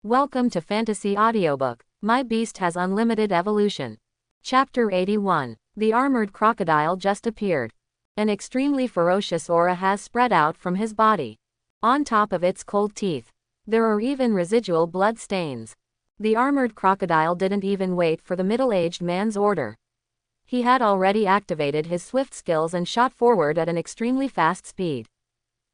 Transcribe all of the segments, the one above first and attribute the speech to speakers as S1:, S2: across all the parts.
S1: Welcome to Fantasy Audiobook. My Beast Has Unlimited Evolution. Chapter 81. The Armored Crocodile just appeared. An extremely ferocious aura has spread out from his body. On top of its cold teeth, there are even residual blood stains. The armored crocodile didn't even wait for the middle-aged man's order. He had already activated his swift skills and shot forward at an extremely fast speed.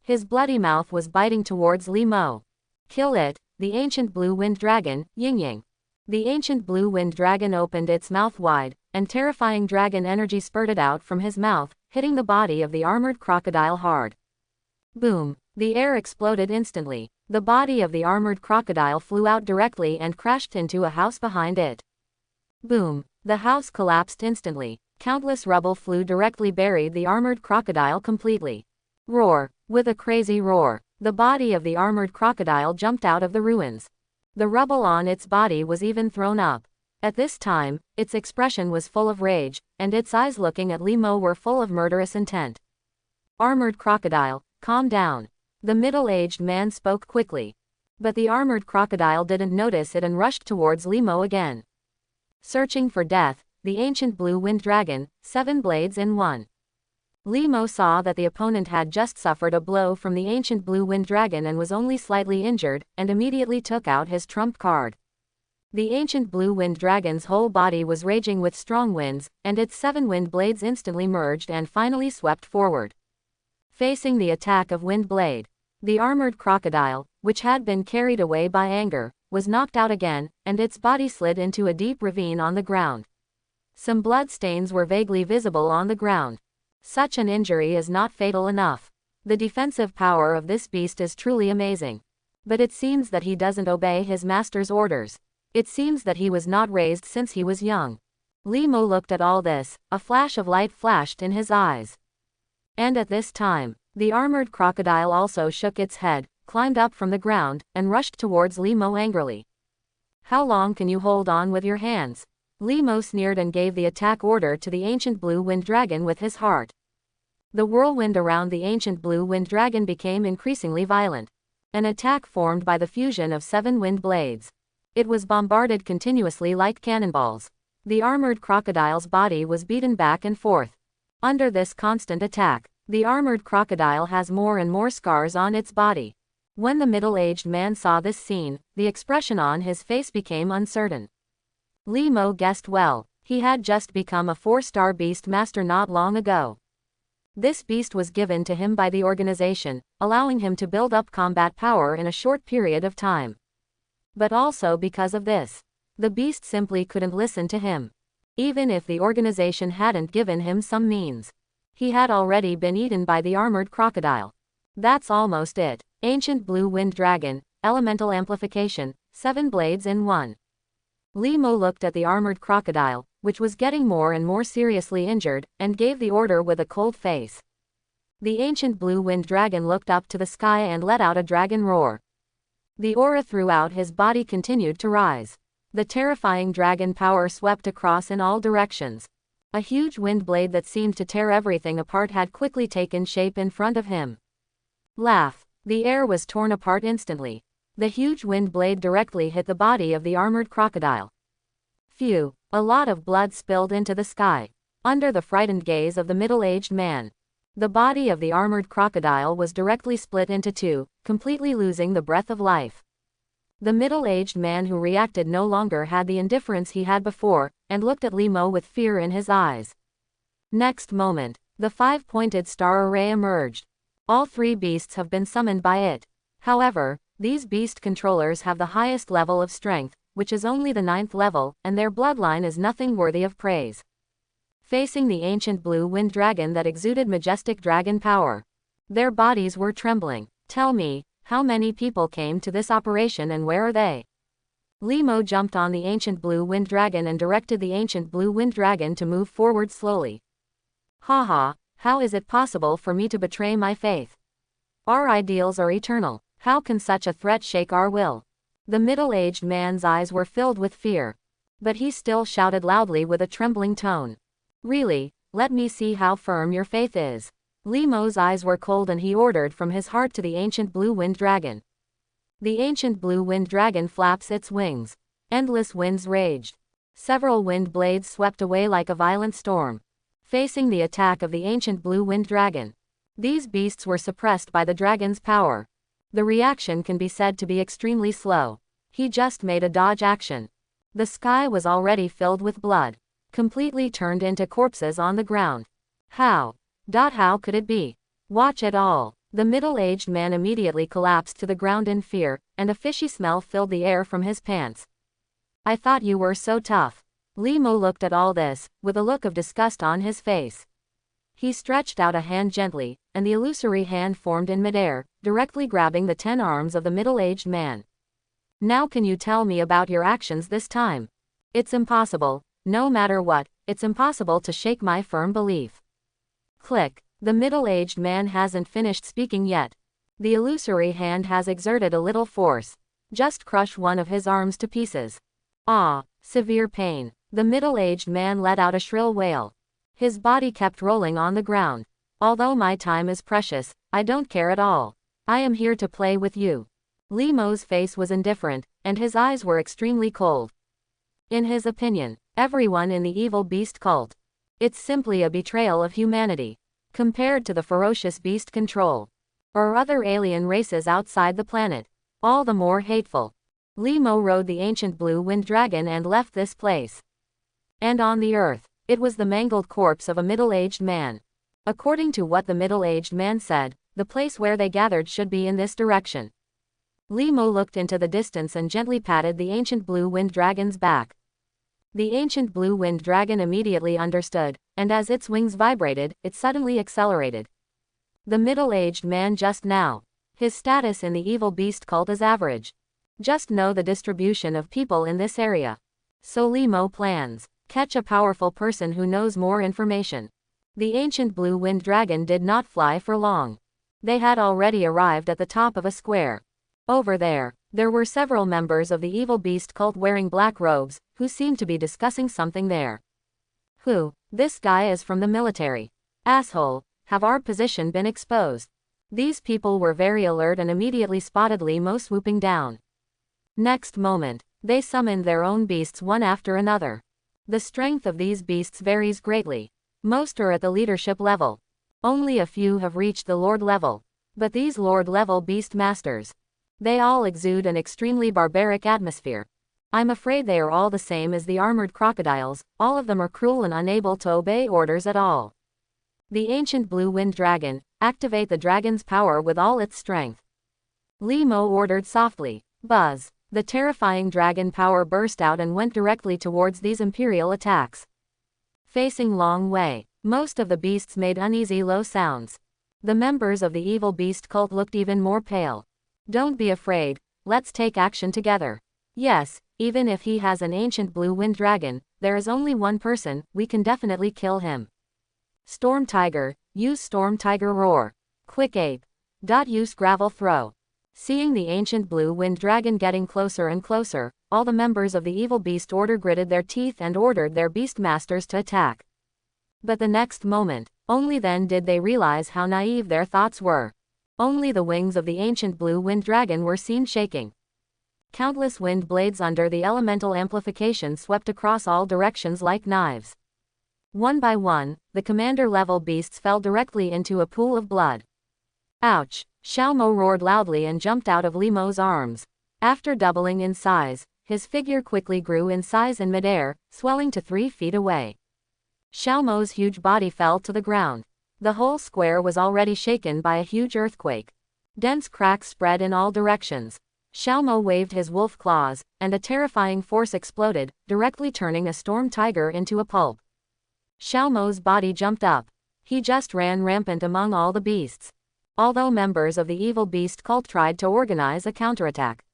S1: His bloody mouth was biting towards Li Mo. Kill it, the ancient blue wind dragon, Yin-Yang. The ancient blue wind dragon opened its mouth wide, and terrifying dragon energy spurted out from his mouth, hitting the body of the armored crocodile hard. Boom! The air exploded instantly. The body of the armored crocodile flew out directly and crashed into a house behind it. Boom! The house collapsed instantly. Countless rubble flew directly buried the armored crocodile completely. Roar! With a crazy roar, the body of the armored crocodile jumped out of the ruins. The rubble on its body was even thrown up. At this time, its expression was full of rage, and its eyes looking at Li Mo were full of murderous intent. Armored crocodile, calm down. The middle-aged man spoke quickly. But the armored crocodile didn't notice it and rushed towards Li Mo again. Searching for death, the ancient blue wind dragon, 7 blades in 1. Li Mo saw that the opponent had just suffered a blow from the ancient blue wind dragon and was only slightly injured, and immediately took out his trump card. The ancient blue wind dragon's whole body was raging with strong winds, and its 7 wind blades instantly merged and finally swept forward. Facing the attack of Wind Blade, the armored crocodile, which had been carried away by anger, was knocked out again, and its body slid into a deep ravine on the ground. Some blood stains were vaguely visible on the ground. Such an injury is not fatal enough. The defensive power of this beast is truly amazing. But it seems that he doesn't obey his master's orders. It seems that he was not raised since he was young. Li Mo looked at all this, a flash of light flashed in his eyes. And at this time, the armored crocodile also shook its head, climbed up from the ground, and rushed towards Li Mo angrily. How long can you hold on with your hands? Li Mo sneered and gave the attack order to the ancient blue wind dragon with his heart. The whirlwind around the ancient blue wind dragon became increasingly violent. An attack formed by the fusion of 7 wind blades. It was bombarded continuously like cannonballs. The armored crocodile's body was beaten back and forth. Under this constant attack, the armored crocodile has more and more scars on its body. When the middle-aged man saw this scene, the expression on his face became uncertain. Li Mo guessed well. He had just become a 4-star beast master not long ago. This beast was given to him by the organization, allowing him to build up combat power in a short period of time. But also because of this, the beast simply couldn't listen to him. Even if the organization hadn't given him some means, he had already been eaten by the armored crocodile. That's almost it. Ancient blue wind dragon, elemental amplification, 7 blades in 1. Li Mo looked at the armored crocodile, which was getting more and more seriously injured, and gave the order with a cold face. The ancient blue wind dragon looked up to the sky and let out a dragon roar. The aura throughout his body continued to rise. The terrifying dragon power swept across in all directions. A huge wind blade that seemed to tear everything apart had quickly taken shape in front of him. Laugh! The air was torn apart instantly. The huge wind blade directly hit the body of the armored crocodile. Phew! A lot of blood spilled into the sky. Under the frightened gaze of the middle-aged man, the body of the armored crocodile was directly split into 2, completely losing the breath of life. The middle-aged man who reacted no longer had the indifference he had before, and looked at Li Mo with fear in his eyes. Next moment, the 5-pointed star array emerged. All 3 beasts have been summoned by it. However, these beast controllers have the highest level of strength, which is only the 9th level, and their bloodline is nothing worthy of praise. Facing the ancient blue wind dragon that exuded majestic dragon power, their bodies were trembling. Tell me, how many people came to this operation and where are they? Li Mo jumped on the ancient blue wind dragon and directed the ancient blue wind dragon to move forward slowly. Haha, how is it possible for me to betray my faith? Our ideals are eternal. How can such a threat shake our will? The middle-aged man's eyes were filled with fear. But he still shouted loudly with a trembling tone. Really, let me see how firm your faith is. Li Mo's eyes were cold and he ordered from his heart to the ancient blue wind dragon. The ancient blue wind dragon flaps its wings. Endless winds raged. Several wind blades swept away like a violent storm, facing the attack of the ancient blue wind dragon. These beasts were suppressed by the dragon's power. The reaction can be said to be extremely slow. He just made a dodge action. The sky was already filled with blood, completely turned into corpses on the ground. How could it be? Watch it all. The middle-aged man immediately collapsed to the ground in fear, and a fishy smell filled the air from his pants. I thought you were so tough. Limo looked at all this, with a look of disgust on his face. He stretched out a hand gently, and the illusory hand formed in midair, directly grabbing the 10 arms of the middle-aged man. Now can you tell me about your actions this time? It's impossible. No matter what, it's impossible to shake my firm belief. Click. The middle-aged man hasn't finished speaking yet. The illusory hand has exerted a little force. Just crush one of his arms to pieces. Ah, severe pain. The middle-aged man let out a shrill wail. His body kept rolling on the ground. Although my time is precious, I don't care at all. I am here to play with you. Limo's face was indifferent, and his eyes were extremely cold. In his opinion, everyone in the evil beast cult, it's simply a betrayal of humanity. Compared to the ferocious beast control, or other alien races outside the planet, all the more hateful. Limo rode the ancient blue wind dragon and left this place. And on the earth, it was the mangled corpse of a middle-aged man. According to what the middle-aged man said, the place where they gathered should be in this direction. Limo looked into the distance and gently patted the ancient blue wind dragon's back. The ancient blue wind dragon immediately understood, and as its wings vibrated, it suddenly accelerated. The middle-aged man just now. His status in the evil beast cult is average. Just know the distribution of people in this area. So Limo plans. Catch a powerful person who knows more information. The ancient blue wind dragon did not fly for long. They had already arrived at the top of a square. Over there were several members of the evil beast cult wearing black robes, who seemed to be discussing something there. Who? This guy is from the military. Asshole, have our position been exposed? These people were very alert and immediately spotted Limo swooping down. Next moment, they summoned their own beasts one after another. The strength of these beasts varies greatly. Most are at the leadership level. Only a few have reached the lord level. But these lord-level beast masters, they all exude an extremely barbaric atmosphere. I'm afraid they are all the same as the armored crocodiles, all of them are cruel and unable to obey orders at all. The ancient blue wind dragon, activate the dragon's power with all its strength. Limo ordered softly. Buzz. The terrifying dragon power burst out and went directly towards these imperial attacks. Facing Long Wei, most of the beasts made uneasy low sounds. The members of the evil beast cult looked even more pale. Don't be afraid, let's take action together. Yes, even if he has an ancient blue wind dragon, there is only one person, we can definitely kill him. Storm Tiger, use Storm Tiger Roar. Quick Ape. Use Gravel Throw. Seeing the ancient blue wind dragon getting closer and closer, all the members of the evil beast order gritted their teeth and ordered their beast masters to attack. But the next moment, only then did they realize how naive their thoughts were. Only the wings of the ancient blue wind dragon were seen shaking. Countless wind blades under the elemental amplification swept across all directions like knives. One by one, the commander-level beasts fell directly into a pool of blood. Ouch! Xiaomo roared loudly and jumped out of Limo's arms. After doubling in size, his figure quickly grew in size in midair, swelling to 3 feet away. Xiaomo's huge body fell to the ground. The whole square was already shaken by a huge earthquake. Dense cracks spread in all directions. Xiaomo waved his wolf claws, and a terrifying force exploded, directly turning a storm tiger into a pulp. Xiaomo's body jumped up. He just ran rampant among all the beasts. Although members of the evil beast cult tried to organize a counterattack.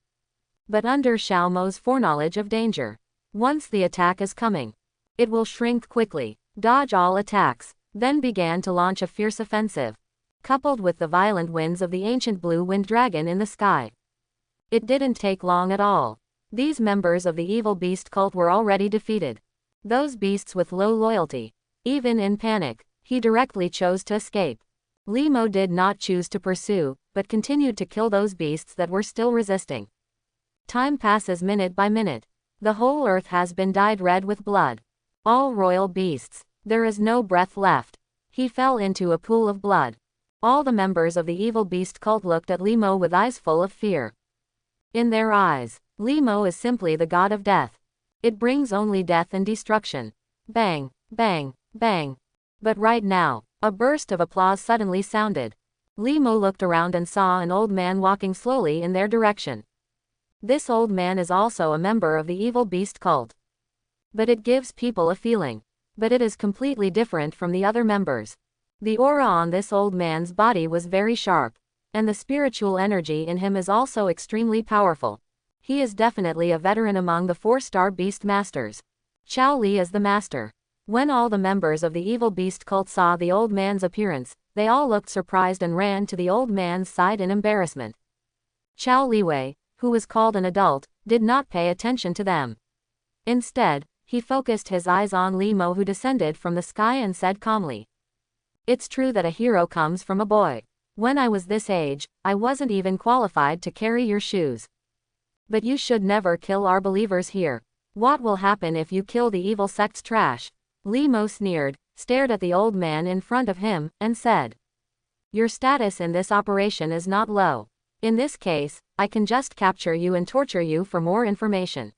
S1: But under Xiaomo's foreknowledge of danger, once the attack is coming, it will shrink quickly, dodge all attacks, then began to launch a fierce offensive, coupled with the violent winds of the ancient blue wind dragon in the sky. It didn't take long at all. These members of the evil beast cult were already defeated. Those beasts with low loyalty, even in panic, he directly chose to escape. Limo did not choose to pursue, but continued to kill those beasts that were still resisting. Time passes minute by minute. The whole earth has been dyed red with blood. All royal beasts. There is no breath left. He fell into a pool of blood. All the members of the evil beast cult looked at Limo with eyes full of fear. In their eyes, Limo is simply the god of death. It brings only death and destruction. Bang, bang, bang. But right now, a burst of applause suddenly sounded. Limo looked around and saw an old man walking slowly in their direction. This old man is also a member of the evil beast cult. But it gives people a feeling. But it is completely different from the other members. The aura on this old man's body was very sharp. And the spiritual energy in him is also extremely powerful. He is definitely a veteran among the 4-star beast masters. Chao Li is the master. When all the members of the evil beast cult saw the old man's appearance, they all looked surprised and ran to the old man's side in embarrassment. Chao Liwei, who was called an adult, did not pay attention to them. Instead, he focused his eyes on Limo, who descended from the sky and said calmly, "It's true that a hero comes from a boy. When I was this age, I wasn't even qualified to carry your shoes. But you should never kill our believers here. What will happen if you kill the evil sect's trash?" Limo sneered, stared at the old man in front of him, and said, "Your status in this operation is not low. In this case, I can just capture you and torture you for more information."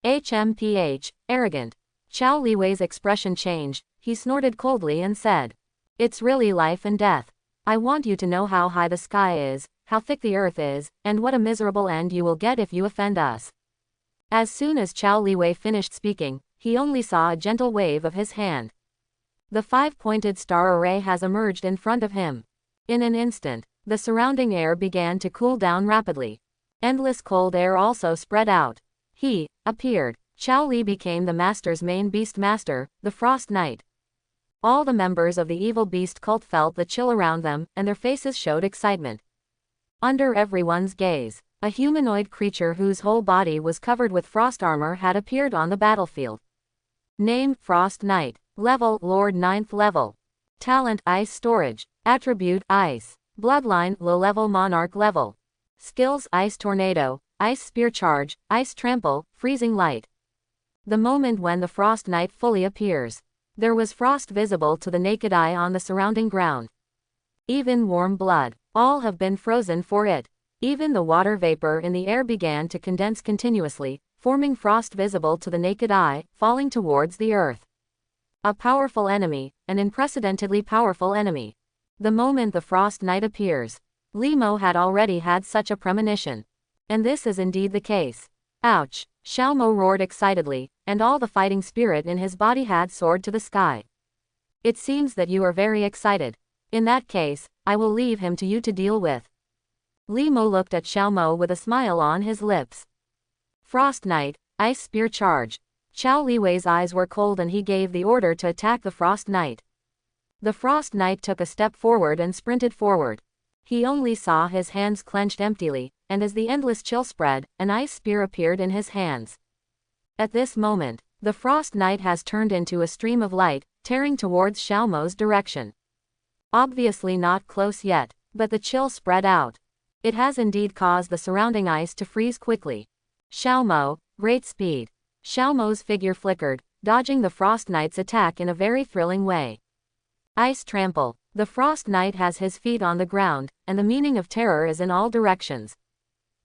S1: HMPH, arrogant. Chao Liwei's expression changed, he snorted coldly and said, "It's really life and death. I want you to know how high the sky is, how thick the earth is, and what a miserable end you will get if you offend us." As soon as Chao Liwei finished speaking, he only saw a gentle wave of his hand. The 5-pointed star array has emerged in front of him. In an instant, the surrounding air began to cool down rapidly. Endless cold air also spread out. He appeared. Chao Li became the master's main beast master, the Frost Knight. All the members of the evil beast cult felt the chill around them, and their faces showed excitement. Under everyone's gaze, a humanoid creature whose whole body was covered with frost armor had appeared on the battlefield. Name: Frost Knight. Level: Lord 9th level. Talent: Ice Storage. Attribute: Ice. Bloodline: Low-level Monarch level. Skills: Ice Tornado, Ice Spear Charge, Ice Trample, Freezing Light. The moment when the Frost Knight fully appears, there was frost visible to the naked eye on the surrounding ground. Even warm blood. All have been frozen for it. Even the water vapor in the air began to condense continuously, forming frost visible to the naked eye, falling towards the earth. A powerful enemy, an unprecedentedly powerful enemy. The moment the Frost Knight appears, Limo had already had such a premonition. And this is indeed the case. Ouch! Xiaomo roared excitedly, and all the fighting spirit in his body had soared to the sky. It seems that you are very excited. In that case, I will leave him to you to deal with. Limo looked at Xiaomo with a smile on his lips. Frost Knight, Ice Spear Charge. Chao Liwei's eyes were cold and he gave the order to attack the Frost Knight. The Frost Knight took a step forward and sprinted forward. He only saw his hands clenched emptily, and as the endless chill spread, an ice spear appeared in his hands. At this moment, the Frost Knight has turned into a stream of light, tearing towards Xiaomo's direction. Obviously not close yet, but the chill spread out. It has indeed caused the surrounding ice to freeze quickly. Xiaomo, great speed. Xiaomo's figure flickered, dodging the Frost Knight's attack in a very thrilling way. Ice Trample. The Frost Knight has his feet on the ground, and the meaning of terror is in all directions.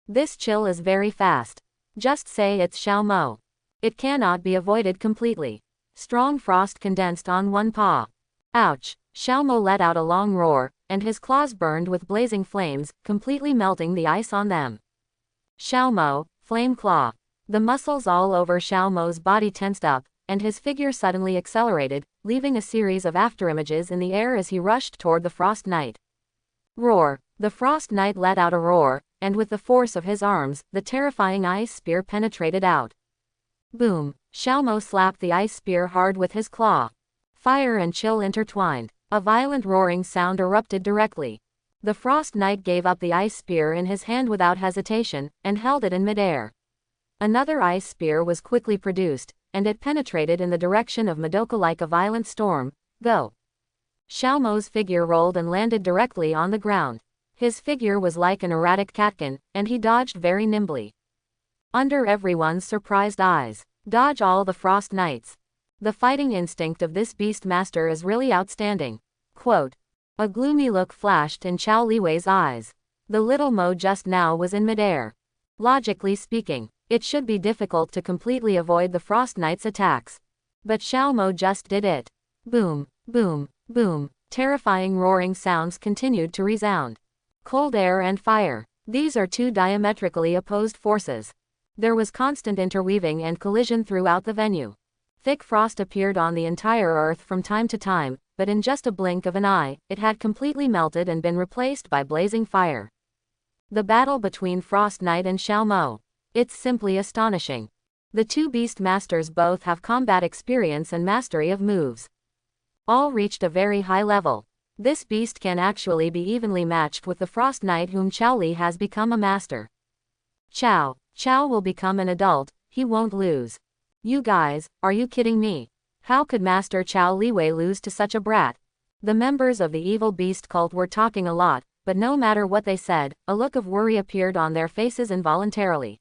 S1: This chill is very fast. Just say it's Xiaomo. It cannot be avoided completely. Strong frost condensed on one paw. Ouch! Xiaomo let out a long roar, and his claws burned with blazing flames, completely melting the ice on them. Xiaomo, Flame Claw. The muscles all over Xiaomo's body tensed up, and his figure suddenly accelerated, leaving a series of afterimages in the air as he rushed toward the Frost Knight. Roar! The Frost Knight let out a roar, and with the force of his arms, the terrifying ice spear penetrated out. Boom! Xiaomo slapped the ice spear hard with his claw. Fire and chill intertwined. A violent roaring sound erupted directly. The Frost Knight gave up the ice spear in his hand without hesitation, and held it in midair. Another ice spear was quickly produced, and it penetrated in the direction of Madoka like a violent storm. Go! Xiao Mo's figure rolled and landed directly on the ground. His figure was like an erratic catkin, and he dodged very nimbly. Under everyone's surprised eyes. Dodge all the Frost Knights. The fighting instinct of this beast master is really outstanding. Quote. A gloomy look flashed in Chao Liwei's eyes. The little Mo just now was in midair. Logically speaking, it should be difficult to completely avoid the Frost Knight's attacks. But Xiao Mo just did it. Boom, boom, boom. Terrifying roaring sounds continued to resound. Cold air and fire. These are two diametrically opposed forces. There was constant interweaving and collision throughout the venue. Thick frost appeared on the entire earth from time to time, but in just a blink of an eye, it had completely melted and been replaced by blazing fire. The battle between Frost Knight and Xiao Mo. It's simply astonishing. The two beast masters both have combat experience and mastery of moves. All reached a very high level. This beast can actually be evenly matched with the Frost Knight whom Chao Li has become a master. Chao will become an adult, he won't lose. You guys, are you kidding me? How could Master Chao Liwei lose to such a brat? The members of the evil beast cult were talking a lot, but no matter what they said, a look of worry appeared on their faces involuntarily.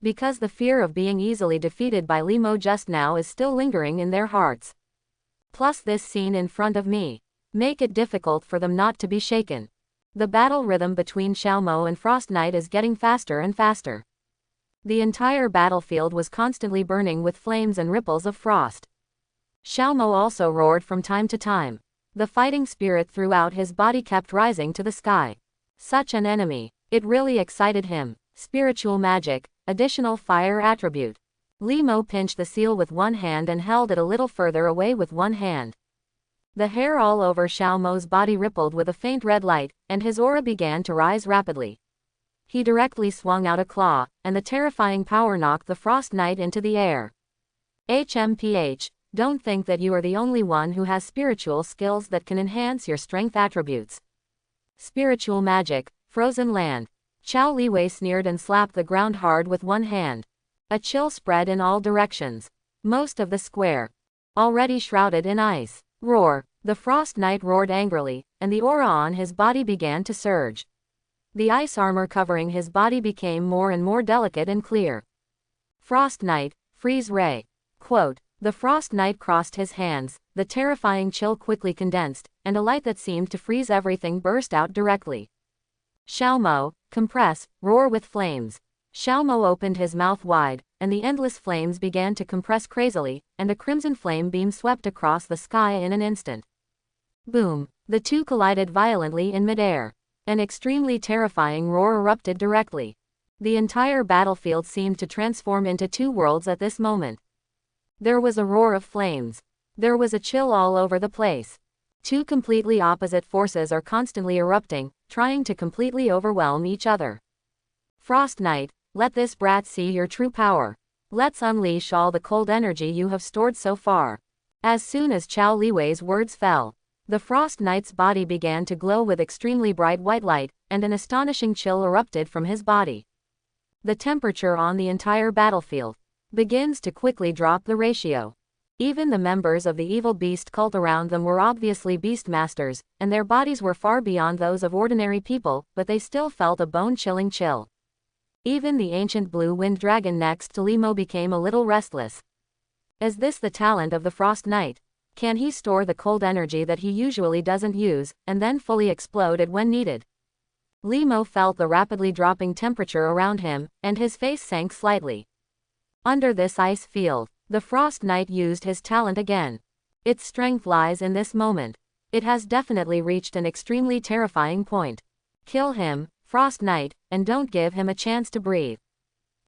S1: Because the fear of being easily defeated by Li Mo just now is still lingering in their hearts. Plus this scene in front of me. Make it difficult for them not to be shaken. The battle rhythm between Xiao Mo and Frost Knight is getting faster and faster. The entire battlefield was constantly burning with flames and ripples of frost. Xiao Mo also roared from time to time. The fighting spirit throughout his body kept rising to the sky. Such an enemy. It really excited him. Spiritual magic, additional fire attribute. Li Mo pinched the seal with one hand and held it a little further away with one hand. The hair all over Xiao Mo's body rippled with a faint red light, and his aura began to rise rapidly. He directly swung out a claw, and the terrifying power knocked the Frost Knight into the air. HMPH, don't think that you are the only one who has spiritual skills that can enhance your strength attributes. Spiritual magic, frozen land. Chao Liwei sneered and slapped the ground hard with one hand. A chill spread in all directions. Most of the square. Already shrouded in ice. Roar. The Frost Knight roared angrily, and the aura on his body began to surge. The ice armor covering his body became more and more delicate and clear. Frost Knight, freeze ray. Quote. The Frost Knight crossed his hands, the terrifying chill quickly condensed, and a light that seemed to freeze everything burst out directly. Xiao Mo, compress, roar with flames. Xiao Mo opened his mouth wide, and the endless flames began to compress crazily, and a crimson flame beam swept across the sky in an instant. Boom! The two collided violently in midair. An extremely terrifying roar erupted directly. The entire battlefield seemed to transform into two worlds at this moment. There was a roar of flames. There was a chill all over the place. Two completely opposite forces are constantly erupting, trying to completely overwhelm each other. Frost Knight, let this brat see your true power. Let's unleash all the cold energy you have stored so far. As soon as Chao Liwei's words fell, the Frost Knight's body began to glow with extremely bright white light, and an astonishing chill erupted from his body. The temperature on the entire battlefield begins to quickly drop the ratio. Even the members of the evil beast cult around them were obviously beast masters, and their bodies were far beyond those of ordinary people, but they still felt a bone-chilling chill. Even the ancient blue wind dragon next to Li Mo became a little restless. Is this the talent of the Frost Knight? Can he store the cold energy that he usually doesn't use, and then fully explode it when needed? Li Mo felt the rapidly dropping temperature around him, and his face sank slightly. Under this ice field, the Frost Knight used his talent again. Its strength lies in this moment. It has definitely reached an extremely terrifying point. Kill him, Frost Knight, and don't give him a chance to breathe.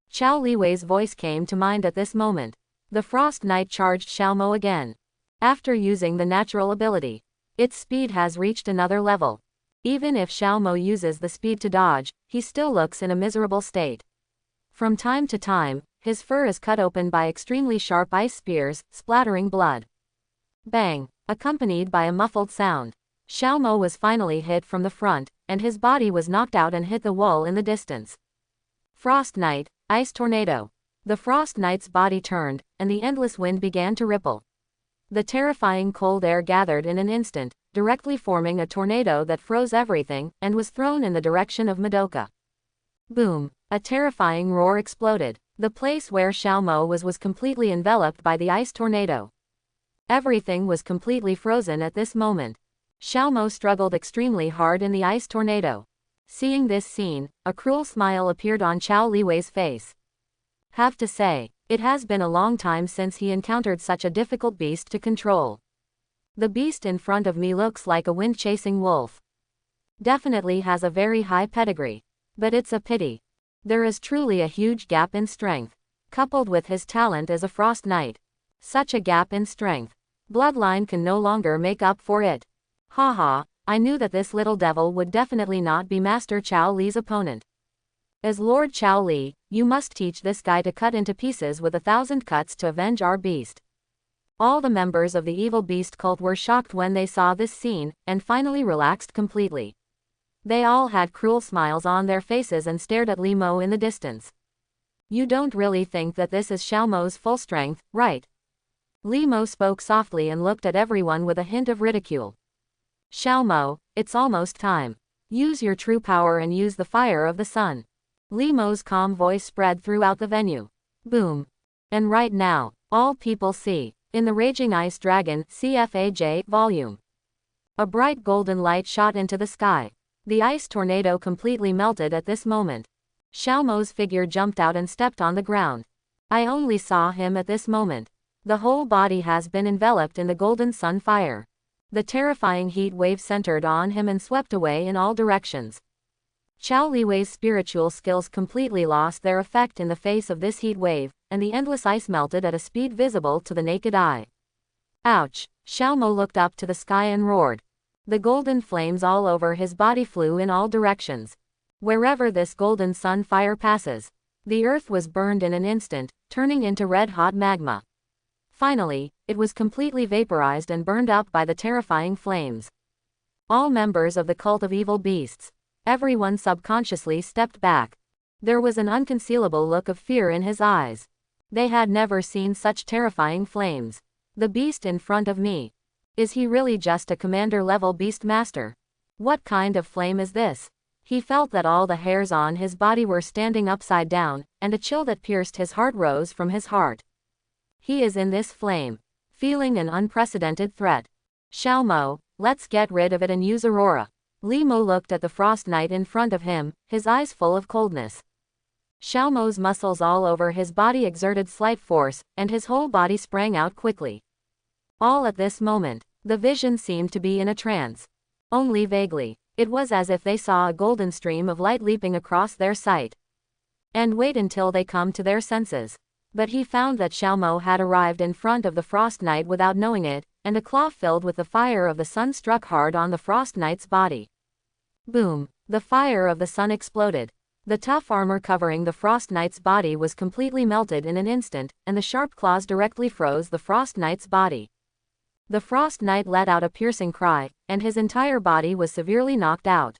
S1: Chao Liwei's voice came to mind at this moment. The Frost Knight charged Xiao Mo again. After using the natural ability, its speed has reached another level. Even if Xiao Mo uses the speed to dodge, he still looks in a miserable state. From time to time, his fur is cut open by extremely sharp ice spears, splattering blood. Bang! Accompanied by a muffled sound. Xiao Mo was finally hit from the front, and his body was knocked out and hit the wall in the distance. Frost Knight, Ice Tornado. The Frost Knight's body turned, and the endless wind began to ripple. The terrifying cold air gathered in an instant, directly forming a tornado that froze everything, and was thrown in the direction of Madoka. Boom! A terrifying roar exploded. The place where Xiaomo was completely enveloped by the ice tornado. Everything was completely frozen at this moment. Xiaomo struggled extremely hard in the ice tornado. Seeing this scene, a cruel smile appeared on Chao Liwei's face. Have to say, it has been a long time since he encountered such a difficult beast to control. The beast in front of me looks like a wind-chasing wolf. Definitely has a very high pedigree. But it's a pity. There is truly a huge gap in strength. Coupled with his talent as a Frost Knight. Such a gap in strength. Bloodline can no longer make up for it. Haha, I knew that this little devil would definitely not be Master Chao Li's opponent. As Lord Chao Li, you must teach this guy to cut into pieces with 1,000 cuts to avenge our beast. All the members of the evil beast cult were shocked when they saw this scene, and finally relaxed completely. They all had cruel smiles on their faces and stared at Li Mo in the distance. You don't really think that this is Xiaomo's full strength, right? Li Mo spoke softly and looked at everyone with a hint of ridicule. Xiaomo, it's almost time. Use your true power and use the fire of the sun. Li Mo's calm voice spread throughout the venue. Boom. And right now, all people see, in the Raging Ice Dragon CFAJ volume. A bright golden light shot into the sky. The ice tornado completely melted at this moment. Xiaomo's figure jumped out and stepped on the ground. I only saw him at this moment. The whole body has been enveloped in the golden sun fire. The terrifying heat wave centered on him and swept away in all directions. Chao Liwei's spiritual skills completely lost their effect in the face of this heat wave, and the endless ice melted at a speed visible to the naked eye. Ouch! Xiaomo looked up to the sky and roared. The golden flames all over his body flew in all directions. Wherever this golden sun fire passes, the earth was burned in an instant, turning into red-hot magma. Finally, it was completely vaporized and burned up by the terrifying flames. All members of the cult of evil beasts, everyone subconsciously stepped back. There was an unconcealable look of fear in his eyes. They had never seen such terrifying flames. The beast in front of me. Is he really just a commander-level beast master? What kind of flame is this? He felt that all the hairs on his body were standing upside down, and a chill that pierced his heart rose from his heart. He is in this flame, feeling an unprecedented threat. Xiaomo, let's get rid of it and use Aurora. Li Mo looked at the Frost Knight in front of him, his eyes full of coldness. Xiaomo's muscles all over his body exerted slight force, and his whole body sprang out quickly. All at this moment, the vision seemed to be in a trance. Only vaguely, it was as if they saw a golden stream of light leaping across their sight. And wait until they come to their senses. But he found that Xiaomo had arrived in front of the Frost Knight without knowing it, and a claw filled with the fire of the sun struck hard on the Frost Knight's body. Boom! The fire of the sun exploded. The tough armor covering the Frost Knight's body was completely melted in an instant, and the sharp claws directly froze the Frost Knight's body. The Frost Knight let out a piercing cry, and his entire body was severely knocked out.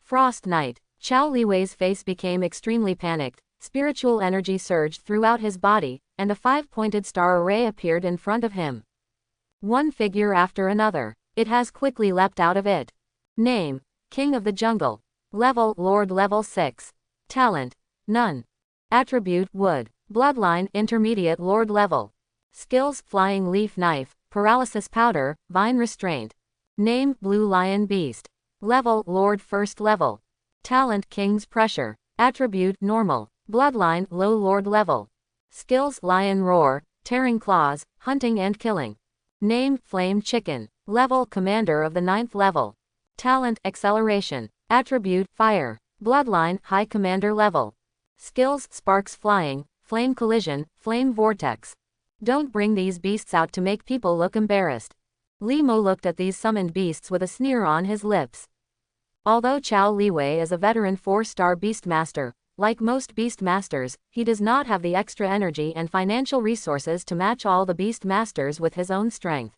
S1: Frost Knight. Chao Liwei's face became extremely panicked, spiritual energy surged throughout his body, and a 5-pointed star array appeared in front of him. One figure after another, it has quickly leapt out of it. Name: King of the Jungle. Level: Lord level 6. Talent: None. Attribute: Wood. Bloodline: Intermediate Lord level. Skills: Flying Leaf Knife, Paralysis Powder, Vine Restraint. Name: Blue Lion Beast. Level: Lord First level. Talent: King's Pressure. Attribute: Normal. Bloodline: Low Lord level. Skills: Lion Roar, Tearing Claws, Hunting and Killing. Name: Flame Chicken. Level: Commander of the 9th level. Talent: Acceleration. Attribute: Fire. Bloodline: High Commander level. Skills: Sparks Flying, Flame Collision, Flame Vortex. Don't bring these beasts out to make people look embarrassed. Li Mo looked at these summoned beasts with a sneer on his lips. Although Chao Liwei is a veteran 4-star Beastmaster, like most Beastmasters, he does not have the extra energy and financial resources to match all the Beastmasters with his own strength.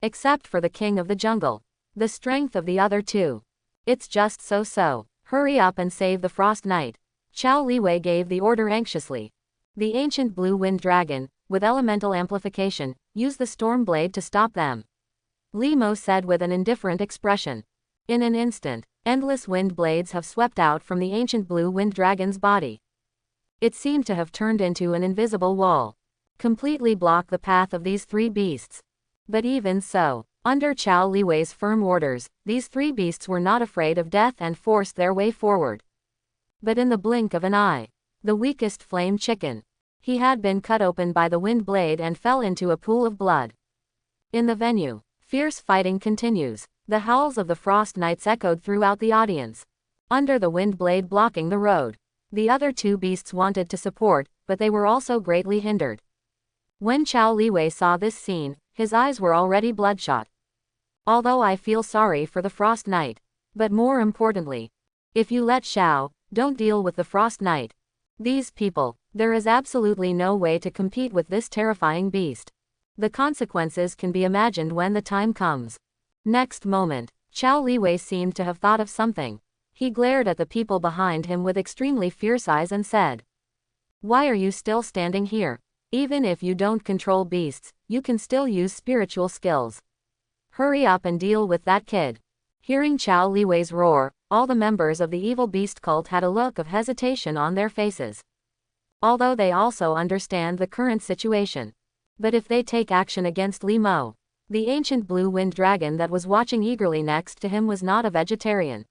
S1: Except for the King of the Jungle. The strength of the other two. It's just so-so. Hurry up and save the Frost Knight. Chao Liwei gave the order anxiously. The ancient Blue Wind Dragon, with elemental amplification, used the Storm Blade to stop them. Li Mo said with an indifferent expression. In an instant, endless wind blades have swept out from the ancient blue wind dragon's body. It seemed to have turned into an invisible wall, completely block the path of these three beasts. But even so, under Chao Liwei's firm orders, these three beasts were not afraid of death and forced their way forward. But in the blink of an eye, the weakest flame chicken, he had been cut open by the wind blade and fell into a pool of blood. In the venue, fierce fighting continues. The howls of the Frost Knights echoed throughout the audience. Under the wind blade blocking the road, the other two beasts wanted to support, but they were also greatly hindered. When Chao Liwei saw this scene, his eyes were already bloodshot. Although I feel sorry for the Frost Knight. But more importantly, if you let Xiao, don't deal with the Frost Knight. These people, there is absolutely no way to compete with this terrifying beast. The consequences can be imagined when the time comes. Next moment, Chao Liwei seemed to have thought of something. He glared at the people behind him with extremely fierce eyes and said, "Why are you still standing here? Even if you don't control beasts, you can still use spiritual skills. Hurry up and deal with that kid." Hearing Chao Liwei's roar, all the members of the evil beast cult had a look of hesitation on their faces. Although they also understand the current situation. But if they take action against Li Mo, the ancient blue wind dragon that was watching eagerly next to him was not a vegetarian.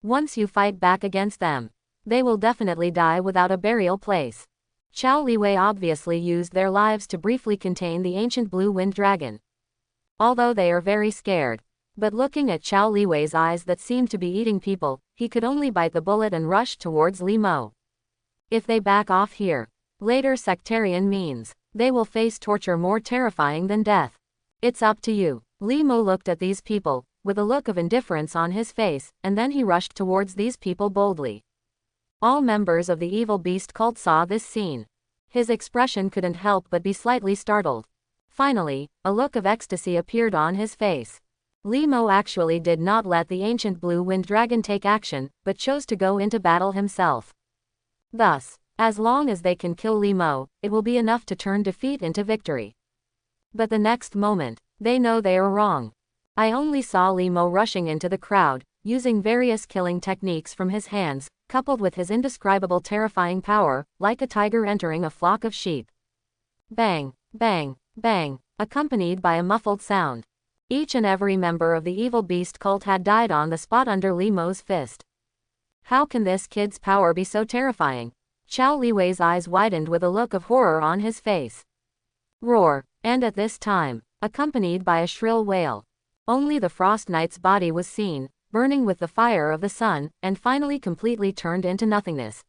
S1: Once you fight back against them, they will definitely die without a burial place. Chao Liwei obviously used their lives to briefly contain the ancient blue wind dragon. Although they are very scared, but looking at Chao Liwei's eyes that seemed to be eating people, he could only bite the bullet and rush towards Li Mo. If they back off here, later sectarian means, they will face torture more terrifying than death. It's up to you. Li Mo looked at these people, with a look of indifference on his face, and then he rushed towards these people boldly. All members of the evil beast cult saw this scene. His expression couldn't help but be slightly startled. Finally, a look of ecstasy appeared on his face. Li Mo actually did not let the ancient blue wind dragon take action, but chose to go into battle himself. Thus, as long as they can kill Li Mo, it will be enough to turn defeat into victory. But the next moment, they know they are wrong. I only saw Li Mo rushing into the crowd, using various killing techniques from his hands, coupled with his indescribable terrifying power, like a tiger entering a flock of sheep. Bang, bang, bang, accompanied by a muffled sound. Each and every member of the evil beast cult had died on the spot under Li Mo's fist. How can this kid's power be so terrifying? Chao Liwei's eyes widened with a look of horror on his face. Roar, and at this time, accompanied by a shrill wail. Only the Frost Knight's body was seen, burning with the fire of the sun, and finally completely turned into nothingness.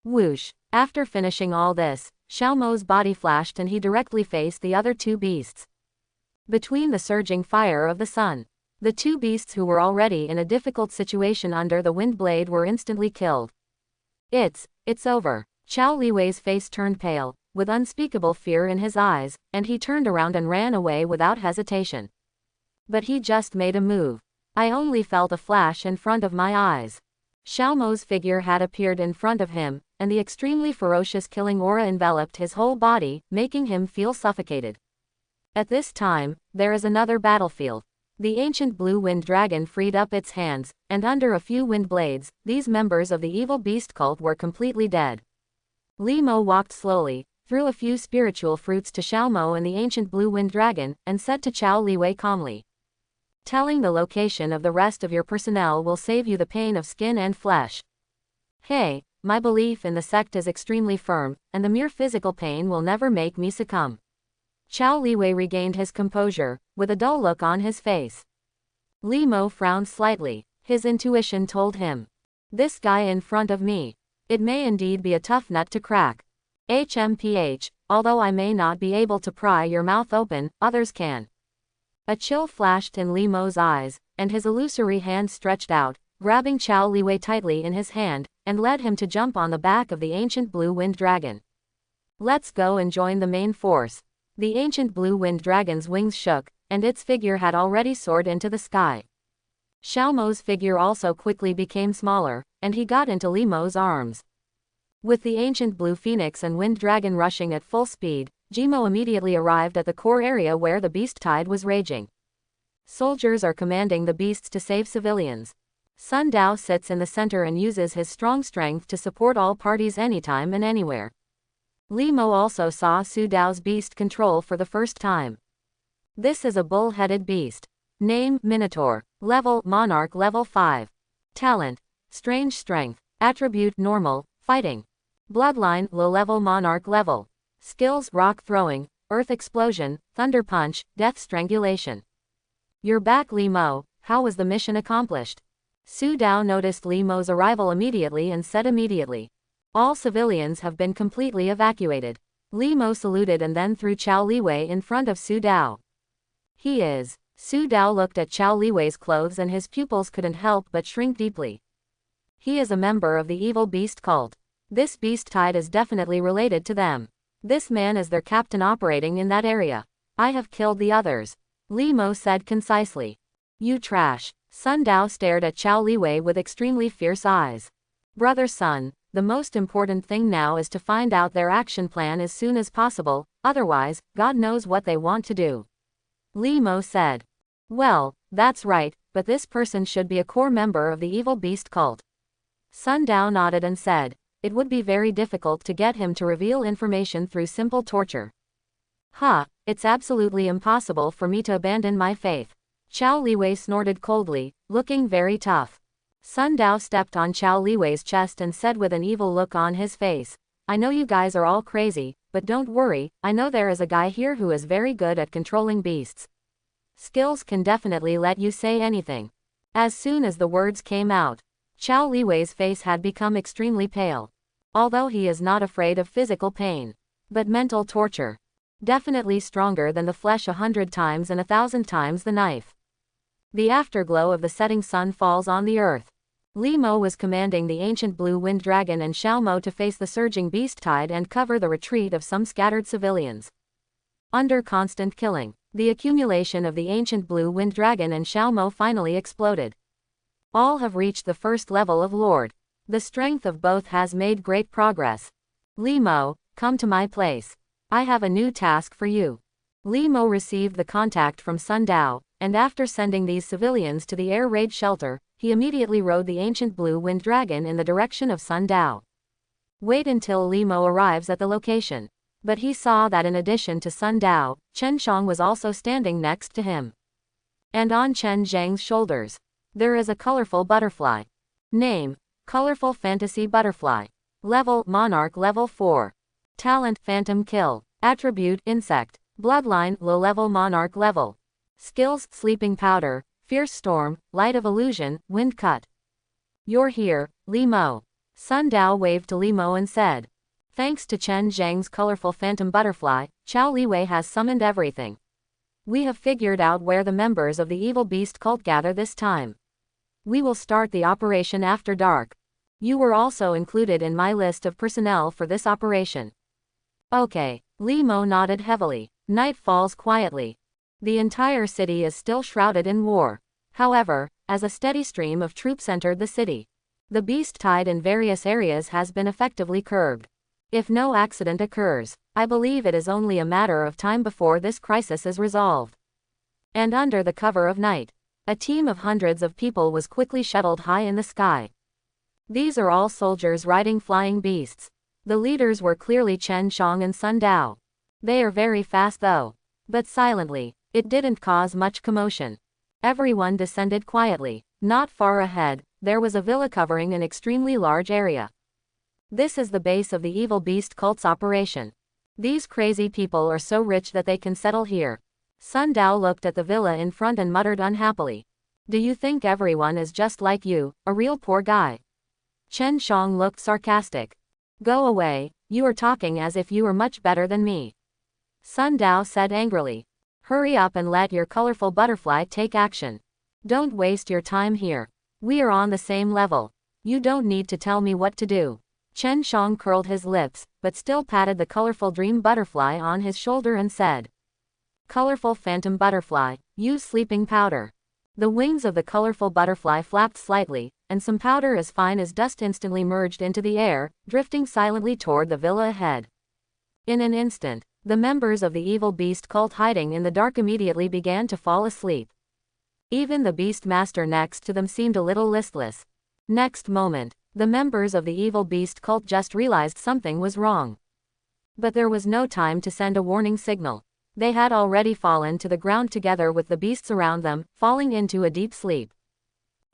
S1: Whoosh! After finishing all this, Xiao Mo's body flashed and he directly faced the other two beasts. Between the surging fire of the sun, the two beasts who were already in a difficult situation under the wind blade were instantly killed. It's over. Chao Liwei's face turned pale, with unspeakable fear in his eyes, and he turned around and ran away without hesitation. But he just made a move. I only felt a flash in front of my eyes. Xiao Mo's figure had appeared in front of him, and the extremely ferocious killing aura enveloped his whole body, making him feel suffocated. At this time, there is another battlefield. The ancient blue wind dragon freed up its hands, and under a few wind blades, these members of the evil beast cult were completely dead. Li Mo walked slowly, threw a few spiritual fruits to Xiao Mo and the ancient blue wind dragon, and said to Chao Liwei calmly, "Telling the location of the rest of your personnel will save you the pain of skin and flesh. Hey, my belief in the sect is extremely firm, and the mere physical pain will never make me succumb." Chao Liwei regained his composure, with a dull look on his face. Li Mo frowned slightly. His intuition told him, "This guy in front of me. It may indeed be a tough nut to crack. HMPH, although I may not be able to pry your mouth open, others can." A chill flashed in Li Mo's eyes, and his illusory hand stretched out, grabbing Chao Liwei tightly in his hand, and led him to jump on the back of the ancient blue wind dragon. "Let's go and join the main force." The ancient blue wind dragon's wings shook, and its figure had already soared into the sky. Xiao Mo's figure also quickly became smaller, and he got into Li Mo's arms. With the ancient blue phoenix and wind dragon rushing at full speed, Jimo immediately arrived at the core area where the beast tide was raging. Soldiers are commanding the beasts to save civilians. Sun Dao sits in the center and uses his strong strength to support all parties anytime and anywhere. Li Mo also saw Su Dao's beast control for the first time. This is a bull-headed beast. Name, Minotaur. Level, Monarch level 5. Talent, Strange Strength. Attribute, Normal, Fighting. Bloodline, low-level Monarch level. Skills, Rock Throwing, Earth Explosion, Thunder Punch, Death Strangulation. You're back, Li Mo. How was the mission accomplished? Su Dao noticed Li Mo's arrival immediately and said immediately. All civilians have been completely evacuated. Li Mo saluted and then threw Chao Liwei in front of Su Dao. He is. Su Dao looked at Chao Liwei's clothes and his pupils couldn't help but shrink deeply. He is a member of the evil beast cult. This beast tide is definitely related to them. This man is their captain operating in that area. I have killed the others. Li Mo said concisely. You trash. Sun Dao stared at Chao Liwei with extremely fierce eyes. Brother Sun, the most important thing now is to find out their action plan as soon as possible, otherwise, God knows what they want to do. Li Mo said. Well, that's right, but this person should be a core member of the evil beast cult. Sun Dao nodded and said, it would be very difficult to get him to reveal information through simple torture. It's absolutely impossible for me to abandon my faith. Chao Liwei snorted coldly, looking very tough. Sun Dao stepped on Chao Liwei's chest and said with an evil look on his face, I know you guys are all crazy, but don't worry, I know there is a guy here who is very good at controlling beasts. Skills can definitely let you say anything. As soon as the words came out, Chao Liwei's face had become extremely pale. Although he is not afraid of physical pain. But mental torture. Definitely stronger than the flesh 100 times and 1,000 times the knife. The afterglow of the setting sun falls on the earth. Li Mo was commanding the ancient blue wind dragon and Xiao Mo to face the surging beast tide and cover the retreat of some scattered civilians. Under constant killing, the accumulation of the ancient blue wind dragon and Xiao Mo finally exploded. All have reached the first level of Lord. The strength of both has made great progress. Li Mo, come to my place. I have a new task for you. Li Mo received the contact from Sun Dao, and after sending these civilians to the air raid shelter, he immediately rode the ancient blue wind dragon in the direction of Sun Dao. Wait until Li Mo arrives at the location. But he saw that in addition to Sun Dao, Chen Shang was also standing next to him. And on Chen Zhang's shoulders, there is a colorful butterfly. Name, Colorful Fantasy Butterfly. Level, Monarch level 4. Talent, Phantom Kill. Attribute, Insect. Bloodline, low-level Monarch level. Skills, Sleeping Powder, Fierce Storm, Light of Illusion, Wind Cut. You're here, Li Mo. Sun Dao waved to Li Mo and said. Thanks to Chen Zhang's colorful phantom butterfly, Chao Liwei has summoned everything. We have figured out where the members of the evil beast cult gather this time. We will start the operation after dark. You were also included in my list of personnel for this operation. Okay. Li Mo nodded heavily. Night falls quietly. The entire city is still shrouded in war. However, as a steady stream of troops entered the city, the beast tide in various areas has been effectively curbed. If no accident occurs, I believe it is only a matter of time before this crisis is resolved. And under the cover of night, a team of hundreds of people was quickly shuttled high in the sky. These are all soldiers riding flying beasts. The leaders were clearly Chen Shang and Sun Dao. They are very fast though. But silently, it didn't cause much commotion. Everyone descended quietly. Not far ahead, there was a villa covering an extremely large area. This is the base of the evil beast cult's operation. These crazy people are so rich that they can settle here. Sun Dao looked at the villa in front and muttered unhappily. Do you think everyone is just like you, a real poor guy? Chen Shang looked sarcastic. Go away, you are talking as if you were much better than me. Sun Dao said angrily. Hurry up and let your colorful butterfly take action. Don't waste your time here. We are on the same level. You don't need to tell me what to do. Chen Shang curled his lips, but still patted the colorful dream butterfly on his shoulder and said. Colorful phantom butterfly, use sleeping powder. The wings of the colorful butterfly flapped slightly, and some powder as fine as dust instantly merged into the air, drifting silently toward the villa ahead. In an instant, the members of the evil beast cult hiding in the dark immediately began to fall asleep. Even the beast master next to them seemed a little listless. Next moment, the members of the evil beast cult just realized something was wrong. But there was no time to send a warning signal. They had already fallen to the ground together with the beasts around them, falling into a deep sleep.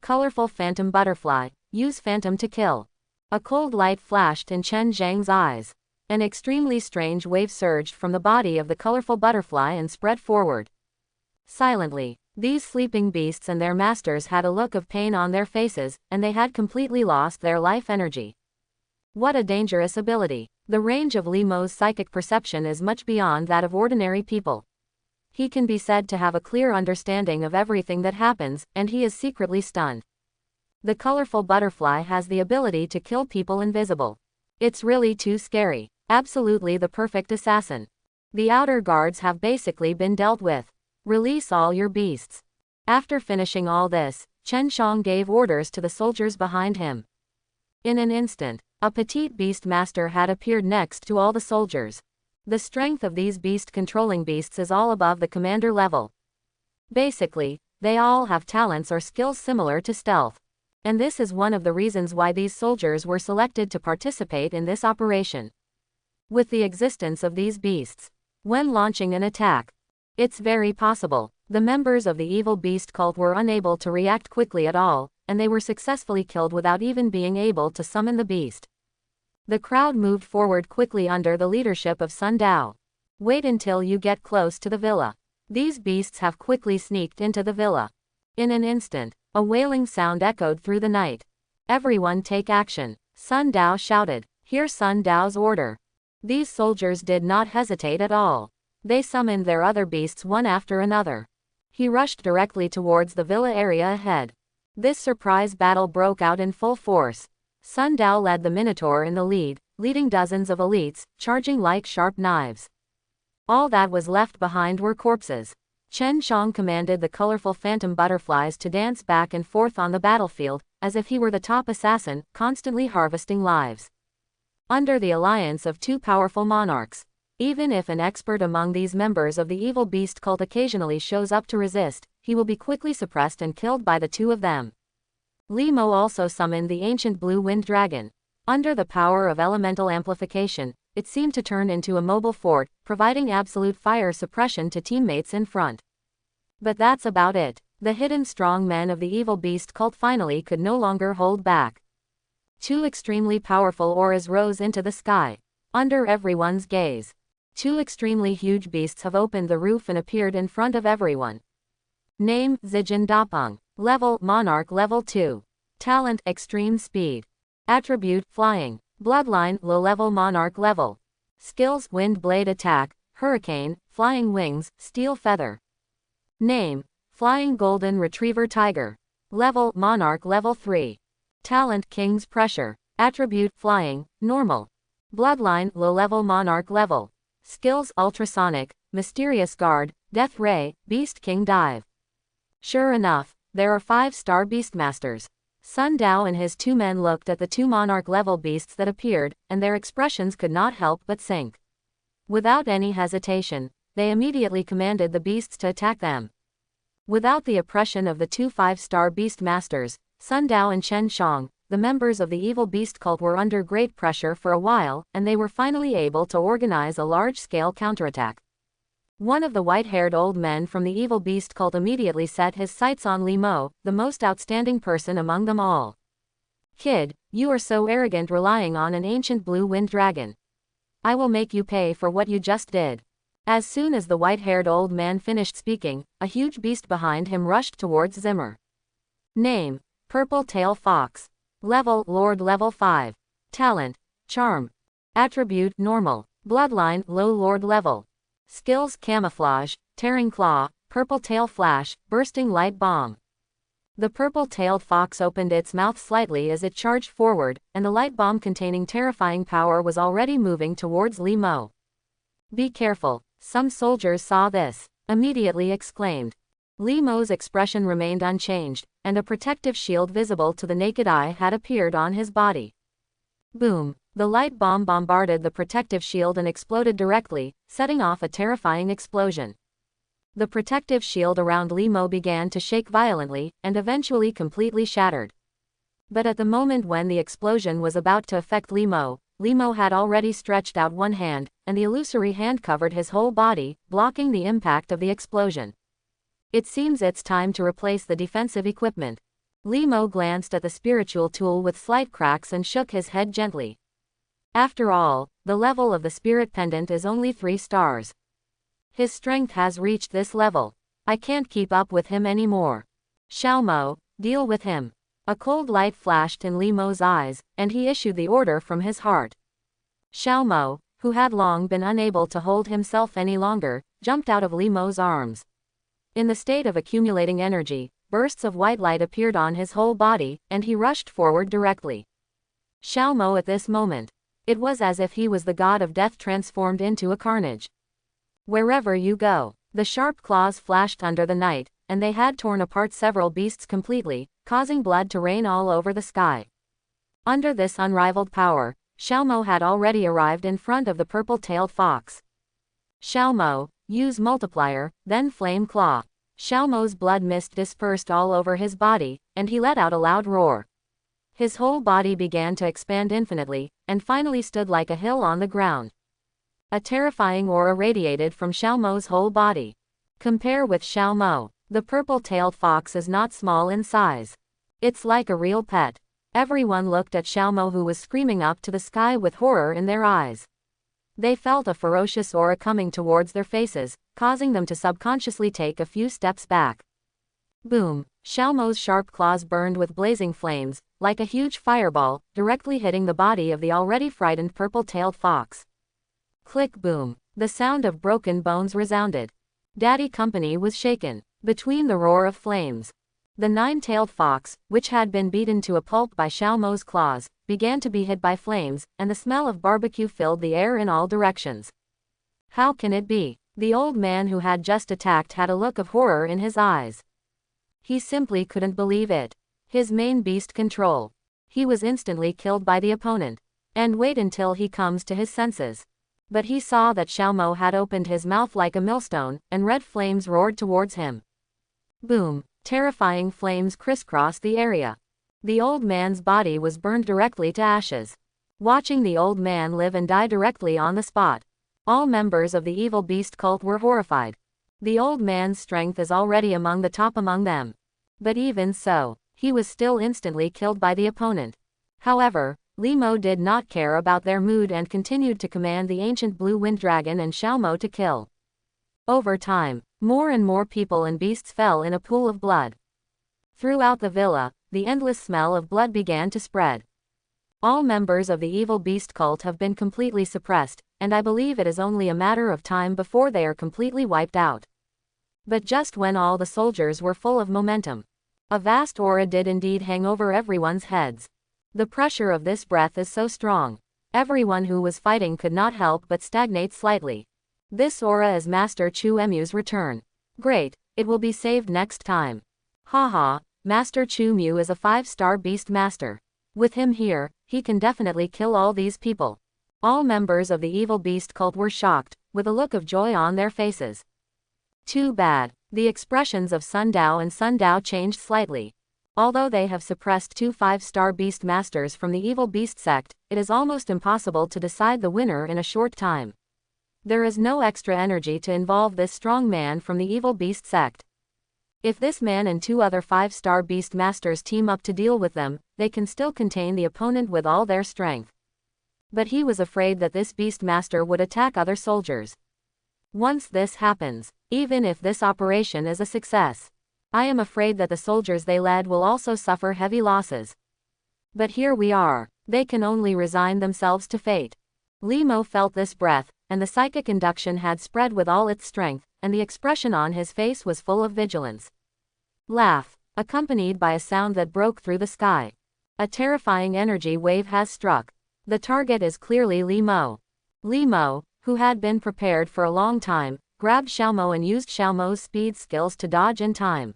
S1: Colorful phantom butterfly, use phantom to kill. A cold light flashed in Chen Zhang's eyes. An extremely strange wave surged from the body of the colorful butterfly and spread forward. Silently, these sleeping beasts and their masters had a look of pain on their faces, and they had completely lost their life energy. What a dangerous ability. The range of Li Mo's psychic perception is much beyond that of ordinary people. He can be said to have a clear understanding of everything that happens, and he is secretly stunned. The colorful butterfly has the ability to kill people invisible. It's really too scary. Absolutely the perfect assassin. The outer guards have basically been dealt with. Release all your beasts. After finishing all this, Chen Shang gave orders to the soldiers behind him. In an instant, a petite beast master had appeared next to all the soldiers. The strength of these beast-controlling beasts is all above the commander level. Basically, they all have talents or skills similar to stealth. And this is one of the reasons why these soldiers were selected to participate in this operation. With the existence of these beasts, when launching an attack, it's very possible the members of the evil beast cult were unable to react quickly at all, and they were successfully killed without even being able to summon the beast. The crowd moved forward quickly under the leadership of Sun Dao. Wait until you get close to the villa. These beasts have quickly sneaked into the villa. In an instant, a wailing sound echoed through the night. Everyone take action, Sun Dao shouted. Hear Sun Dao's order. These soldiers did not hesitate at all. They summoned their other beasts one after another. He rushed directly towards the villa area ahead. This surprise battle broke out in full force. Sun Dao led the Minotaur in the lead, leading dozens of elites, charging like sharp knives. All that was left behind were corpses. Chen Shang commanded the colorful phantom butterflies to dance back and forth on the battlefield, as if he were the top assassin, constantly harvesting lives. Under the alliance of two powerful monarchs, even if an expert among these members of the evil beast cult occasionally shows up to resist, he will be quickly suppressed and killed by the two of them. Li Mo also summoned the ancient blue wind dragon. Under the power of elemental amplification, it seemed to turn into a mobile fort, providing absolute fire suppression to teammates in front. But that's about it. The hidden strong men of the evil beast cult finally could no longer hold back. Two extremely powerful auras rose into the sky. Under everyone's gaze, two extremely huge beasts have opened the roof and appeared in front of everyone. Name, Zijin Dapeng. Level, Monarch Level 2. Talent, Extreme Speed. Attribute, Flying. Bloodline, Low-Level Monarch Level. Skills, Wind Blade Attack, Hurricane, Flying Wings, Steel Feather. Name, Flying Golden Retriever Tiger. Level, Monarch Level 3. Talent, King's Pressure. Attribute, Flying, Normal. Bloodline, Low-Level Monarch Level. Skills, Ultrasonic, Mysterious Guard, Death Ray, Beast King Dive. Sure enough, there are 5-star Beastmasters. Sun Dao and his two men looked at the two monarch-level beasts that appeared, and their expressions could not help but sink. Without any hesitation, they immediately commanded the beasts to attack them. Without the oppression of the two 5-star Beastmasters, Sun Dao and Chen Shang, the members of the evil beast cult were under great pressure for a while, and they were finally able to organize a large-scale counterattack. One of the white-haired old men from the evil beast cult immediately set his sights on Li Mo, the most outstanding person among them all. Kid, you are so arrogant relying on an ancient blue wind dragon. I will make you pay for what you just did. As soon as the white-haired old man finished speaking, a huge beast behind him rushed towards Zimmer. Name, Purple Tail Fox. Level, Lord Level 5. Talent, Charm. Attribute, Normal. Bloodline, Low Lord Level. Skills, Camouflage, Tearing Claw, Purple Tail Flash, Bursting Light Bomb. The purple-tailed fox opened its mouth slightly as it charged forward, and the light bomb containing terrifying power was already moving towards Li Mo. Be careful, some soldiers saw this, immediately exclaimed. Li Mo's expression remained unchanged, and a protective shield visible to the naked eye had appeared on his body. Boom! The light bomb bombarded the protective shield and exploded directly, setting off a terrifying explosion. The protective shield around Li Mo began to shake violently, and eventually completely shattered. But at the moment when the explosion was about to affect Li Mo had already stretched out one hand, and the illusory hand covered his whole body, blocking the impact of the explosion. It seems it's time to replace the defensive equipment. Li Mo glanced at the spiritual tool with slight cracks and shook his head gently. After all, the level of the spirit pendant is only 3 stars. His strength has reached this level. I can't keep up with him anymore. Xiaomo, deal with him. A cold light flashed in Li Mo's eyes, and he issued the order from his heart. Xiaomo, who had long been unable to hold himself any longer, jumped out of Li Mo's arms. In the state of accumulating energy, bursts of white light appeared on his whole body, and he rushed forward directly. Xiaomo at this moment. It was as if he was the god of death transformed into a carnage. Wherever you go, the sharp claws flashed under the night, and they had torn apart several beasts completely, causing blood to rain all over the sky. Under this unrivaled power, Xiaomo had already arrived in front of the purple-tailed fox. Xiaomo, use multiplier, then flame claw. Xiaomo's blood mist dispersed all over his body, and he let out a loud roar. His whole body began to expand infinitely, and finally stood like a hill on the ground. A terrifying aura radiated from Xiaomo's whole body. Compare with Xiaomo. The purple-tailed fox is not small in size. It's like a real pet. Everyone looked at Xiaomo, who was screaming up to the sky with horror in their eyes. They felt a ferocious aura coming towards their faces, causing them to subconsciously take a few steps back. Boom! Xiaomo's sharp claws burned with blazing flames, like a huge fireball, directly hitting the body of the already frightened purple-tailed fox. Click boom! The sound of broken bones resounded. Daddy Company was shaken. Between the roar of flames, the 9-tailed fox, which had been beaten to a pulp by Xiaomo's claws, began to be hit by flames, and the smell of barbecue filled the air in all directions. How can it be? The old man who had just attacked had a look of horror in his eyes. He simply couldn't believe it. His main beast control. He was instantly killed by the opponent. And wait until he comes to his senses. But he saw that Xiaomo had opened his mouth like a millstone, and red flames roared towards him. Boom! Terrifying flames crisscrossed the area. The old man's body was burned directly to ashes. Watching the old man live and die directly on the spot. All members of the evil beast cult were horrified. The old man's strength is already among the top among them. But even so, he was still instantly killed by the opponent. However, Li Mo did not care about their mood and continued to command the ancient blue wind dragon and Xiaomo to kill. Over time, more and more people and beasts fell in a pool of blood. Throughout the villa, the endless smell of blood began to spread. All members of the evil beast cult have been completely suppressed, and I believe it is only a matter of time before they are completely wiped out. But just when all the soldiers were full of momentum, a vast aura did indeed hang over everyone's heads. The pressure of this breath is so strong. Everyone who was fighting could not help but stagnate slightly. This aura is Master Chu Emu's return. Great, it will be saved next time. Haha, Master Chu Mu is a 5-star beast master. With him here, he can definitely kill all these people. All members of the evil beast cult were shocked, with a look of joy on their faces. Too bad. The expressions of Sun Dao and Sun Dao changed slightly. Although they have suppressed 2 5-star beast masters from the evil beast sect, it is almost impossible to decide the winner in a short time. There is no extra energy to involve this strong man from the evil beast sect. If this man and 2 other 5-star beast masters team up to deal with them, they can still contain the opponent with all their strength. But he was afraid that this beast master would attack other soldiers. Once this happens, even if this operation is a success, I am afraid that the soldiers they led will also suffer heavy losses. But here we are. They can only resign themselves to fate. Li Mo felt this breath, and the psychic induction had spread with all its strength, and the expression on his face was full of vigilance. Laugh, accompanied by a sound that broke through the sky. A terrifying energy wave has struck. The target is clearly Li Mo. Li Mo, who had been prepared for a long time, grabbed Xiaomo and used Xiaomo's speed skills to dodge in time.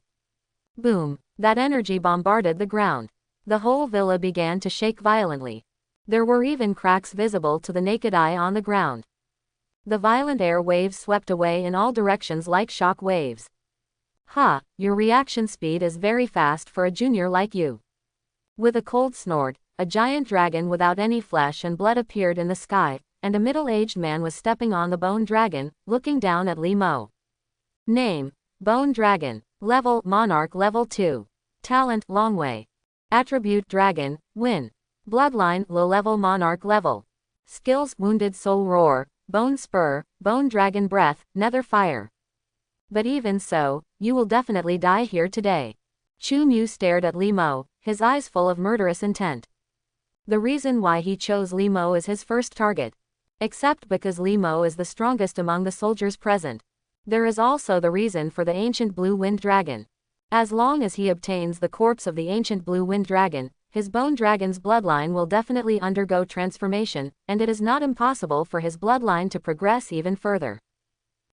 S1: Boom! That energy bombarded the ground. The whole villa began to shake violently. There were even cracks visible to the naked eye on the ground. The violent air waves swept away in all directions like shock waves. Ha, your reaction speed is very fast for a junior like you. With a cold snort, a giant dragon without any flesh and blood appeared in the sky, and a middle-aged man was stepping on the bone dragon, looking down at Li Mo. Name: Bone Dragon. Level: Monarch Level 2. Talent: Long Way. Attribute: Dragon, Win. Bloodline: Low-level Monarch level. Skills: Wounded Soul Roar, Bone Spur, Bone Dragon Breath, Nether Fire. But even so, you will definitely die here today. Chu Mu stared at Li Mo, his eyes full of murderous intent. The reason why he chose Li Mo as his first target, except because Li Mo is the strongest among the soldiers present, there is also the reason for the ancient blue wind dragon. As long as he obtains the corpse of the ancient blue wind dragon, his bone dragon's bloodline will definitely undergo transformation, and it is not impossible for his bloodline to progress even further.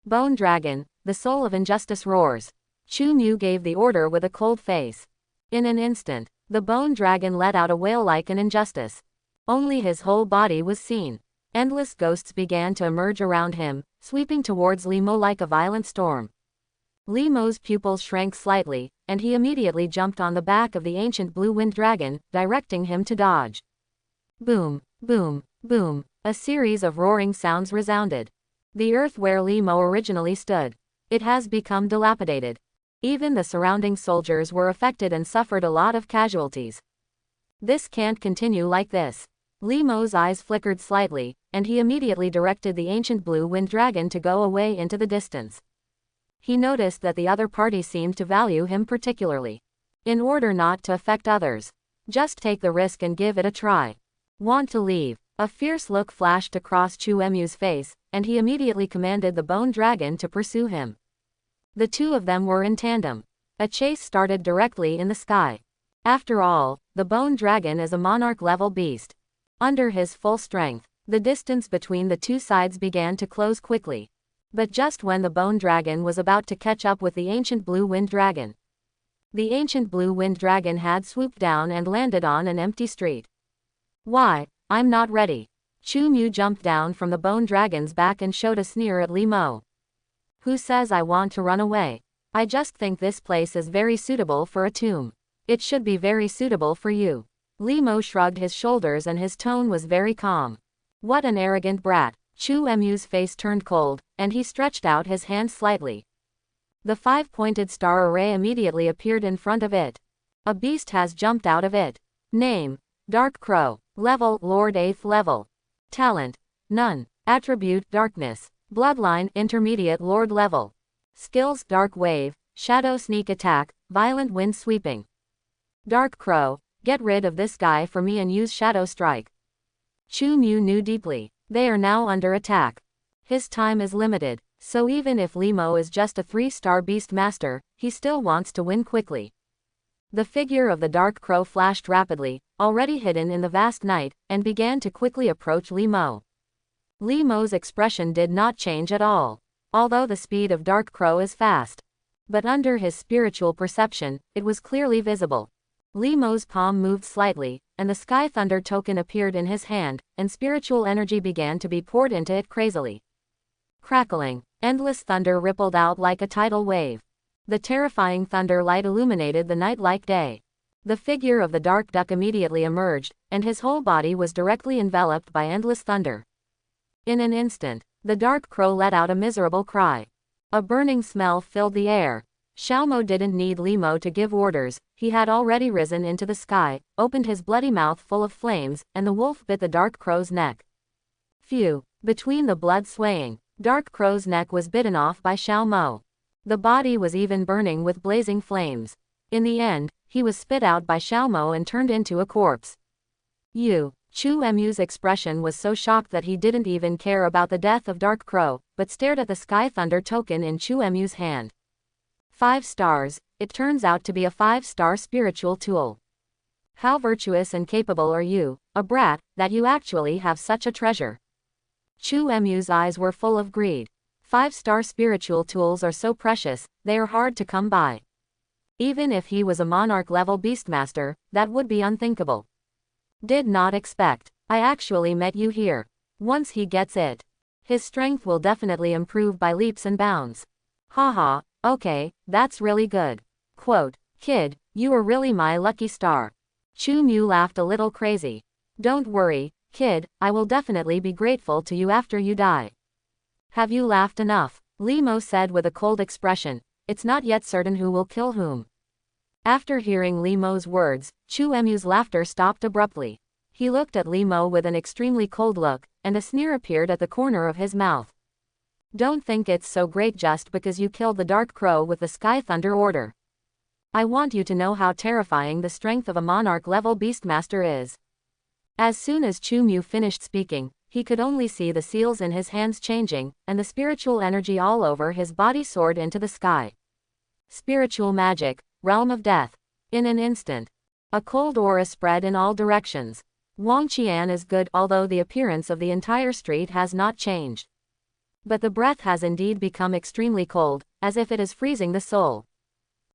S1: Bone Dragon, the soul of injustice roars. Chu Mu gave the order with a cold face. In an instant, the bone dragon let out a wail like an injustice. Only his whole body was seen. Endless ghosts began to emerge around him, sweeping towards Li Mo like a violent storm. Li Mo's pupils shrank slightly, and he immediately jumped on the back of the ancient blue wind dragon, directing him to dodge. Boom, boom, boom, a series of roaring sounds resounded. The earth where Li Mo originally stood, it has become dilapidated. Even the surrounding soldiers were affected and suffered a lot of casualties. This can't continue like this. Li Mo's eyes flickered slightly, and he immediately directed the ancient blue wind dragon to go away into the distance. He noticed that the other party seemed to value him particularly. In order not to affect others, just take the risk and give it a try. Want to leave? A fierce look flashed across Chu Emu's face, and he immediately commanded the bone dragon to pursue him. The two of them were in tandem. A chase started directly in the sky. After all, the bone dragon is a monarch-level beast. Under his full strength, the distance between the two sides began to close quickly. But just when the bone dragon was about to catch up with the ancient blue wind dragon, the ancient blue wind dragon had swooped down and landed on an empty street. Why, I'm not ready. Chu Mu jumped down from the bone dragon's back and showed a sneer at Li Mo. Who says I want to run away? I just think this place is very suitable for a tomb. It should be very suitable for you. Li Mo shrugged his shoulders and his tone was very calm. What an arrogant brat. Chu Emu's face turned cold, and he stretched out his hand slightly. The five-pointed star array immediately appeared in front of it. A beast has jumped out of it. Name: Dark Crow. Level: Lord 8th level. Talent: None. Attribute: Darkness. Bloodline: Intermediate Lord level. Skills: Dark Wave, Shadow Sneak Attack, Violent Wind Sweeping. Dark Crow, get rid of this guy for me and use Shadow Strike. Chu Mu knew deeply. They are now under attack. His time is limited, so even if Li Mo is just a 3-star beast master, he still wants to win quickly. The figure of the Dark Crow flashed rapidly, already hidden in the vast night, and began to quickly approach Li Mo. Li Mo's expression did not change at all, although the speed of Dark Crow is fast. But under his spiritual perception, it was clearly visible. Li Mo's palm moved slightly, and the Sky Thunder token appeared in his hand, and spiritual energy began to be poured into it crazily. Crackling, endless thunder rippled out like a tidal wave. The terrifying thunder light illuminated the night like day. The figure of the dark duck immediately emerged, and his whole body was directly enveloped by endless thunder. In an instant, the Dark Crow let out a miserable cry. A burning smell filled the air. Xiaomo didn't need Li Mo to give orders, he had already risen into the sky, opened his bloody mouth full of flames, and the wolf bit the Dark Crow's neck. Phew! Between the blood swaying, Dark Crow's neck was bitten off by Xiaomo. The body was even burning with blazing flames. In the end, he was spit out by Xiaomo and turned into a corpse. Chu Emu's expression was so shocked that he didn't even care about the death of Dark Crow, but stared at the Sky Thunder token in Chu Emu's hand. 5 stars, it turns out to be a 5-star spiritual tool. How virtuous and capable are you, a brat, that you actually have such a treasure. Chu Emu's eyes were full of greed. 5-star spiritual tools are so precious, they are hard to come by. Even if he was a monarch-level beastmaster, that would be unthinkable. Did not expect. I actually met you here. Once he gets it. His strength will definitely improve by leaps and bounds. Haha, okay, that's really good. Quote, kid, you are really my lucky star. Chu Mu laughed a little crazy. Don't worry, kid, I will definitely be grateful to you after you die. Have you laughed enough? Li Mo said with a cold expression. It's not yet certain who will kill whom. After hearing Li Mo's words, Chu Mu's laughter stopped abruptly. He looked at Li Mo with an extremely cold look, and a sneer appeared at the corner of his mouth. Don't think it's so great just because you killed the Dark Crow with the Sky Thunder order. I want you to know how terrifying the strength of a monarch-level beastmaster is. As soon as Chu Mu finished speaking, he could only see the seals in his hands changing, and the spiritual energy all over his body soared into the sky. Spiritual magic, realm of death. In an instant, a cold aura spread in all directions. Wang Qian is good, although the appearance of the entire street has not changed. But the breath has indeed become extremely cold, as if it is freezing the soul.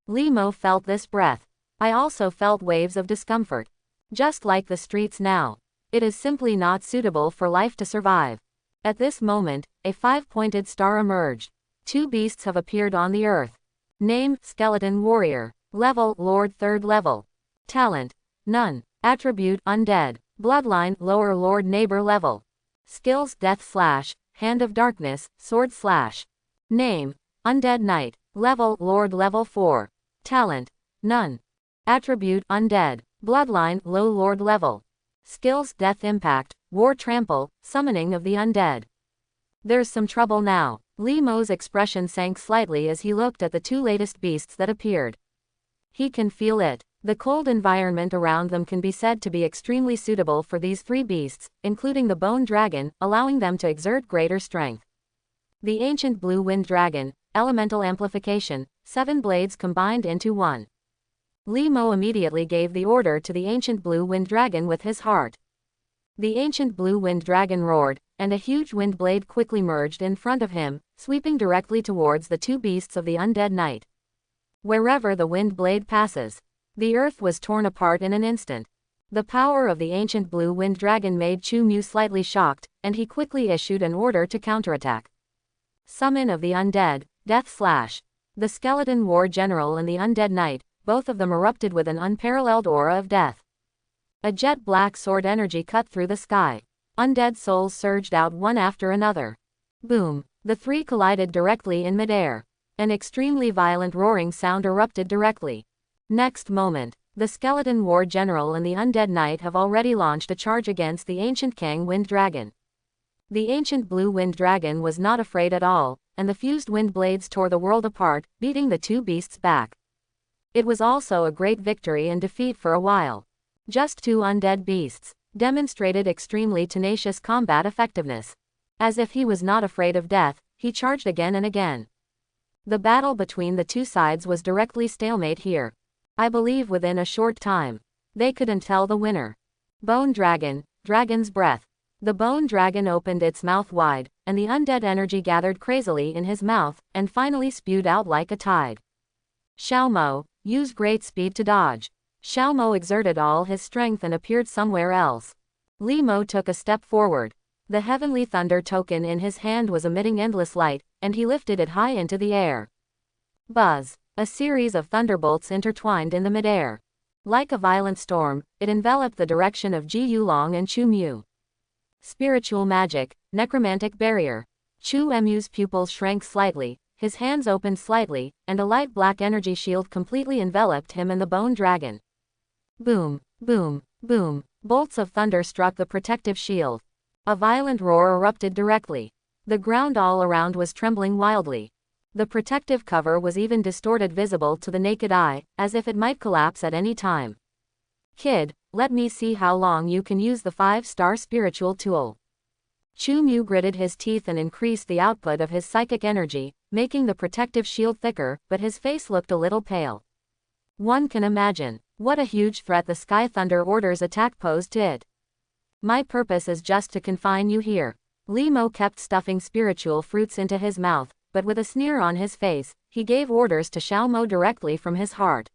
S1: Li Mo felt this breath. I also felt waves of discomfort. Just like the streets now. It is simply not suitable for life to survive. At this moment, a 5-pointed star emerged. 2 beasts have appeared on the earth. Name, Skeleton Warrior. Level, Lord 3rd level. Talent, none. Attribute, Undead. Bloodline, Lower Lord Neighbor level. Skills, Death Slash, Hand of Darkness, Sword Slash. Name, Undead Knight. Level, Lord level 4. Talent, none. Attribute, Undead. Bloodline, Low Lord level. Skills, Death Impact, War Trample, Summoning of the Undead. There's some trouble now. Li Mo's expression sank slightly as he looked at the 2 latest beasts that appeared. He can feel it. The cold environment around them can be said to be extremely suitable for these 3 beasts, including the Bone Dragon, allowing them to exert greater strength. The Ancient Blue Wind Dragon, Elemental Amplification, 7 blades combined into 1. Li Mo immediately gave the order to the Ancient Blue Wind Dragon with his heart. The Ancient Blue Wind Dragon roared, and a huge wind blade quickly merged in front of him, sweeping directly towards the 2 beasts of the Undead Knight. Wherever the wind blade passes, the earth was torn apart in an instant. The power of the Ancient Blue Wind Dragon made Chu Mu slightly shocked, and he quickly issued an order to counterattack. Summon of the Undead, Death Slash. The Skeleton War General and the Undead Knight, both of them erupted with an unparalleled aura of death. A jet black sword energy cut through the sky. Undead souls surged out one after another. Boom! The 3 collided directly in midair. An extremely violent roaring sound erupted directly. Next moment, the Skeleton War General and the Undead Knight have already launched a charge against the Ancient Kang Wind Dragon. The Ancient Blue Wind Dragon was not afraid at all, and the fused wind blades tore the world apart, beating the 2 beasts back. It was also a great victory and defeat for a while. Just 2 undead beasts demonstrated extremely tenacious combat effectiveness. As if he was not afraid of death, he charged again and again. The battle between the 2 sides was directly stalemate here. I believe within a short time, they couldn't tell the winner. Bone Dragon, Dragon's Breath. The Bone Dragon opened its mouth wide, and the undead energy gathered crazily in his mouth, and finally spewed out like a tide. Xiaomo, use great speed to dodge. Xiaomo exerted all his strength and appeared somewhere else. Li Mo took a step forward. The Heavenly Thunder token in his hand was emitting endless light, and he lifted it high into the air. Buzz! A series of thunderbolts intertwined in the midair. Like a violent storm, it enveloped the direction of Ji Yulong and Chu Mu. Spiritual magic, necromantic barrier. Chu Mu's pupils shrank slightly, his hands opened slightly, and a light black energy shield completely enveloped him and the Bone Dragon. Boom, boom, boom. Bolts of thunder struck the protective shield. A violent roar erupted directly. The ground all around was trembling wildly. The protective cover was even distorted, visible to the naked eye, as if it might collapse at any time. Kid, let me see how long you can use the 5-star spiritual tool. Chu Mu gritted his teeth and increased the output of his psychic energy, making the protective shield thicker, but his face looked a little pale. One can imagine what a huge threat the Sky Thunder Order's attack posed to it. My purpose is just to confine you here. Li Mo kept stuffing spiritual fruits into his mouth, but with a sneer on his face, he gave orders to Xiaomo directly from his heart.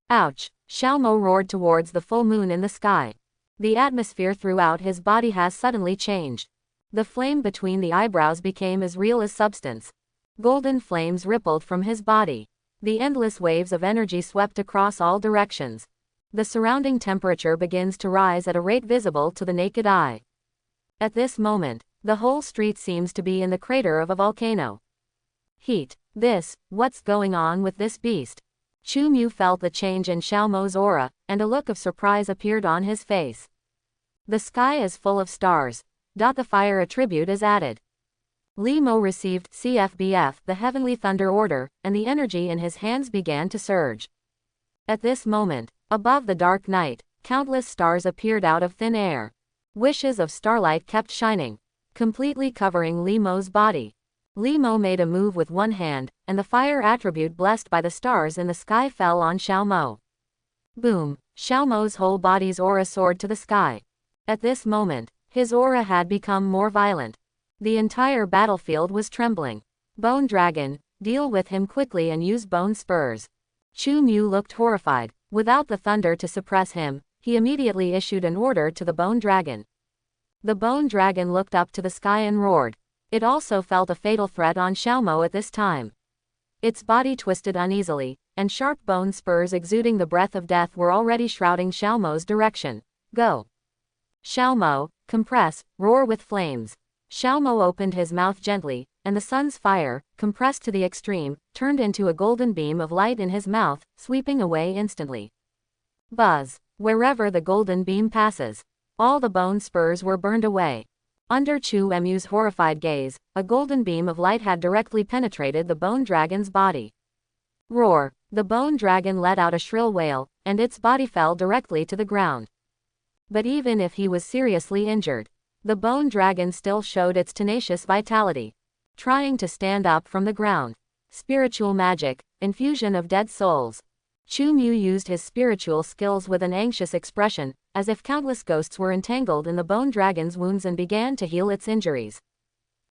S1: Ouch! Xiaomo roared towards the full moon in the sky. The atmosphere throughout his body has suddenly changed. The flame between the eyebrows became as real as substance. Golden flames rippled from his body. The endless waves of energy swept across all directions. The surrounding temperature begins to rise at a rate visible to the naked eye. At this moment, the whole street seems to be in the crater of a volcano. Heat. What's going on with this beast? Chu Mu felt the change in Xiaomo's aura, and a look of surprise appeared on his face. The sky is full of stars. The fire attribute is added. Li Mo received CFBF, the Heavenly Thunder Order, and the energy in his hands began to surge. At this moment, above the dark night, countless stars appeared out of thin air. Wishes of starlight kept shining, completely covering Li Mo's body. Li Mo made a move with one hand, and the fire attribute blessed by the stars in the sky fell on Xiao Mo. Boom! Xiao Mo's whole body's aura soared to the sky. At this moment, his aura had become more violent. The entire battlefield was trembling. Bone Dragon, deal with him quickly and use bone spurs. Chu Mu looked horrified. Without the thunder to suppress him, he immediately issued an order to the Bone Dragon. The Bone Dragon looked up to the sky and roared. It also felt a fatal threat on Xiao Mo at this time. Its body twisted uneasily, and sharp bone spurs exuding the breath of death were already shrouding Xiao Mo's direction. Go! Xiao Mo, compress, roar with flames. Xiao Mo opened his mouth gently, and the sun's fire, compressed to the extreme, turned into a golden beam of light in his mouth, sweeping away instantly. Buzz! Wherever the golden beam passes, all the bone spurs were burned away. Under Chu Mu's horrified gaze, a golden beam of light had directly penetrated the Bone Dragon's body. Roar! The Bone Dragon let out a shrill wail, and its body fell directly to the ground. But even if he was seriously injured, the Bone Dragon still showed its tenacious vitality. Trying to stand up from the ground. Spiritual magic, infusion of dead souls. Chu Mu used his spiritual skills with an anxious expression, as if countless ghosts were entangled in the Bone Dragon's wounds and began to heal its injuries.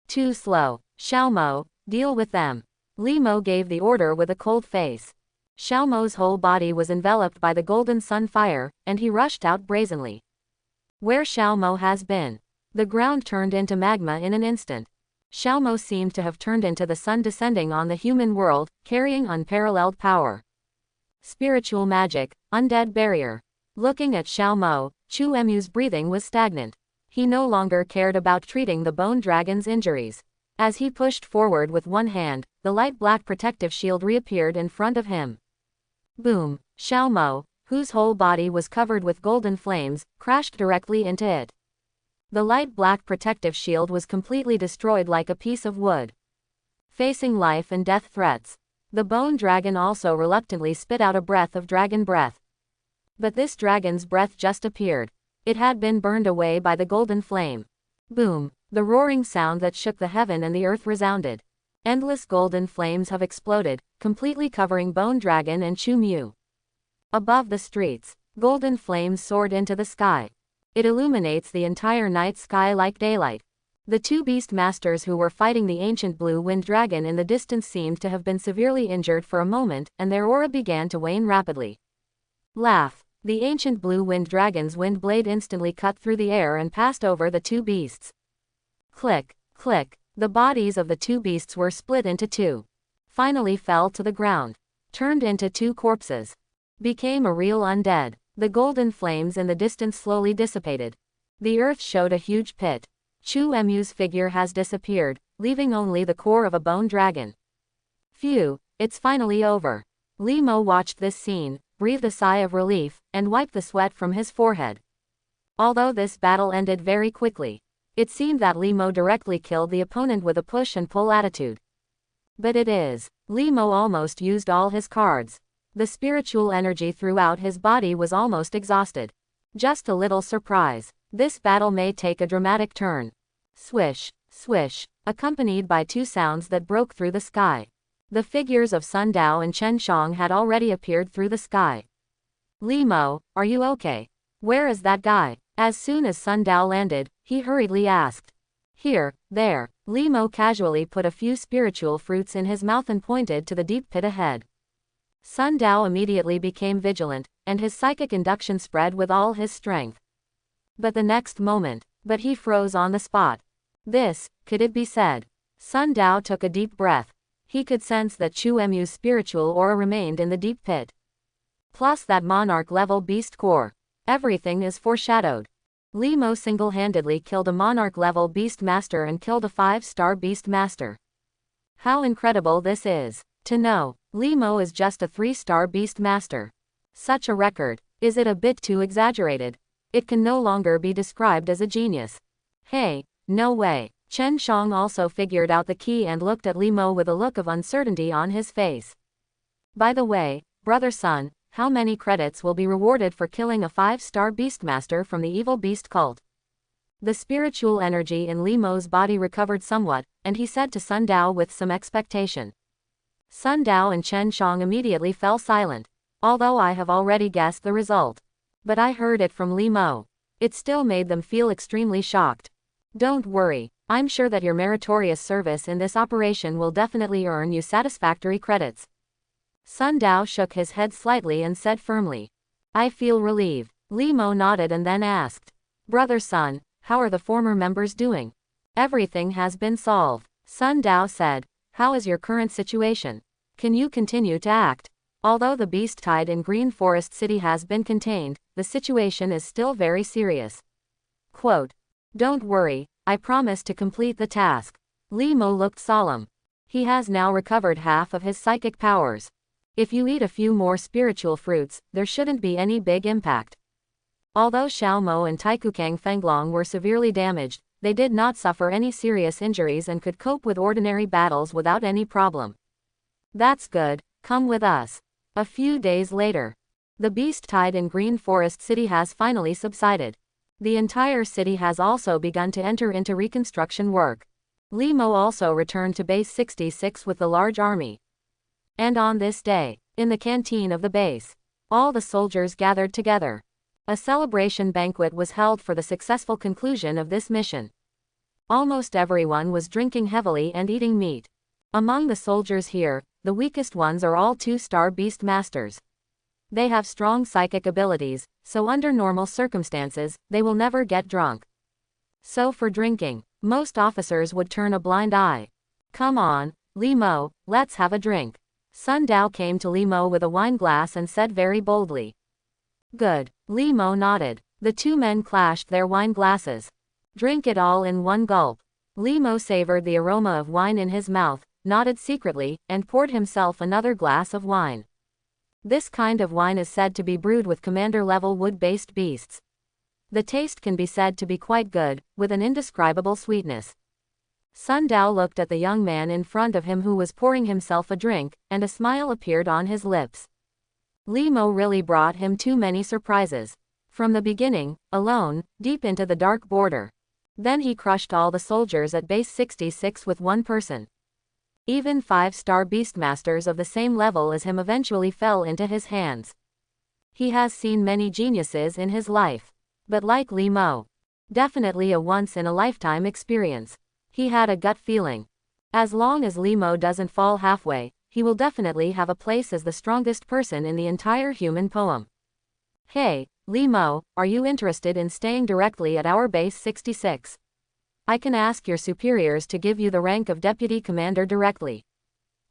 S1: Too slow. Xiao Mo, deal with them. Li Mo gave the order with a cold face. Xiao Mo's whole body was enveloped by the golden sun fire, and he rushed out brazenly. Where Xiao Mo has been. The ground turned into magma in an instant. Xiao Mo seemed to have turned into the sun descending on the human world, carrying unparalleled power. Spiritual magic, undead barrier. Looking at Xiao Mo, Chu Mu's breathing was stagnant. He no longer cared about treating the Bone Dragon's injuries. As he pushed forward with one hand, the light black protective shield reappeared in front of him. Boom! Xiao Mo, whose whole body was covered with golden flames, crashed directly into it. The light black protective shield was completely destroyed like a piece of wood. Facing life and death threats, the Bone Dragon also reluctantly spit out a breath of dragon breath. But this dragon's breath just appeared. It had been burned away by the golden flame. Boom! The roaring sound that shook the heaven and the earth resounded. Endless golden flames have exploded, completely covering Bone Dragon and Chu Mu. Above the streets, golden flames soared into the sky. It illuminates the entire night sky like daylight. The two beast masters who were fighting the ancient blue wind dragon in the distance seemed to have been severely injured for a moment, and their aura began to wane rapidly. Laugh! The ancient blue wind dragon's wind blade instantly cut through the air and passed over the two beasts. Click, click. The bodies of the two beasts were split into two. Finally fell to the ground. Turned into two corpses. Became a real undead. The golden flames in the distance slowly dissipated. The earth showed a huge pit. Chu Mu's figure has disappeared, leaving only the core of a bone dragon. Phew, it's finally over. Li Mo watched this scene, breathed a sigh of relief, and wiped the sweat from his forehead. Although this battle ended very quickly, it seemed that Li Mo directly killed the opponent with a push and pull attitude. But Li Mo almost used all his cards. The spiritual energy throughout his body was almost exhausted. Just a little surprise. This battle may take a dramatic turn. Swish, swish, accompanied by two sounds that broke through the sky. The figures of Sun Dao and Chen Shang had already appeared through the sky. Li Mo, are you okay? Where is that guy? As soon as Sun Dao landed, he hurriedly asked. Here, there. Li Mo casually put a few spiritual fruits in his mouth and pointed to the deep pit ahead. Sun Dao immediately became vigilant, and his psychic induction spread with all his strength. But the next moment, he froze on the spot. This, could it be said? Sun Dao took a deep breath. He could sense that Chu Emu's spiritual aura remained in the deep pit. Plus that monarch-level beast core. Everything is foreshadowed. Li Mo single-handedly killed a monarch-level beast master and killed a 5-star beast master. How incredible this is. To know, Li Mo is just a 3-star beast master. Such a record. Is it a bit too exaggerated? It can no longer be described as a genius. Hey, no way. Chen Shang also figured out the key and looked at Li Mo with a look of uncertainty on his face. By the way, brother Sun, how many credits will be rewarded for killing a 5-star beastmaster from the evil beast cult? The spiritual energy in Li Mo's body recovered somewhat, and he said to Sun Dao with some expectation. Sun Dao and Chen Shang immediately fell silent. Although I have already guessed the result. But I heard it from Li Mo. It still made them feel extremely shocked. Don't worry, I'm sure that your meritorious service in this operation will definitely earn you satisfactory credits. Sun Dao shook his head slightly and said firmly. I feel relieved. Li Mo nodded and then asked. Brother Sun, how are the former members doing? Everything has been solved. Sun Dao said. How is your current situation? Can you continue to act? Although the beast tide in Green Forest City has been contained, the situation is still very serious. Quote. Don't worry, I promise to complete the task. Li Mo looked solemn. He has now recovered half of his psychic powers. If you eat a few more spiritual fruits, there shouldn't be any big impact. Although Xiao Mo and Taikukang Fenglong were severely damaged, they did not suffer any serious injuries and could cope with ordinary battles without any problem. That's good, come with us. A few days later. The beast tide in Green Forest City has finally subsided. The entire city has also begun to enter into reconstruction work. Li Mo also returned to Base 66 with the large army. And on this day, in the canteen of the base, all the soldiers gathered together. A celebration banquet was held for the successful conclusion of this mission. Almost everyone was drinking heavily and eating meat. Among the soldiers here, the weakest ones are all 2-star beast masters. They have strong psychic abilities, so under normal circumstances, they will never get drunk. So for drinking, most officers would turn a blind eye. Come on, Li Mo, let's have a drink. Sun Dao came to Li Mo with a wine glass and said very boldly. Good. Li Mo nodded. The two men clashed their wine glasses. Drink it all in one gulp. Li Mo savored the aroma of wine in his mouth, nodded secretly, and poured himself another glass of wine. This kind of wine is said to be brewed with commander-level wood-based beasts. The taste can be said to be quite good, with an indescribable sweetness. Sun Dao looked at the young man in front of him who was pouring himself a drink, and a smile appeared on his lips. Li Mo really brought him too many surprises. From the beginning, alone, deep into the dark border. Then he crushed all the soldiers at Base 66 with one person. Even 5-star beastmasters of the same level as him eventually fell into his hands. He has seen many geniuses in his life. But like Li Mo, definitely a once-in-a-lifetime experience. He had a gut feeling. As long as Li Mo doesn't fall halfway, he will definitely have a place as the strongest person in the entire human poem. Hey, Li Mo, are you interested in staying directly at our Base 66? I can ask your superiors to give you the rank of Deputy Commander directly.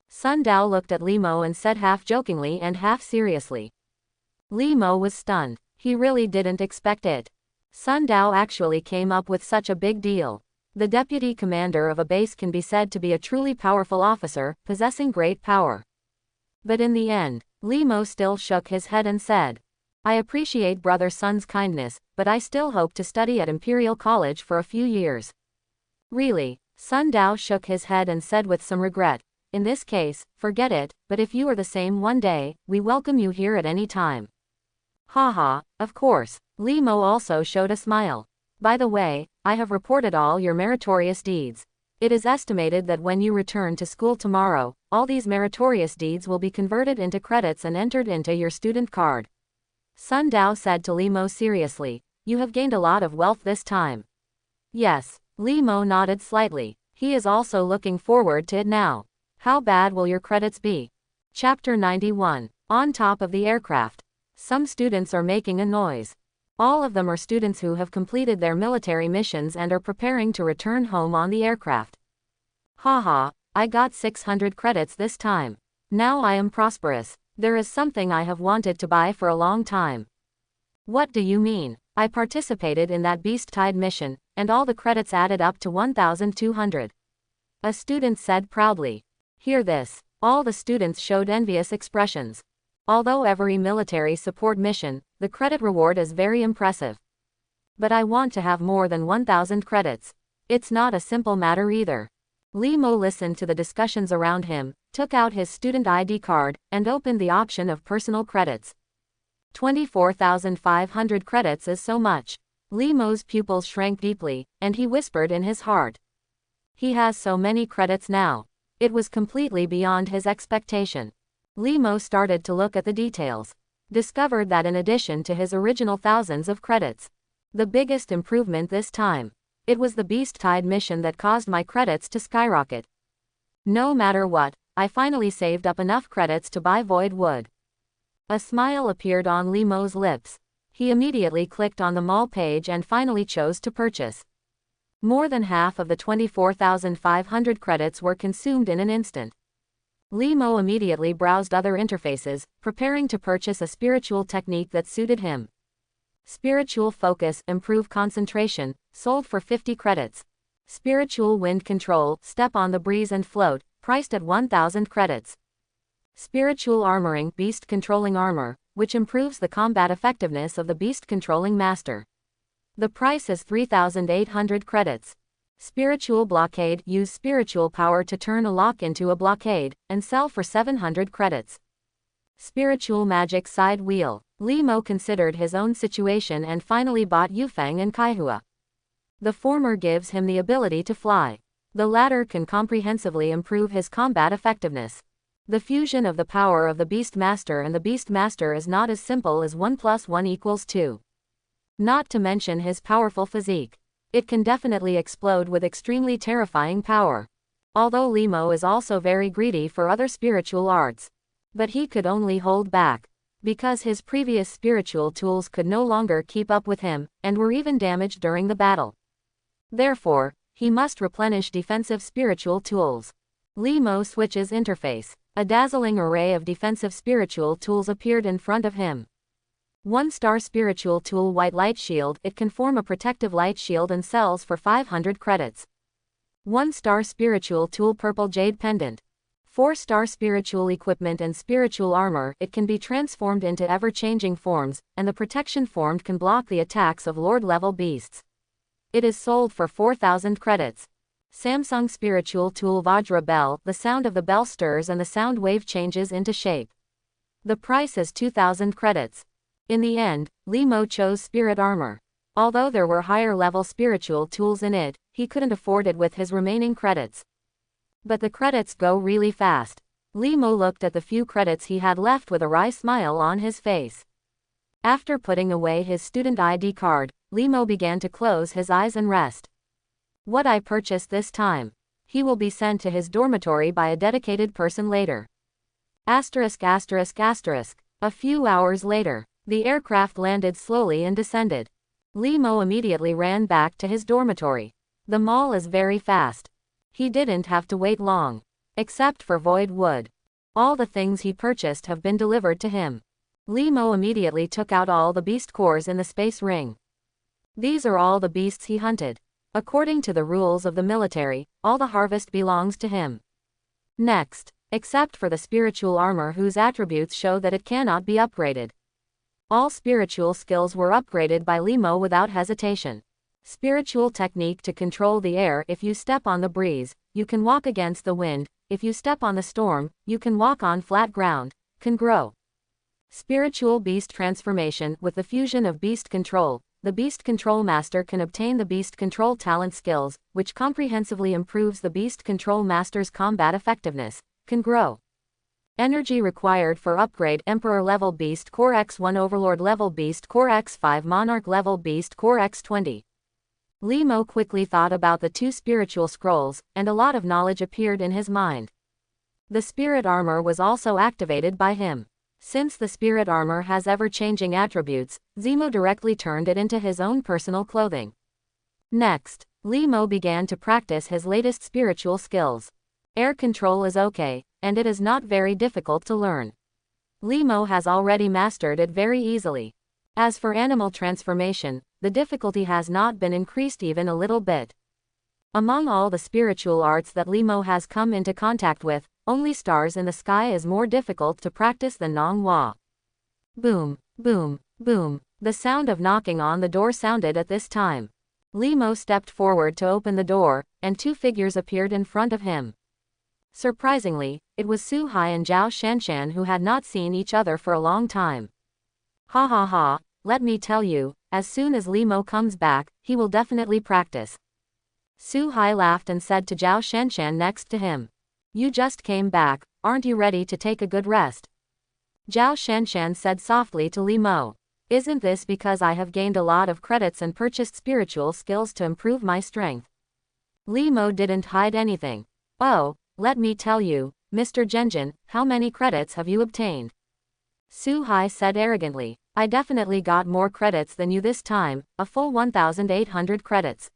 S1: Sun Dao looked at Li Mo and said half jokingly and half seriously. Li Mo was stunned. He really didn't expect it. Sun Dao actually came up with such a big deal. The deputy commander of a base can be said to be a truly powerful officer, possessing great power. But in the end, Li Mo still shook his head and said, I appreciate Brother Sun's kindness, but I still hope to study at Imperial College for a few years. Really? Sun Dao shook his head and said with some regret, in this case, forget it, but if you are the same one day, we welcome you here at any time. Haha, of course. Li Mo also showed a smile. By the way, I have reported all your meritorious deeds. It is estimated that when you return to school tomorrow, all these meritorious deeds will be converted into credits and entered into your student card. Sun Dao said to Li Mo seriously, you have gained a lot of wealth this time. Yes, Li Mo nodded slightly. He is also looking forward to it now. How bad will your credits be? Chapter 91. On top of the aircraft. Some students are making a noise. All of them are students who have completed their military missions and are preparing to return home on the aircraft. Haha, I got 600 credits this time. Now I am prosperous. There is something I have wanted to buy for a long time. What do you mean? I participated in that Beast Tide mission, and all the credits added up to 1,200. A student said proudly. Hear this. All the students showed envious expressions. Although every military support mission, the credit reward is very impressive. But I want to have more than 1,000 credits. It's not a simple matter either. Limo listened to the discussions around him, took out his student ID card, and opened the option of personal credits. 24,500 credits is so much. Limo's pupils shrank deeply, and he whispered in his heart. He has so many credits now. It was completely beyond his expectation. Limo started to look at the details. Discovered that in addition to his original thousands of credits, the biggest improvement this time, it was the Beast Tide mission that caused my credits to skyrocket. No matter what, I finally saved up enough credits to buy Void Wood. A smile appeared on Limo's lips. He immediately clicked on the mall page and finally chose to purchase. More than half of the 24,500 credits were consumed in an instant. Limo immediately browsed other interfaces, preparing to purchase a spiritual technique that suited him. Spiritual Focus, Improve Concentration, sold for 50 credits. Spiritual Wind Control, Step on the Breeze and Float, priced at 1,000 credits. Spiritual Armoring, Beast Controlling Armor, which improves the combat effectiveness of the Beast Controlling Master. The price is 3,800 credits. Spiritual Blockade, use spiritual power to turn a lock into a blockade, and sell for 700 credits. Spiritual Magic Side Wheel. Limo considered his own situation and finally bought Yufeng and Kaihua. The former gives him the ability to fly. The latter can comprehensively improve his combat effectiveness. The fusion of the power of the Beast Master and the Beast Master is not as simple as 1 + 1 = 2. Not to mention his powerful physique. It can definitely explode with extremely terrifying power. Although Limo is also very greedy for other spiritual arts. But he could only hold back. Because his previous spiritual tools could no longer keep up with him, and were even damaged during the battle. Therefore, he must replenish defensive spiritual tools. Limo switches interface. A dazzling array of defensive spiritual tools appeared in front of him. 1-star spiritual tool White Light Shield, it can form a protective light shield and sells for 500 credits. 1-star spiritual tool Purple Jade Pendant. 4-star spiritual equipment and spiritual armor, it can be transformed into ever-changing forms, and the protection formed can block the attacks of Lord-level beasts. It is sold for 4,000 credits. Samsung spiritual tool Vajra Bell, the sound of the bell stirs and the sound wave changes into shape. The price is 2,000 credits. In the end, Limo chose Spirit Armor. Although there were higher-level spiritual tools in it, he couldn't afford it with his remaining credits. But the credits go really fast. Limo looked at the few credits he had left with a wry smile on his face. After putting away his student ID card, Limo began to close his eyes and rest. What I purchased this time. He will be sent to his dormitory by a dedicated person later. ******. A few hours later, the aircraft landed slowly and descended. Limo immediately ran back to his dormitory. The mall is very fast. He didn't have to wait long. Except for Void Wood. All the things he purchased have been delivered to him. Limo immediately took out all the beast cores in the space ring. These are all the beasts he hunted. According to the rules of the military, all the harvest belongs to him. Next, except for the spiritual armor whose attributes show that it cannot be upgraded. All spiritual skills were upgraded by Limo without hesitation. Spiritual technique to control the air. If you step on the breeze, you can walk against the wind. If you step on the storm, you can walk on flat ground. Can grow. Spiritual beast transformation. With the fusion of beast control, the Beast Control Master can obtain the Beast Control talent skills, which comprehensively improves the Beast Control Master's combat effectiveness. Can grow. Energy required for upgrade. Emperor level Beast Core X1, Overlord level Beast Core X5, Monarch level Beast Core X20. Limo quickly thought about the 2 spiritual scrolls, and a lot of knowledge appeared in his mind. The spirit armor was also activated by him. Since the spirit armor has ever-changing attributes, Zemo directly turned it into his own personal clothing. Next, Zemo began to practice his latest spiritual skills. Air control is okay, and it is not very difficult to learn. Zemo has already mastered it very easily. As for animal transformation, the difficulty has not been increased even a little bit. Among all the spiritual arts that Zemo has come into contact with, only stars in the sky is more difficult to practice than Nong Hua. Boom, boom, boom. The sound of knocking on the door sounded at this time. Zemo stepped forward to open the door, and two figures appeared in front of him. Surprisingly, it was Su Hai and Zhao Shanshan who had not seen each other for a long time. Ha ha ha, let me tell you, as soon as Zemo comes back, he will definitely practice. Su Hai laughed and said to Zhao Shanshan next to him. You just came back, aren't you ready to take a good rest? Zhao Shanshan said softly to Zemo. Isn't this because I have gained a lot of credits and purchased spiritual skills to improve my strength? Zemo didn't hide anything. Oh, let me tell you, Mr. Genjin, how many credits have you obtained? Su Hai said arrogantly. I definitely got more credits than you this time, a full 1,800 credits.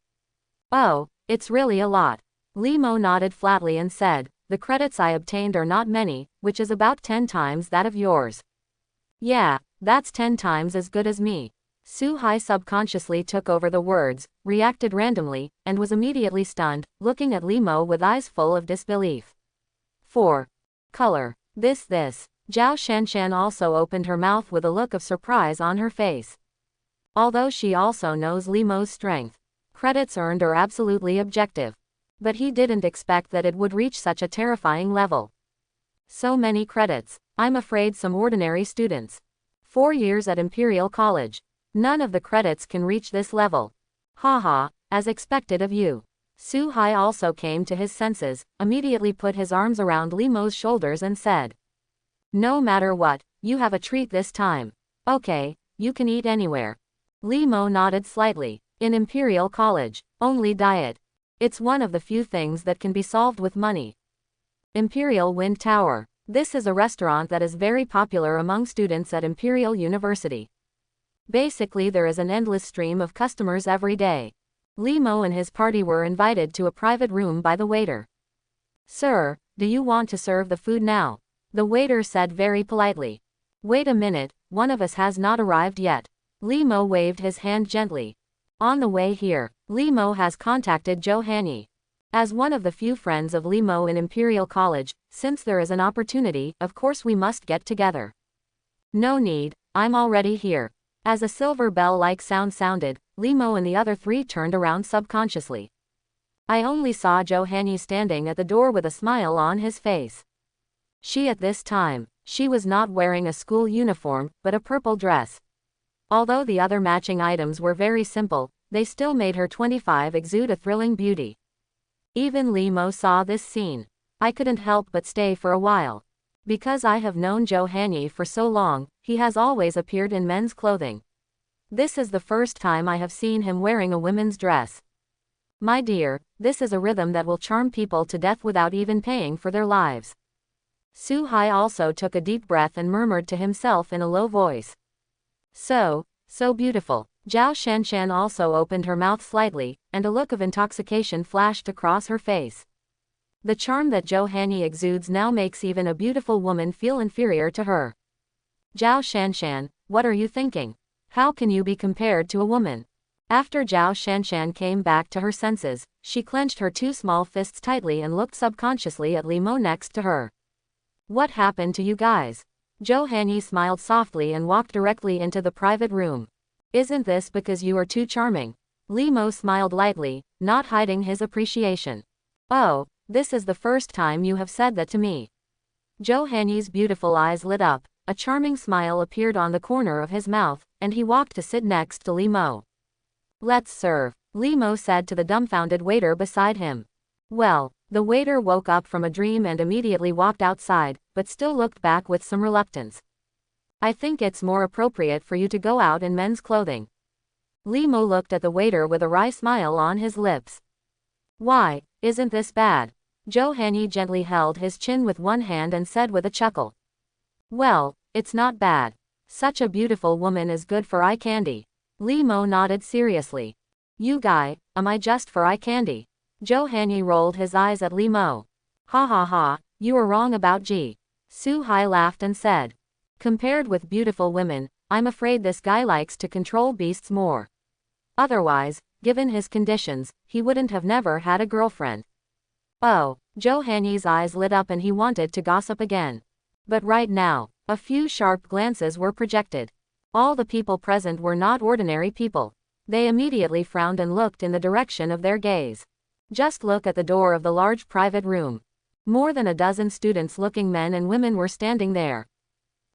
S1: Oh, it's really a lot. Zemo nodded flatly and said, the credits I obtained are not many, which is about 10 times that of yours. Yeah, that's 10 times as good as me. Su Hai subconsciously took over the words, reacted randomly, and was immediately stunned, looking at Zemo with eyes full of disbelief. 4. Color. This. Zhao Shanshan also opened her mouth with a look of surprise on her face. Although she also knows Zemo's strength, credits earned are absolutely objective. But he didn't expect that it would reach such a terrifying level. So many credits. I'm afraid some ordinary students. 4 years at Imperial College. None of the credits can reach this level. Haha, as expected of you. Su Hai also came to his senses, immediately put his arms around Zemo's shoulders and said. No matter what, you have a treat this time. Okay, you can eat anywhere. Zemo nodded slightly. In Imperial College, only diet. It's one of the few things that can be solved with money. Imperial Wind Tower. This is a restaurant that is very popular among students at Imperial University. Basically there is an endless stream of customers every day. Zemo and his party were invited to a private room by the waiter. Sir, do you want to serve the food now? The waiter said very politely. Wait a minute, one of us has not arrived yet. Zemo waved his hand gently. On the way here, Zemo has contacted Johanny. As one of the few friends of Zemo in Imperial College, since there is an opportunity, of course we must get together. No need, I'm already here. As a silver bell-like sound sounded, Zemo and the other three turned around subconsciously. I only saw Johanny standing at the door with a smile on his face. At this time, she was not wearing a school uniform, but a purple dress. Although the other matching items were very simple, they still made her 25 exude a thrilling beauty. Even Zemo saw this scene. I couldn't help but stay for a while. Because I have known Johanny for so long, he has always appeared in men's clothing. This is the first time I have seen him wearing a women's dress. My dear, this is a rhythm that will charm people to death without even paying for their lives. Su Hai also took a deep breath and murmured to himself in a low voice. So beautiful. Zhao Shanshan also opened her mouth slightly, and a look of intoxication flashed across her face. The charm that Johanny exudes now makes even a beautiful woman feel inferior to her. Zhao Shanshan, what are you thinking? How can you be compared to a woman? After Zhao Shanshan came back to her senses, she clenched her two small fists tightly and looked subconsciously at Zemo next to her. What happened to you guys? Johanny smiled softly and walked directly into the private room. Isn't this because you are too charming? Zemo smiled lightly, not hiding his appreciation. Oh, this is the first time you have said that to me. Johanny's beautiful eyes lit up, a charming smile appeared on the corner of his mouth, and he walked to sit next to Zemo. Let's serve, Zemo said to the dumbfounded waiter beside him. Well, the waiter woke up from a dream and immediately walked outside, but still looked back with some reluctance. I think it's more appropriate for you to go out in men's clothing. Zemo looked at the waiter with a wry smile on his lips. Why, isn't this bad? Johanny gently held his chin with one hand and said with a chuckle. Well, It's not bad. Such a beautiful woman is good for eye candy. Lee Mo nodded seriously. You guy, am I just for eye candy? Joe Hanyi rolled his eyes at Lee Mo. Ha ha ha, you were wrong about G. Su Hai laughed and said. Compared with beautiful women, I'm afraid this guy likes to control beasts more. Otherwise, given his conditions, he wouldn't have never had a girlfriend. Oh, Joe Hanyi's eyes lit up and he wanted to gossip again. But right now, a few sharp glances were projected. All the people present were not ordinary people. They immediately frowned and looked in the direction of their gaze. Just look at the door of the large private room. More than a dozen students-looking men and women were standing there.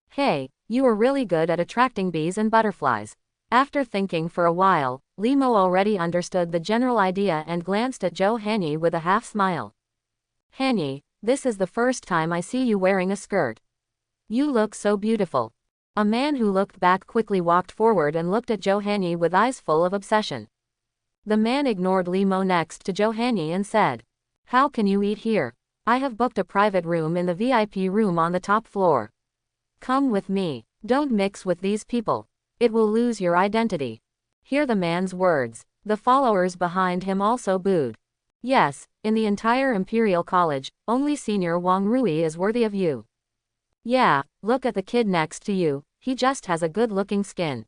S1: Hey, you are really good at attracting bees and butterflies. After thinking for a while, Lee Mo already understood the general idea and glanced at Joe Hanyi with a half smile. Hanyi, this is the first time I see you wearing a skirt. You look so beautiful. A man who looked back quickly walked forward and looked at Joe Hanyi with eyes full of obsession. The man ignored Lee Mo next to Joe Hanyi and said, How can you eat here? I have booked a private room in the VIP room on the top floor. Come with me. Don't mix with these people. It will lose your identity. Hear the man's words. The followers behind him also booed. Yes, in the entire Imperial College, only Senior Wang Rui is worthy of you. Yeah, look at the kid next to you, he just has a good-looking skin.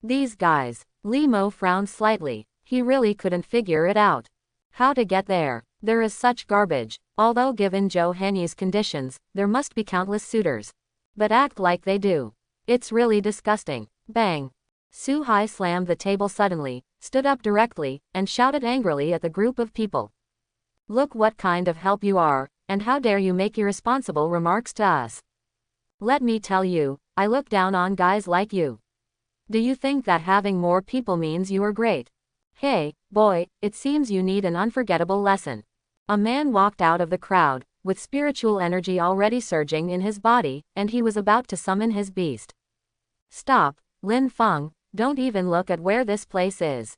S1: These guys. Lee Mo frowned slightly. He really couldn't figure it out. How to get there? There is such garbage. Although given Joe Hanyi's conditions, there must be countless suitors. But act like they do. It's really disgusting. Bang. Su Hai slammed the table suddenly, stood up directly, and shouted angrily at the group of people. Look what kind of help you are, and how dare you make irresponsible remarks to us. Let me tell you, I look down on guys like you. Do you think that having more people means you are great? Hey, boy, it seems you need an unforgettable lesson. A man walked out of the crowd, with spiritual energy already surging in his body, and he was about to summon his beast. Stop, Lin Feng, don't even look at where this place is.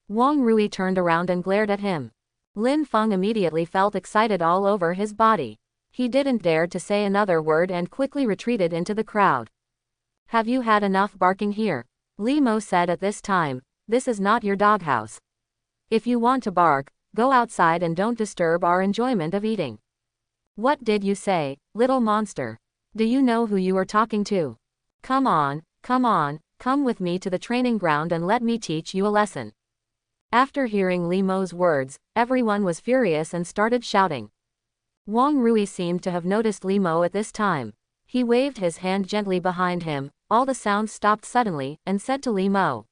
S1: Wang Rui turned around and glared at him. Lin Feng immediately felt excited all over his body. He didn't dare to say another word and quickly retreated into the crowd. Have you had enough barking here? Lee Mo said at this time, this is not your doghouse. If you want to bark, go outside and don't disturb our enjoyment of eating. What did you say, little monster? Do you know who you are talking to? Come on, come with me to the training ground and let me teach you a lesson. After hearing Lee Mo's words, everyone was furious and started shouting. Wang Rui seemed to have noticed Lee Mo at this time. He waved his hand gently behind him, all the sounds stopped suddenly, and said to Lee Mo.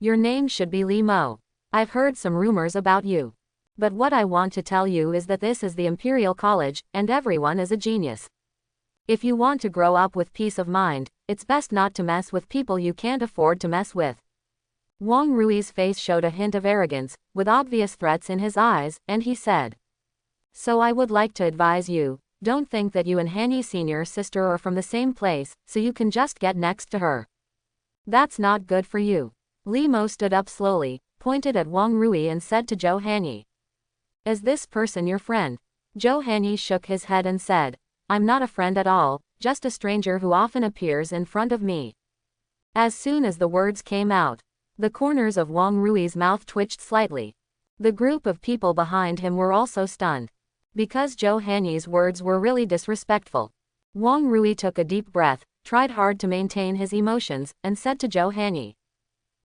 S1: Your name should be Lee Mo. I've heard some rumors about you. But what I want to tell you is that this is the Imperial College, and everyone is a genius. If you want to grow up with peace of mind, it's best not to mess with people you can't afford to mess with. Wang Rui's face showed a hint of arrogance, with obvious threats in his eyes, and he said. So I would like to advise you, don't think that you and Hanyi Senior's sister are from the same place, so you can just get next to her. That's not good for you. Lee Mo stood up slowly, pointed at Wang Rui and said to Joe Hanyi. Is this person your friend? Joe Hanyi shook his head and said, I'm not a friend at all, just a stranger who often appears in front of me. As soon as the words came out, the corners of Wang Rui's mouth twitched slightly. The group of people behind him were also stunned. Because Joe Hanyi's words were really disrespectful. Wang Rui took a deep breath, tried hard to maintain his emotions, and said to Joe Hanyi.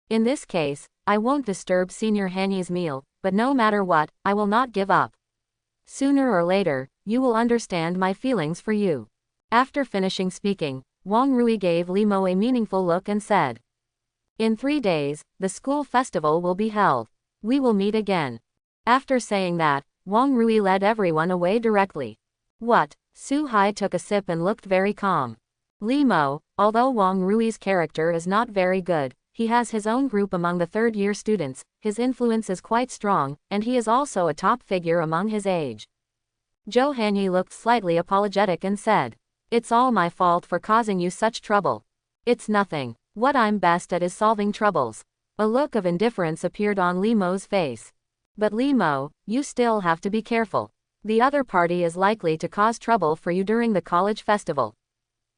S1: In this case, I won't disturb Senior Hanyi's meal, but no matter what, I will not give up. Sooner or later, you will understand my feelings for you. After finishing speaking, Wang Rui gave Lee Mo a meaningful look and said. In 3 days, the school festival will be held. We will meet again. After saying that, Wang Rui led everyone away directly. What? Su Hai took a sip and looked very calm. Lee Mo, although Wang Rui's character is not very good, he has his own group among the third-year students, his influence is quite strong, and he is also a top figure among his age. Joe Hanyi looked slightly apologetic and said, It's all my fault for causing you such trouble. It's nothing. What I'm best at is solving troubles. A look of indifference appeared on Lee Mo's face. But Lee Mo, you still have to be careful. The other party is likely to cause trouble for you during the college festival.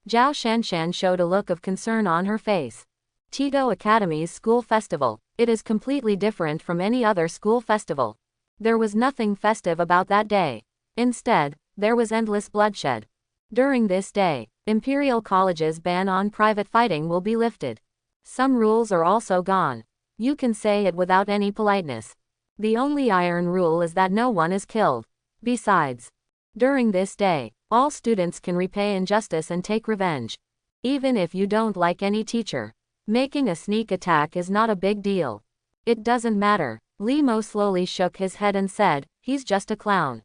S1: Zhao Shanshan showed a look of concern on her face. Tigo Academy's school festival. It is completely different from any other school festival. There was nothing festive about that day. Instead, there was endless bloodshed. During this day, Imperial College's ban on private fighting will be lifted. Some rules are also gone. You can say it without any politeness. The only iron rule is that no one is killed. Besides, during this day, all students can repay injustice and take revenge. Even if you don't like any teacher, making a sneak attack is not a big deal. It doesn't matter. Li Mo slowly shook his head and said, he's just a clown.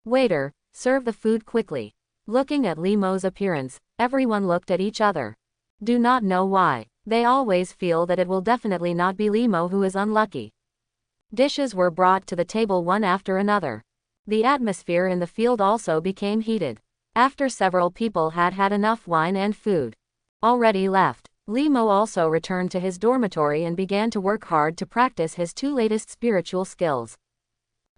S1: Waiter, serve the food quickly. Looking at Li Mo's appearance, everyone looked at each other. Do not know why. They always feel that it will definitely not be Li Mo who is unlucky. Dishes were brought to the table one after another. The atmosphere in the field also became heated. After several people had had enough wine and food already left, Li Mo also returned to his dormitory and began to work hard to practice his two latest spiritual skills.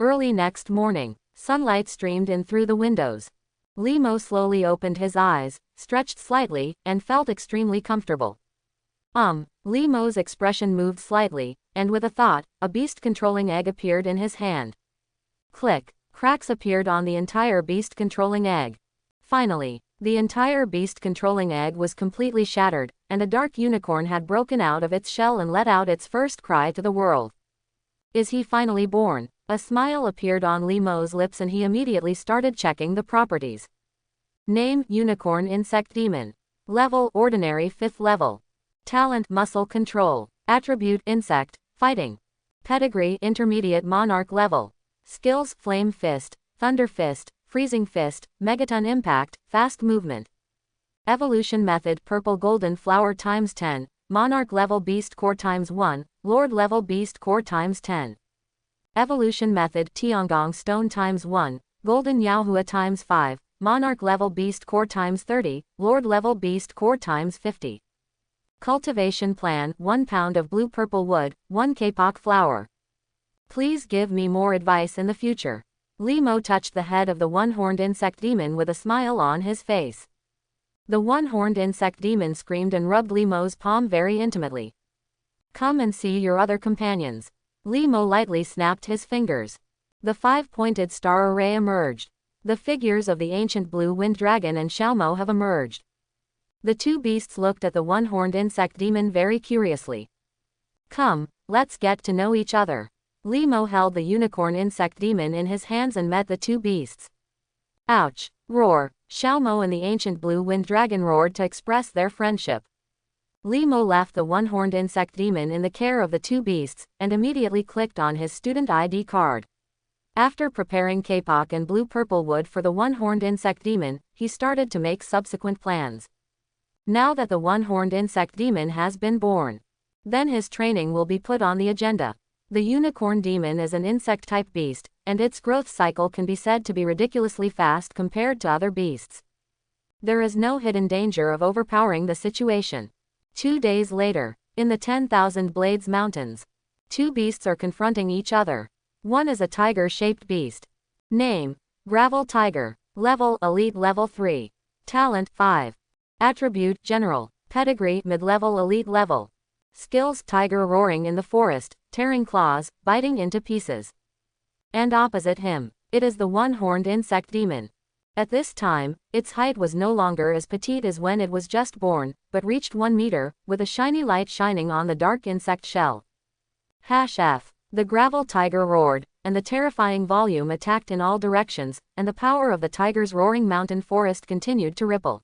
S1: Early next morning, sunlight streamed in through the windows. Li Mo slowly opened his eyes, stretched slightly, and felt extremely comfortable. Li Mo's expression moved slightly, and with a thought, a beast-controlling egg appeared in his hand. Click. Cracks appeared on the entire beast-controlling egg. Finally, the entire beast-controlling egg was completely shattered, and a dark unicorn had broken out of its shell and let out its first cry to the world. Is he finally born? A smile appeared on Li Mo's lips and he immediately started checking the properties. Name: Unicorn Insect Demon. Level: Ordinary 5th level. Talent: Muscle Control. Attribute: Insect, Fighting. Pedigree: Intermediate Monarch level. Skills: Flame Fist, Thunder Fist, Freezing Fist, Megaton Impact, Fast Movement. Evolution Method: Purple Golden Flower × 10, Monarch level Beast Core × 1, Lord level Beast Core × 10. Evolution Method: Tiangong Stone × 1, Golden Yaohua × 5, Monarch level Beast Core × 30, Lord level Beast Core × 50. Cultivation Plan: 1 pound of blue-purple wood, 1 kapok flower. Please give me more advice in the future. Li Mo touched the head of the one-horned insect demon with a smile on his face. The one-horned insect demon screamed and rubbed Li Mo's palm very intimately. Come and see your other companions. Li Mo lightly snapped his fingers. The 5-pointed star array emerged. The figures of the ancient blue wind dragon and Xiaomo have emerged. The two beasts looked at the one-horned insect demon very curiously. Come, let's get to know each other. Li Mo held the unicorn insect demon in his hands and met the two beasts. Ouch! Roar! Xiaomo and the ancient blue wind dragon roared to express their friendship. Li Mo left the one-horned insect demon in the care of the two beasts, and immediately clicked on his student ID card. After preparing kapok and blue-purple wood for the one-horned insect demon, he started to make subsequent plans. Now that the one-horned insect demon has been born, then his training will be put on the agenda. The unicorn demon is an insect-type beast, and its growth cycle can be said to be ridiculously fast compared to other beasts. There is no hidden danger of overpowering the situation. 2 days later, in the 10,000 Blades Mountains, two beasts are confronting each other. One is a tiger-shaped beast. Name: Gravel Tiger. Level: Elite Level 3. Talent: 5. Attribute: General. Pedigree: Mid-level Elite level. Skills: Tiger roaring in the forest, tearing claws, biting into pieces. And opposite him, it is the one-horned insect demon. At this time, its height was no longer as petite as when it was just born, but reached 1 meter, with a shiny light shining on the dark insect shell. F. The gravel tiger roared, and the terrifying volume attacked in all directions, and the power of the tiger's roaring mountain forest continued to ripple.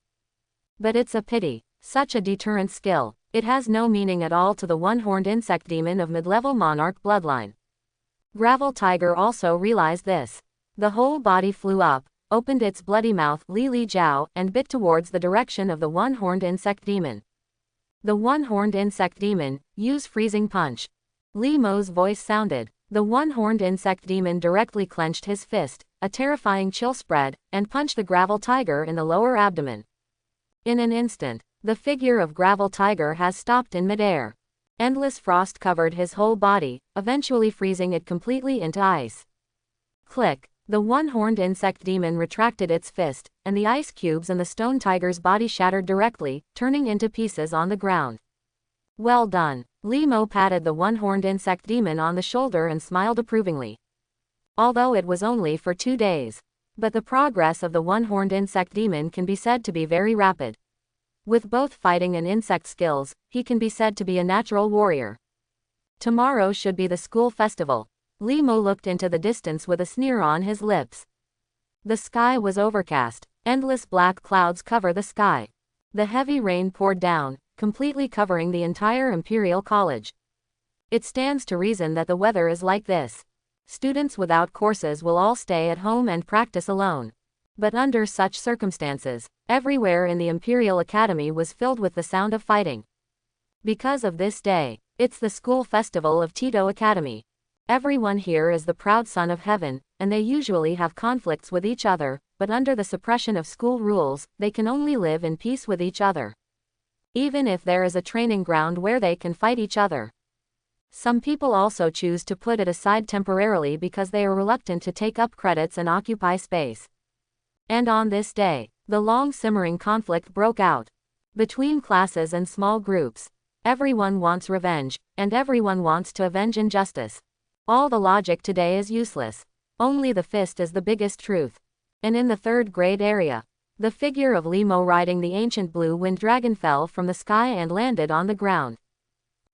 S1: But it's a pity. Such a deterrent skill. It has no meaning at all to the one-horned insect demon of mid-level monarch bloodline. Gravel Tiger also realized this. The whole body flew up, opened its bloody mouth Li Jiao, and bit towards the direction of the one-horned insect demon. The one-horned insect demon, use freezing punch. Li Mo's voice sounded. The one-horned insect demon directly clenched his fist, a terrifying chill spread, and punched the gravel tiger in the lower abdomen. In an instant, the figure of Gravel Tiger has stopped in midair. Endless frost covered his whole body, eventually freezing it completely into ice. Click. The one-horned insect demon retracted its fist, and the ice cubes and the stone tiger's body shattered directly, turning into pieces on the ground. Well done. Limo patted the one-horned insect demon on the shoulder and smiled approvingly. Although it was only for 2 days. But the progress of the one-horned insect demon can be said to be very rapid. With both fighting and insect skills, he can be said to be a natural warrior. Tomorrow should be the school festival. Limo looked into the distance with a sneer on his lips. The sky was overcast. Endless black clouds cover the sky. The heavy rain poured down, completely covering the entire Imperial College. It stands to reason that the weather is like this. Students without courses will all stay at home and practice alone. But under such circumstances, everywhere in the Imperial Academy was filled with the sound of fighting. Because of this day, it's the school festival of Tito Academy. Everyone here is the proud son of heaven, and they usually have conflicts with each other, but under the suppression of school rules, they can only live in peace with each other. Even if there is a training ground where they can fight each other. Some people also choose to put it aside temporarily because they are reluctant to take up credits and occupy space. And on this day, the long simmering conflict broke out. Between classes and small groups. Everyone wants revenge, and everyone wants to avenge injustice. All the logic today is useless. Only the fist is the biggest truth. And in the 3rd grade area, the figure of Limo riding the ancient blue wind dragon fell from the sky and landed on the ground.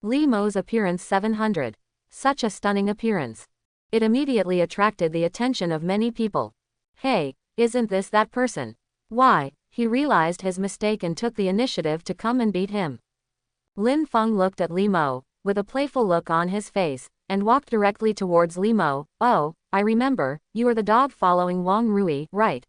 S1: Limo's appearance 700. Such a stunning appearance. It immediately attracted the attention of many people. Hey, isn't this that person? Why, he realized his mistake and took the initiative to come and beat him. Lin Feng looked at Limo, with a playful look on his face, and walked directly towards Limo. Oh, I remember, you are the dog following Wang Rui, right?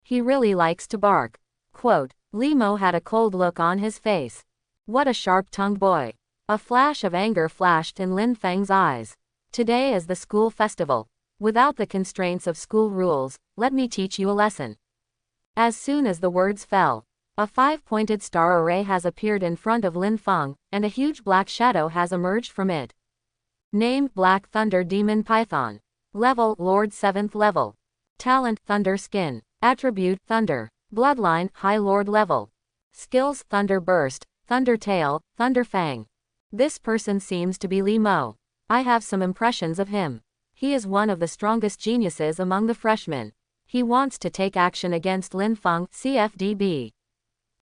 S1: He really likes to bark. Quote, Limo had a cold look on his face. What a sharp-tongued boy. A flash of anger flashed in Lin Feng's eyes. Today is the school festival. Without the constraints of school rules, let me teach you a lesson. As soon as the words fell, a 5-pointed star array has appeared in front of Lin Feng, and a huge black shadow has emerged from it. Name, Black Thunder Demon Python. Level, Lord 7th level. Talent, Thunder Skin. Attribute, Thunder. Bloodline, High Lord level. Skills, Thunder Burst, Thunder Tail, Thunder Fang. This person seems to be Limo. I have some impressions of him. He is one of the strongest geniuses among the freshmen. He wants to take action against Lin Feng, CFDB.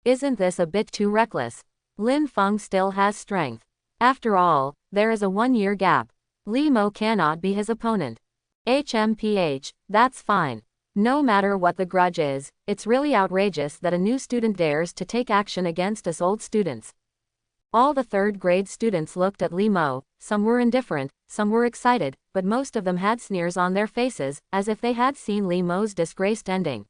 S1: Isn't this a bit too reckless? Lin Feng still has strength. After all, there is a 1-year gap. Limo cannot be his opponent. HMPH, that's fine. No matter what the grudge is, it's really outrageous that a new student dares to take action against us old students. All the 3rd grade students looked at Limo, some were indifferent, some were excited, but most of them had sneers on their faces, as if they had seen Limo's disgraced ending.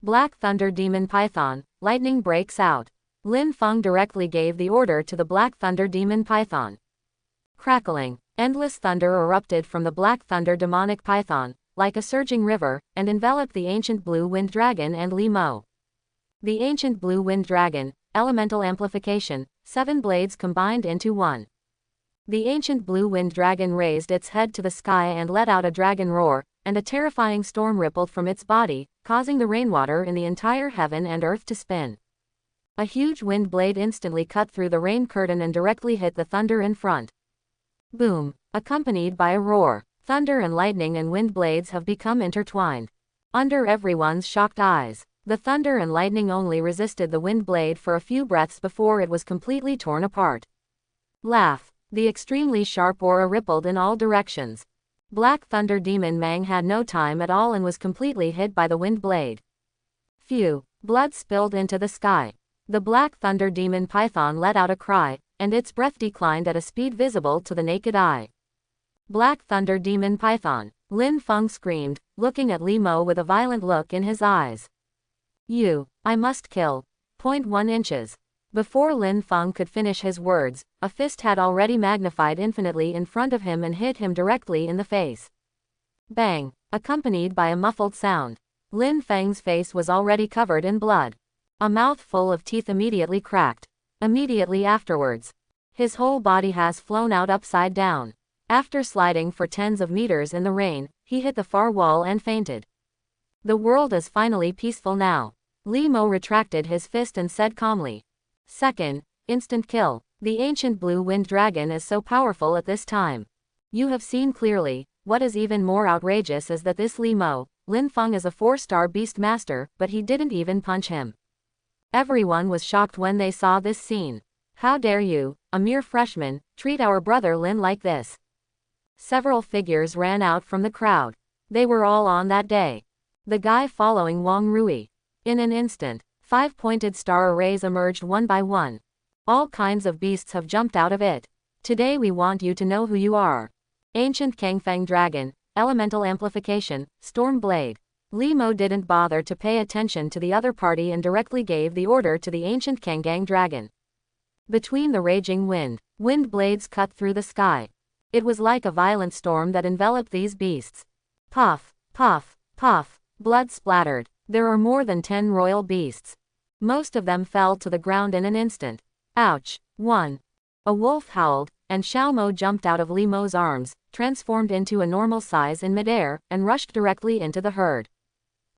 S1: Black Thunder Demon Python, lightning breaks out. Lin Feng directly gave the order to the Black Thunder Demon Python. Crackling, endless thunder erupted from the Black Thunder Demonic Python, like a surging river, and enveloped the ancient Blue Wind Dragon and Limo. The ancient Blue Wind Dragon, elemental amplification, 7 blades combined into one. The ancient Blue Wind Dragon raised its head to the sky and let out a dragon roar, and a terrifying storm rippled from its body, causing the rainwater in the entire heaven and earth to spin. A huge wind blade instantly cut through the rain curtain and directly hit the thunder in front. Boom, accompanied by a roar. Thunder and lightning and wind blades have become intertwined. Under everyone's shocked eyes, the thunder and lightning only resisted the wind blade for a few breaths before it was completely torn apart. Laugh. The extremely sharp aura rippled in all directions. Black Thunder Demon Mang had no time at all and was completely hit by the wind blade. Phew. Blood spilled into the sky. The Black Thunder Demon Python let out a cry, and its breath declined at a speed visible to the naked eye. Black Thunder Demon Python. Lin Feng screamed, looking at Limo with a violent look in his eyes. I must kill. 0.1 inches. Before Lin Feng could finish his words, a fist had already magnified infinitely in front of him and hit him directly in the face. Bang, accompanied by a muffled sound. Lin Feng's face was already covered in blood. A mouthful of teeth immediately cracked. Immediately afterwards, his whole body has flown out upside down. After sliding for tens of meters in the rain, He hit the far wall and fainted. The world is finally peaceful now. Li Mo retracted his fist and said calmly. Second, instant kill. The ancient blue wind dragon is so powerful at this time. You have seen clearly. What is even more outrageous is that this Li Mo, Lin Feng is a 4-star beast master, but he didn't even punch him. Everyone was shocked when they saw this scene. How dare you, a mere freshman, treat our brother Lin like this? Several figures ran out from the crowd. They were all on that day. The guy following Wang Rui. In an instant, 5-pointed star arrays emerged one by one. All kinds of beasts have jumped out of it. Today we want you to know who you are. Ancient Kangfang Dragon, Elemental Amplification, Storm Blade. Li Mo didn't bother to pay attention to the other party and directly gave the order to the ancient Kangfang Dragon. Between the raging wind blades cut through the sky. It was like a violent storm that enveloped these beasts. Puff, puff, puff, blood splattered. There are more than 10 royal beasts. Most of them fell to the ground in an instant. Ouch! One. A wolf howled, and Xiaomo jumped out of Li Mo's arms, transformed into a normal size in midair, and rushed directly into the herd.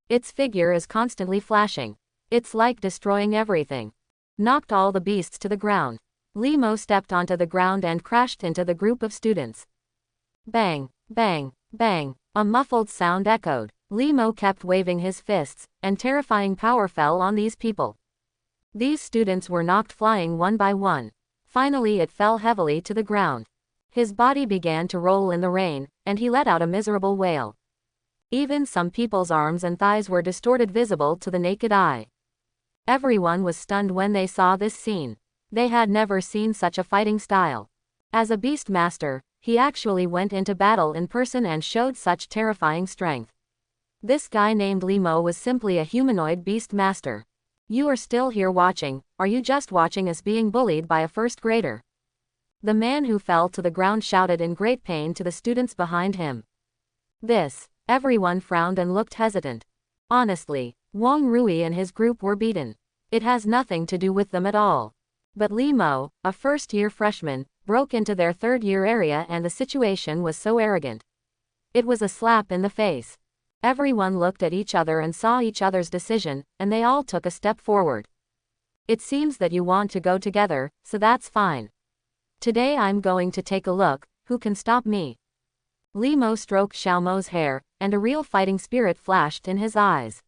S1: Its figure is constantly flashing. It's like destroying everything. Knocked all the beasts to the ground. Li Mo stepped onto the ground and crashed into the group of students. Bang, bang, bang. A muffled sound echoed. Li Mo kept waving his fists, and terrifying power fell on these people. These students were knocked flying one by one. Finally it fell heavily to the ground. His body began to roll in the rain, and he let out a miserable wail. Even some people's arms and thighs were distorted, visible to the naked eye. Everyone was stunned when they saw this scene. They had never seen such a fighting style. As a beast master, he actually went into battle in person and showed such terrifying strength. This guy named Li Mo was simply a humanoid beast master. You are still here watching, are you just watching us being bullied by a first grader? The man who fell to the ground shouted in great pain to the students behind him. Everyone frowned and looked hesitant. Honestly, Wang Rui and his group were beaten. It has nothing to do with them at all. But Li Mo, a first-year freshman, broke into their third-year area and the situation was so arrogant. It was a slap in the face. Everyone looked at each other and saw each other's decision, and they all took a step forward. It seems that you want to go together, so that's fine. Today I'm going to take a look, who can stop me? Li Mo stroked Xiaomo's hair, and a real fighting spirit flashed in his eyes.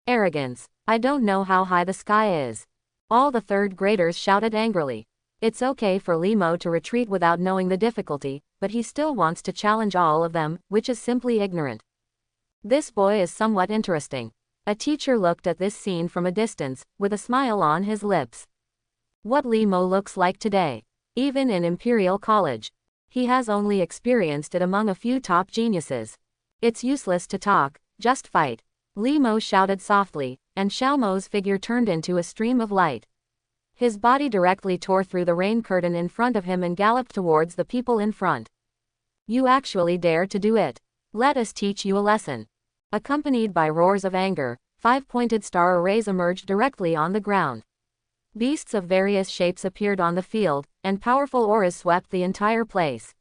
S1: Arrogance. I don't know how high the sky is. All the third graders shouted angrily. It's okay for Li Mo to retreat without knowing the difficulty, but he still wants to challenge all of them, which is simply ignorant. This boy is somewhat interesting. A teacher looked at this scene from a distance, with a smile on his lips. What Li Mo looks like today. Even in Imperial College. He has only experienced it among a few top geniuses. It's useless to talk, just fight. Li Mo shouted softly, and Xiaomo's figure turned into a stream of light. His body directly tore through the rain curtain in front of him and galloped towards the people in front. You actually dare to do it? Let us teach you a lesson. Accompanied by roars of anger, 5-pointed star arrays emerged directly on the ground. Beasts of various shapes appeared on the field, and powerful auras swept the entire place.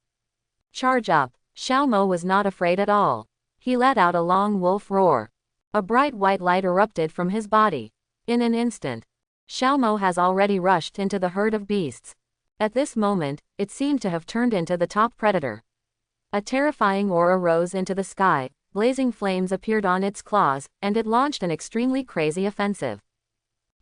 S1: Charge up! Xiaomo was not afraid at all. He let out a long wolf roar. A bright white light erupted from his body. In an instant, Xiaomo has already rushed into the herd of beasts. At this moment, it seemed to have turned into the top predator. A terrifying aura rose into the sky, blazing flames appeared on its claws, and it launched an extremely crazy offensive.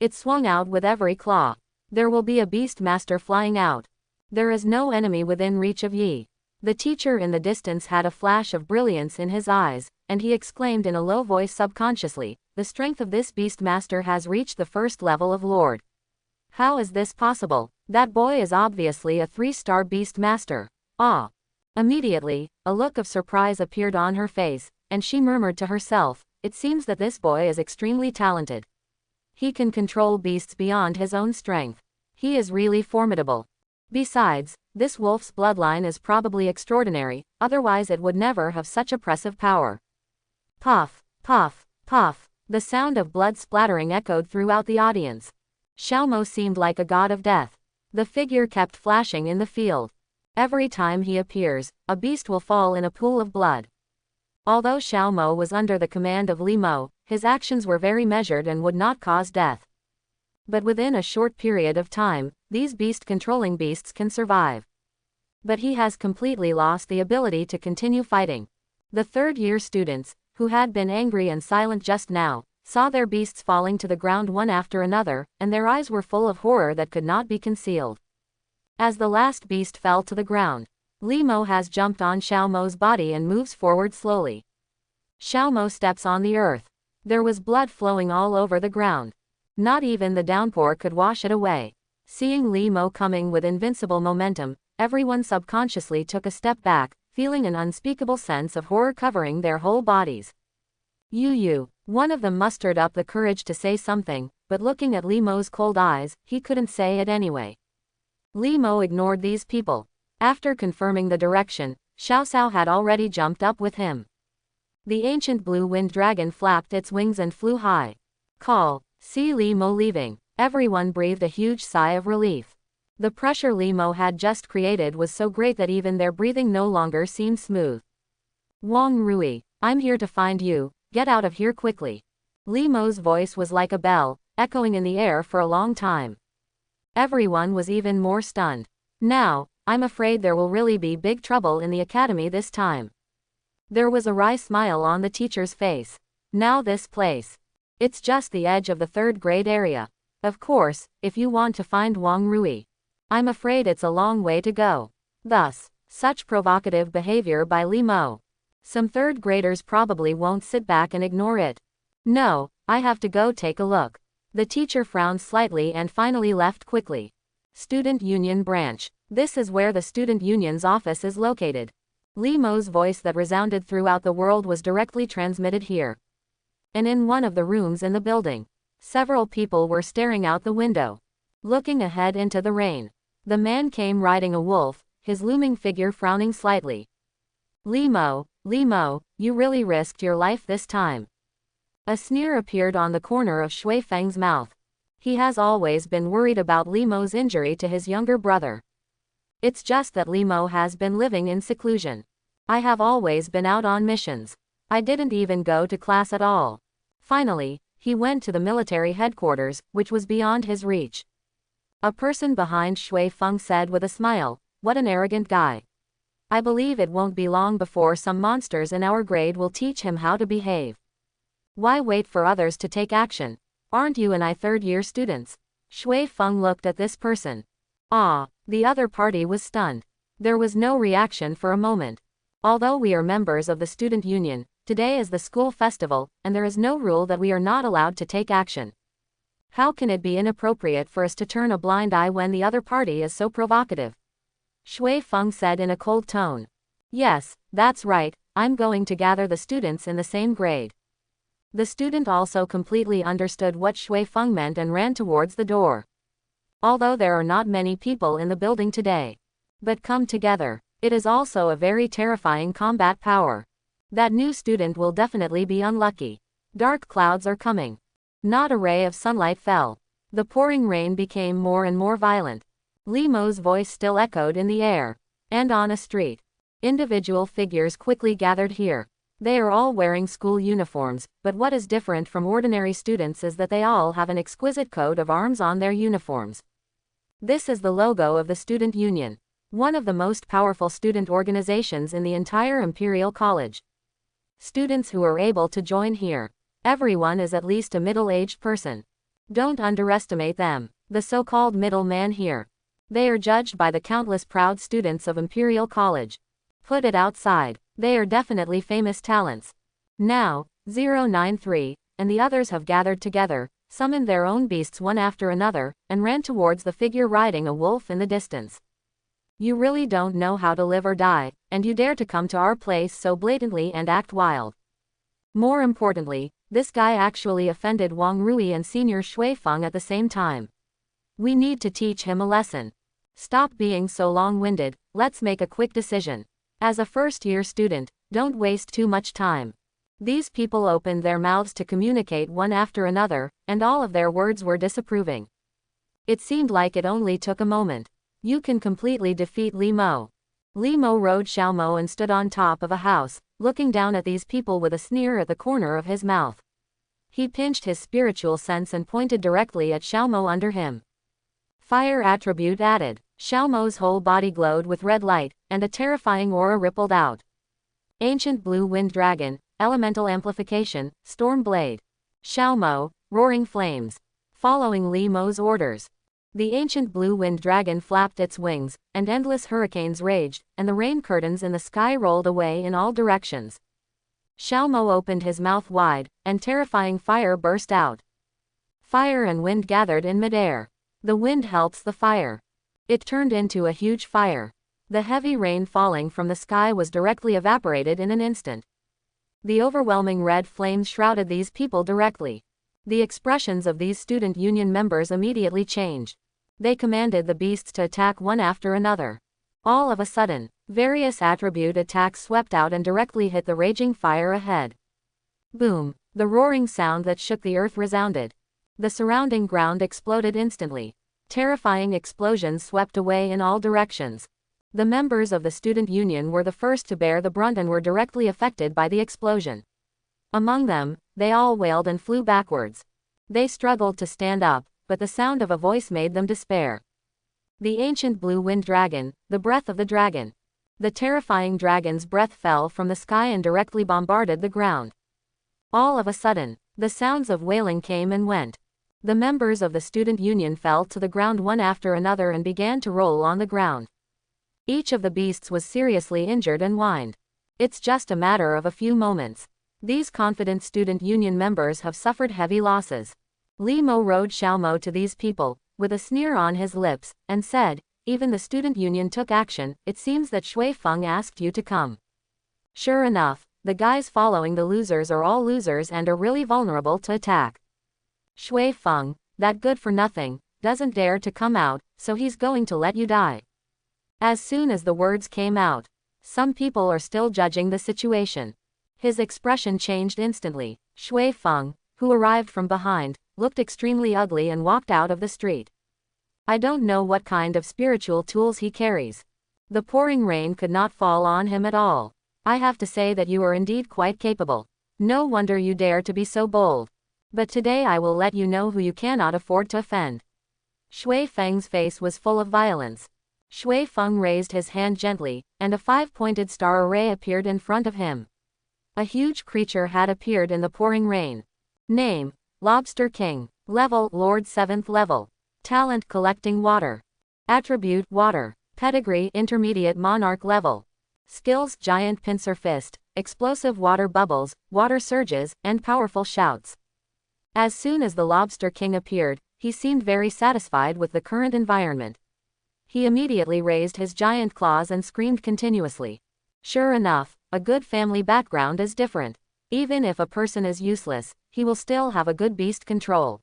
S1: It swung out with every claw. There will be a beast master flying out. There is no enemy within reach of Yi. The teacher in the distance had a flash of brilliance in his eyes, and he exclaimed in a low voice subconsciously, the strength of this beast master has reached the first level of Lord. How is this possible? That boy is obviously a 3-star beast master. Ah! Immediately, a look of surprise appeared on her face, and she murmured to herself, it seems that this boy is extremely talented. He can control beasts beyond his own strength. He is really formidable. Besides, this wolf's bloodline is probably extraordinary, otherwise it would never have such oppressive power. Puff, puff, puff. The sound of blood splattering echoed throughout the audience. Xiaomo seemed like a god of death. The figure kept flashing in the field. Every time he appears, a beast will fall in a pool of blood. Although Xiao Mo was under the command of Li Mo, his actions were very measured and would not cause death. But within a short period of time, these beast-controlling beasts can survive. But he has completely lost the ability to continue fighting. The third-year students, who had been angry and silent just now, saw their beasts falling to the ground one after another, and their eyes were full of horror that could not be concealed. As the last beast fell to the ground, Li Mo has jumped on Xiao Mo's body and moves forward slowly. Xiao Mo steps on the earth. There was blood flowing all over the ground. Not even the downpour could wash it away. Seeing Li Mo coming with invincible momentum, everyone subconsciously took a step back, feeling an unspeakable sense of horror covering their whole bodies. You. One of them mustered up the courage to say something, but looking at Li Mo's cold eyes, he couldn't say it anyway. Li Mo ignored these people. After confirming the direction, Xiao Cao had already jumped up with him. The ancient blue wind dragon flapped its wings and flew high. Call. See Li Mo leaving. Everyone breathed a huge sigh of relief. The pressure Li Mo had just created was so great that even their breathing no longer seemed smooth. Wang Rui, I'm here to find you, get out of here quickly. Li Mo's voice was like a bell, echoing in the air for a long time. Everyone was even more stunned. Now, I'm afraid there will really be big trouble in the academy this time. There was a wry smile on the teacher's face. Now this place. It's just the edge of the third grade area. Of course, if you want to find Wang Rui. I'm afraid it's a long way to go. Thus, such provocative behavior by Li Mo. Some third graders probably won't sit back and ignore it. No, I have to go take a look. The teacher frowned slightly and finally left quickly. Student Union Branch. This is where the Student Union's office is located. Li Mo's voice that resounded throughout the world was directly transmitted here. And in one of the rooms in the building, several people were staring out the window, looking ahead into the rain. The man came riding a wolf, his looming figure frowning slightly. Li Mo, you really risked your life this time. A sneer appeared on the corner of Shui Feng's mouth. He has always been worried about Li Mo's injury to his younger brother. It's just that Li Mo has been living in seclusion. I have always been out on missions. I didn't even go to class at all. Finally, he went to the military headquarters, which was beyond his reach. A person behind Shui Feng said with a smile, "What an arrogant guy. I believe it won't be long before some monsters in our grade will teach him how to behave. Why wait for others to take action? Aren't you and I third-year students?" Shui Feng looked at this person. The other party was stunned. There was no reaction for a moment. Although we are members of the student union, today is the school festival, and there is no rule that we are not allowed to take action. How can it be inappropriate for us to turn a blind eye when the other party is so provocative? Shui Feng said in a cold tone. Yes, that's right, I'm going to gather the students in the same grade. The student also completely understood what Shui Feng meant and ran towards the door. Although there are not many people in the building today, but come together, it is also a very terrifying combat power. That new student will definitely be unlucky. Dark clouds are coming. Not a ray of sunlight fell. The pouring rain became more and more violent. Li Mo's voice still echoed in the air. And on a street, individual figures quickly gathered here. They are all wearing school uniforms, but what is different from ordinary students is that they all have an exquisite coat of arms on their uniforms. This is the logo of the Student Union, one of the most powerful student organizations in the entire Imperial College. Students who are able to join here. Everyone is at least a middle-aged person. Don't underestimate them, the so-called middle-man here. They are judged by the countless proud students of Imperial College. Put it outside. They are definitely famous talents. Now, 093, and the others have gathered together, summoned their own beasts one after another, and ran towards the figure riding a wolf in the distance. You really don't know how to live or die, and you dare to come to our place so blatantly and act wild. More importantly, this guy actually offended Wang Rui and Senior Shui Feng at the same time. We need to teach him a lesson. Stop being so long-winded, let's make a quick decision. As a first-year student, don't waste too much time. These people opened their mouths to communicate one after another, and all of their words were disapproving. It seemed like it only took a moment. You can completely defeat Li Mo. Li Mo rode Xiaomo and stood on top of a house, looking down at these people with a sneer at the corner of his mouth. He pinched his spiritual sense and pointed directly at Xiaomo under him. Fire attribute added. Xiaomo's whole body glowed with red light, and a terrifying aura rippled out. Ancient blue wind dragon, elemental amplification, storm blade. Xiaomo, roaring flames. Following Li Mo's orders, the ancient blue wind dragon flapped its wings, and endless hurricanes raged, and the rain curtains in the sky rolled away in all directions. Xiaomo opened his mouth wide, and terrifying fire burst out. Fire and wind gathered in midair. The wind helps the fire. It turned into a huge fire. The heavy rain falling from the sky was directly evaporated in an instant. The overwhelming red flames shrouded these people directly. The expressions of these student union members immediately changed. They commanded the beasts to attack one after another. All of a sudden, various attribute attacks swept out and directly hit the raging fire ahead. Boom! The roaring sound that shook the earth resounded. The surrounding ground exploded instantly. Terrifying explosions swept away in all directions. The members of the student union were the first to bear the brunt and were directly affected by the explosion. Among them, they all wailed and flew backwards. They struggled to stand up, but the sound of a voice made them despair. The ancient blue wind dragon, the breath of the dragon. The terrifying dragon's breath fell from the sky and directly bombarded the ground. All of a sudden, the sounds of wailing came and went. The members of the student union fell to the ground one after another and began to roll on the ground. Each of the beasts was seriously injured and whined. It's just a matter of a few moments. These confident student union members have suffered heavy losses. Li Mo rode Xiaomo to these people, with a sneer on his lips, and said, even the student union took action. It seems that Shui Feng asked you to come. Sure enough, the guys following the losers are all losers and are really vulnerable to attack. Shui Feng, that good for nothing, doesn't dare to come out, so he's going to let you die. As soon as the words came out, some people are still judging the situation. His expression changed instantly. Shui Feng, who arrived from behind, looked extremely ugly and walked out of the street. I don't know what kind of spiritual tools he carries. The pouring rain could not fall on him at all. I have to say that you are indeed quite capable. No wonder you dare to be so bold. But today I will let you know who you cannot afford to offend. Shui Feng's face was full of violence. Shui Feng raised his hand gently, and a 5-pointed star array appeared in front of him. A huge creature had appeared in the pouring rain. Name: Lobster King. Level: Lord 7th level. Talent: collecting water. Attribute: water. Pedigree: intermediate monarch level. Skills: giant pincer fist, explosive water bubbles, water surges, and powerful shouts. As soon as the Lobster King appeared, he seemed very satisfied with the current environment. He immediately raised his giant claws and screamed continuously. Sure enough, a good family background is different. Even if a person is useless, he will still have a good beast control.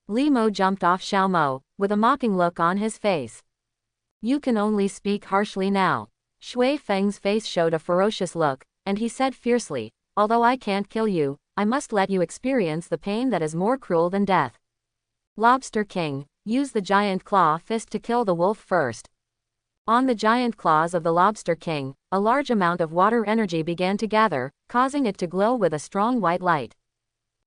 S1: Li Mo jumped off Xiaomo, with a mocking look on his face. You can only speak harshly now. Shui Feng's face showed a ferocious look, and he said fiercely, although I can't kill you, I must let you experience the pain that is more cruel than death. Lobster King, use the giant claw fist to kill the wolf first. On the giant claws of the Lobster King, a large amount of water energy began to gather, causing it to glow with a strong white light.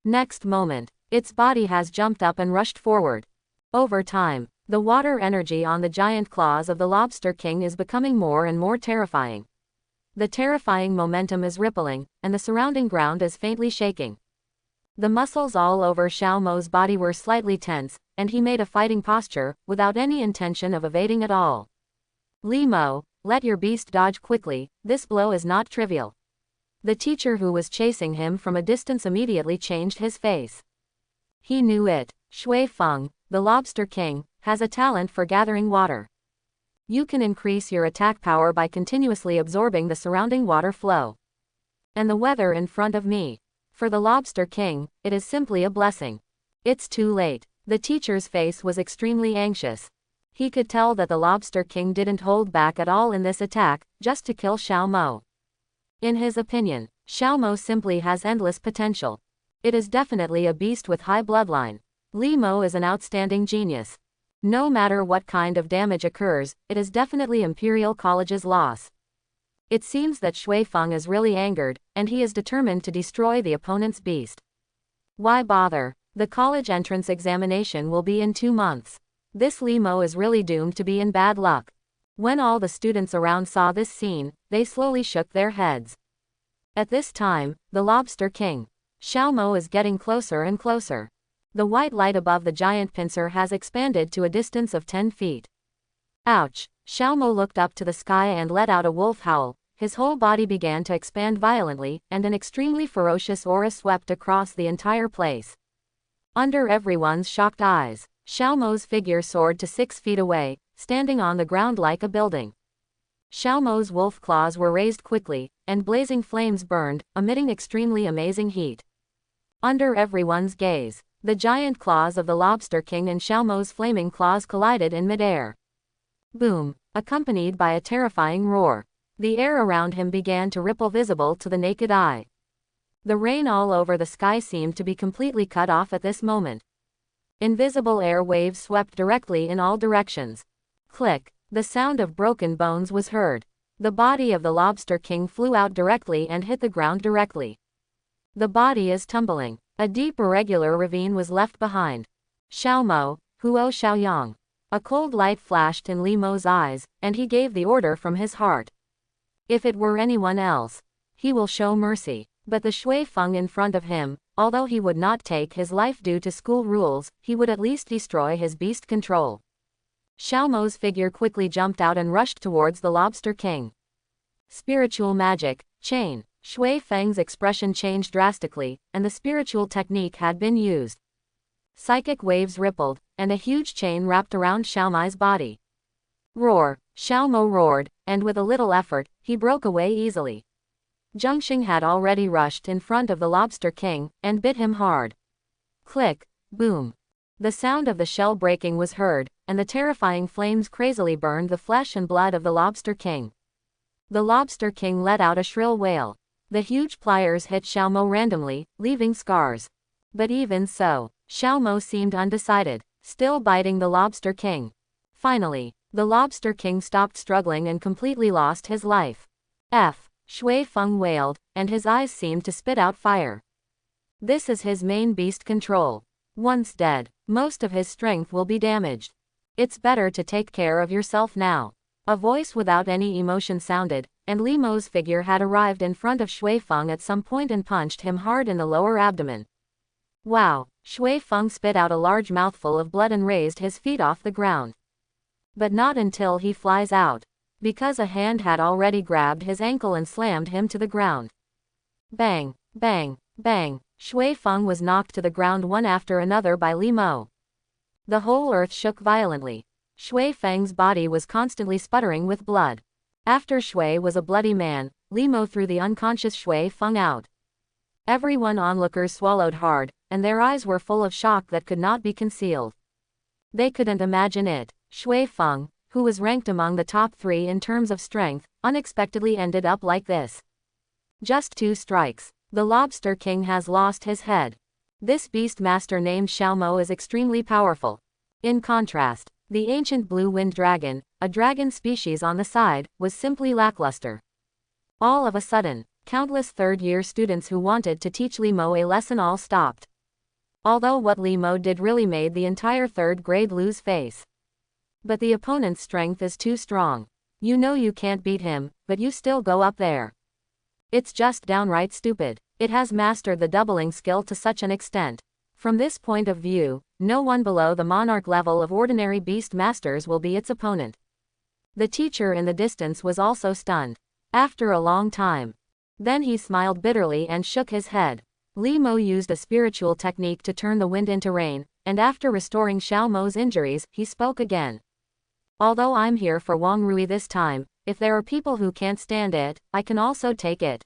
S1: Next moment, its body has jumped up and rushed forward. Over time, the water energy on the giant claws of the Lobster King is becoming more and more terrifying. The terrifying momentum is rippling, and the surrounding ground is faintly shaking. The muscles all over Xiaomo's body were slightly tense, and he made a fighting posture, without any intention of evading at all. Li Mo, let your beast dodge quickly, this blow is not trivial. The teacher who was chasing him from a distance immediately changed his face. He knew it. Shui Feng, the Lobster King, has a talent for gathering water. You can increase your attack power by continuously absorbing the surrounding water flow. And the weather in front of me. For the Lobster King, it is simply a blessing. It's too late. The teacher's face was extremely anxious. He could tell that the Lobster King didn't hold back at all in this attack, just to kill Xiaomo. In his opinion, Xiaomo simply has endless potential. It is definitely a beast with high bloodline. Li Mo is an outstanding genius. No matter what kind of damage occurs, it is definitely Imperial College's loss. It seems that Shui Feng is really angered, and he is determined to destroy the opponent's beast. Why bother? The college entrance examination will be in 2 months. This Li Mo is really doomed to be in bad luck. When all the students around saw this scene, they slowly shook their heads. At this time, the Lobster King, Xiao Mo, is getting closer and closer. The white light above the giant pincer has expanded to a distance of 10 feet. Ouch! Xiao Mo looked up to the sky and let out a wolf howl. His whole body began to expand violently, and an extremely ferocious aura swept across the entire place. Under everyone's shocked eyes, Xiao Mo's figure soared to 6 feet away, standing on the ground like a building. Xiao Mo's wolf claws were raised quickly, and blazing flames burned, emitting extremely amazing heat. Under everyone's gaze, the giant claws of the Lobster King and Xiao Mo's flaming claws collided in midair. Boom! Accompanied by a terrifying roar. The air around him began to ripple, visible to the naked eye. The rain all over the sky seemed to be completely cut off at this moment. Invisible air waves swept directly in all directions. Click! The sound of broken bones was heard. The body of the Lobster King flew out directly and hit the ground directly. The body is tumbling. A deep irregular ravine was left behind. Xiao Mo, Huo Xiaoyang. A cold light flashed in Li Mo's eyes, and he gave the order from his heart. If it were anyone else, he will show mercy. But the Shui Feng in front of him, although he would not take his life due to school rules, he would at least destroy his beast control. Xiao Mo's figure quickly jumped out and rushed towards the Lobster King. Spiritual magic, chain. Shui Feng's expression changed drastically, and the spiritual technique had been used. Psychic waves rippled, and a huge chain wrapped around Xiao Mai's body. Roar! Xiao Mo roared, and with a little effort, he broke away easily. Zhengxing had already rushed in front of the Lobster King, and bit him hard. Click! Boom! The sound of the shell breaking was heard, and the terrifying flames crazily burned the flesh and blood of the Lobster King. The Lobster King let out a shrill wail. The huge pliers hit Xiao Mo randomly, leaving scars. But even so, Xiao Mo seemed undecided, still biting the Lobster King. Finally, the Lobster King stopped struggling and completely lost his life. Shui Feng wailed, and his eyes seemed to spit out fire. This is his main beast control. Once dead, most of his strength will be damaged. It's better to take care of yourself now. A voice without any emotion sounded, and Li Mo's figure had arrived in front of Shui Feng at some point and punched him hard in the lower abdomen. Wow! Shui Feng spit out a large mouthful of blood and raised his feet off the ground. But not until he flies out, because a hand had already grabbed his ankle and slammed him to the ground. Bang! Bang! Bang! Shui Feng was knocked to the ground one after another by Li Mo. The whole earth shook violently. Shui Feng's body was constantly sputtering with blood. After Shui was a bloody man, Li Mo threw the unconscious Shui Feng out. Everyone onlookers swallowed hard, and their eyes were full of shock that could not be concealed. They couldn't imagine it. Shui Feng, who was ranked among the top 3 in terms of strength, unexpectedly ended up like this. Just 2 strikes. The Lobster King has lost his head. This beast master named Xiao Mo is extremely powerful. In contrast, the ancient blue wind dragon, a dragon species on the side, was simply lackluster. All of a sudden, countless third-year students who wanted to teach Li Mo a lesson all stopped. Although what Li Mo did really made the entire 3rd grade lose face. But the opponent's strength is too strong. You know you can't beat him, but you still go up there. It's just downright stupid. It has mastered the doubling skill to such an extent. From this point of view, no one below the monarch level of ordinary beast masters will be its opponent. The teacher in the distance was also stunned. After a long time. Then he smiled bitterly and shook his head. Li Mo used a spiritual technique to turn the wind into rain, and after restoring Xiao Mo's injuries, he spoke again. Although I'm here for Wang Rui this time, if there are people who can't stand it, I can also take it.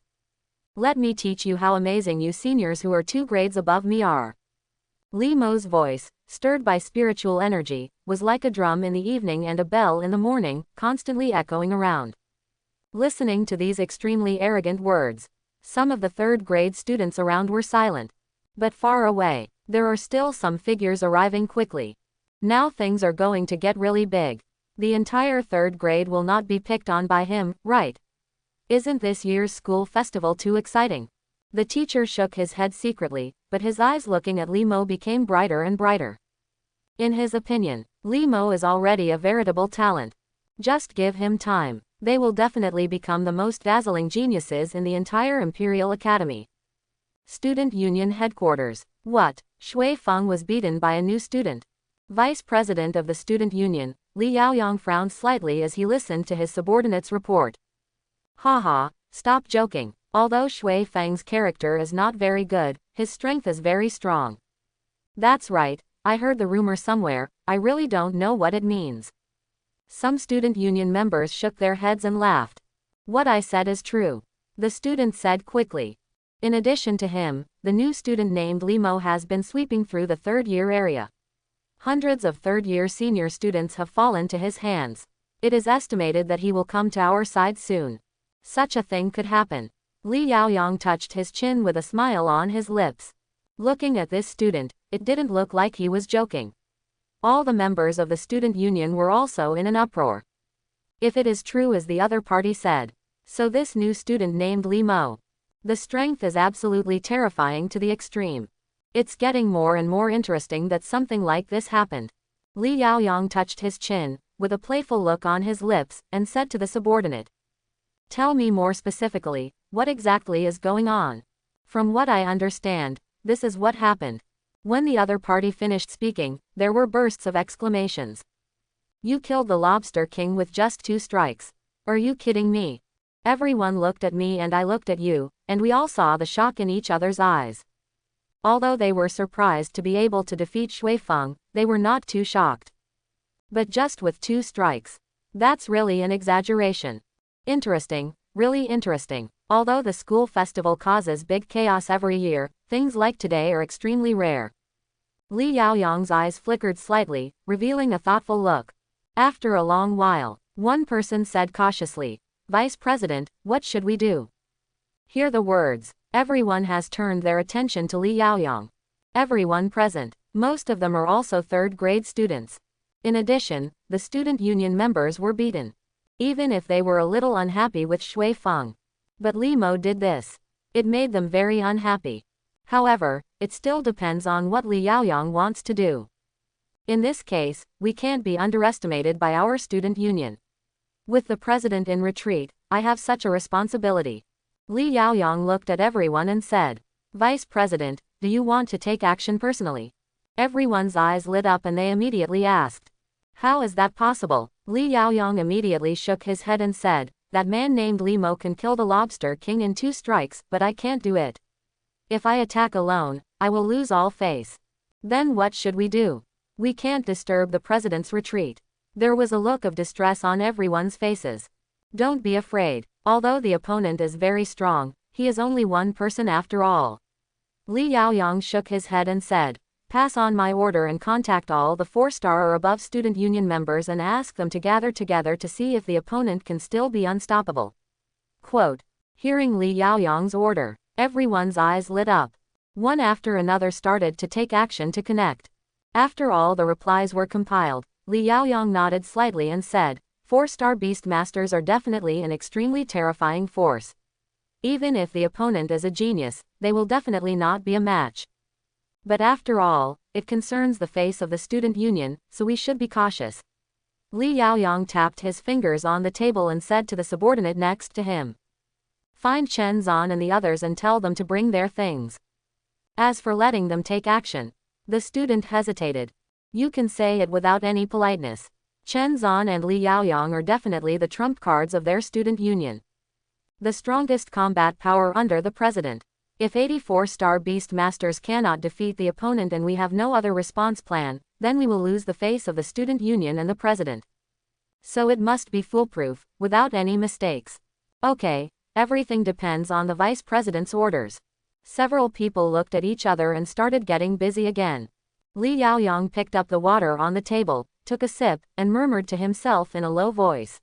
S1: Let me teach you how amazing you seniors who are 2 grades above me are. Li Mo's voice, stirred by spiritual energy, was like a drum in the evening and a bell in the morning, constantly echoing around. Listening to these extremely arrogant words, some of the 3rd grade students around were silent. But far away, there are still some figures arriving quickly. Now things are going to get really big. The entire 3rd grade will not be picked on by him, right? Isn't this year's school festival too exciting? The teacher shook his head secretly, but his eyes looking at Li Mo became brighter and brighter. In his opinion, Li Mo is already a veritable talent. Just give him time. They will definitely become the most dazzling geniuses in the entire Imperial Academy. Student Union Headquarters. What? Shui Feng was beaten by a new student. Vice President of the Student Union, Li Yaoyang frowned slightly as he listened to his subordinate's report. Haha, stop joking. Although Shui Feng's character is not very good, his strength is very strong. That's right, I heard the rumor somewhere, I really don't know what it means. Some student union members shook their heads and laughed. What I said is true. The student said quickly. In addition to him, the new student named Li Mo has been sweeping through the third-year area. Hundreds of third-year senior students have fallen to his hands. It is estimated that he will come to our side soon. Such a thing could happen. Li Yaoyang touched his chin with a smile on his lips. Looking at this student, it didn't look like he was joking. All the members of the student union were also in an uproar. If it is true as the other party said, so this new student named Li Mo. The strength is absolutely terrifying to the extreme. It's getting more and more interesting that something like this happened. Li Yaoyang touched his chin, with a playful look on his lips, and said to the subordinate. Tell me more specifically, what exactly is going on? From what I understand, this is what happened. When the other party finished speaking, there were bursts of exclamations. You killed the Lobster King with just 2 strikes. Are you kidding me? Everyone looked at me and I looked at you, and we all saw the shock in each other's eyes. Although they were surprised to be able to defeat Shui Feng, they were not too shocked. But just with 2 strikes. That's really an exaggeration. Interesting, really interesting. Although the school festival causes big chaos every year, things like today are extremely rare. Li Yaoyang's eyes flickered slightly, revealing a thoughtful look. After a long while, one person said cautiously, Vice President, what should we do? Hear the words. Everyone has turned their attention to Li Yaoyang. Everyone present. Most of them are also third-grade students. In addition, the student union members were beaten. Even if they were a little unhappy with Shui Feng. But Li Mo did this. It made them very unhappy. However, it still depends on what Li Yaoyang wants to do. In this case, we can't be underestimated by our student union. With the president in retreat, I have such a responsibility. Li Yaoyang looked at everyone and said, Vice President, do you want to take action personally? Everyone's eyes lit up and they immediately asked. How is that possible? Li Yaoyang immediately shook his head and said, that man named Li Mo can kill the Lobster King in 2 strikes, but I can't do it. If I attack alone, I will lose all face. Then what should we do? We can't disturb the president's retreat. There was a look of distress on everyone's faces. Don't be afraid. Although the opponent is very strong, he is only one person after all. Li Yaoyang shook his head and said, pass on my order and contact all the 4-star or above student union members and ask them to gather together to see if the opponent can still be unstoppable. Quote. Hearing Li Yaoyang's order, everyone's eyes lit up. One after another started to take action to connect. After all the replies were compiled, Li Yaoyang nodded slightly and said, 4-star beast masters are definitely an extremely terrifying force. Even if the opponent is a genius, they will definitely not be a match. But after all, it concerns the face of the student union, so we should be cautious. Li Yaoyang tapped his fingers on the table and said to the subordinate next to him. Find Chen Zan and the others and tell them to bring their things. As for letting them take action, the student hesitated. You can say it without any politeness. Chen Zan and Li Yaoyang are definitely the trump cards of their student union. The strongest combat power under the president. If 84-star beast masters cannot defeat the opponent and we have no other response plan, then we will lose the face of the student union and the president. So it must be foolproof, without any mistakes. Okay, everything depends on the vice president's orders. Several people looked at each other and started getting busy again. Li Yaoyang picked up the water on the table, took a sip, and murmured to himself in a low voice.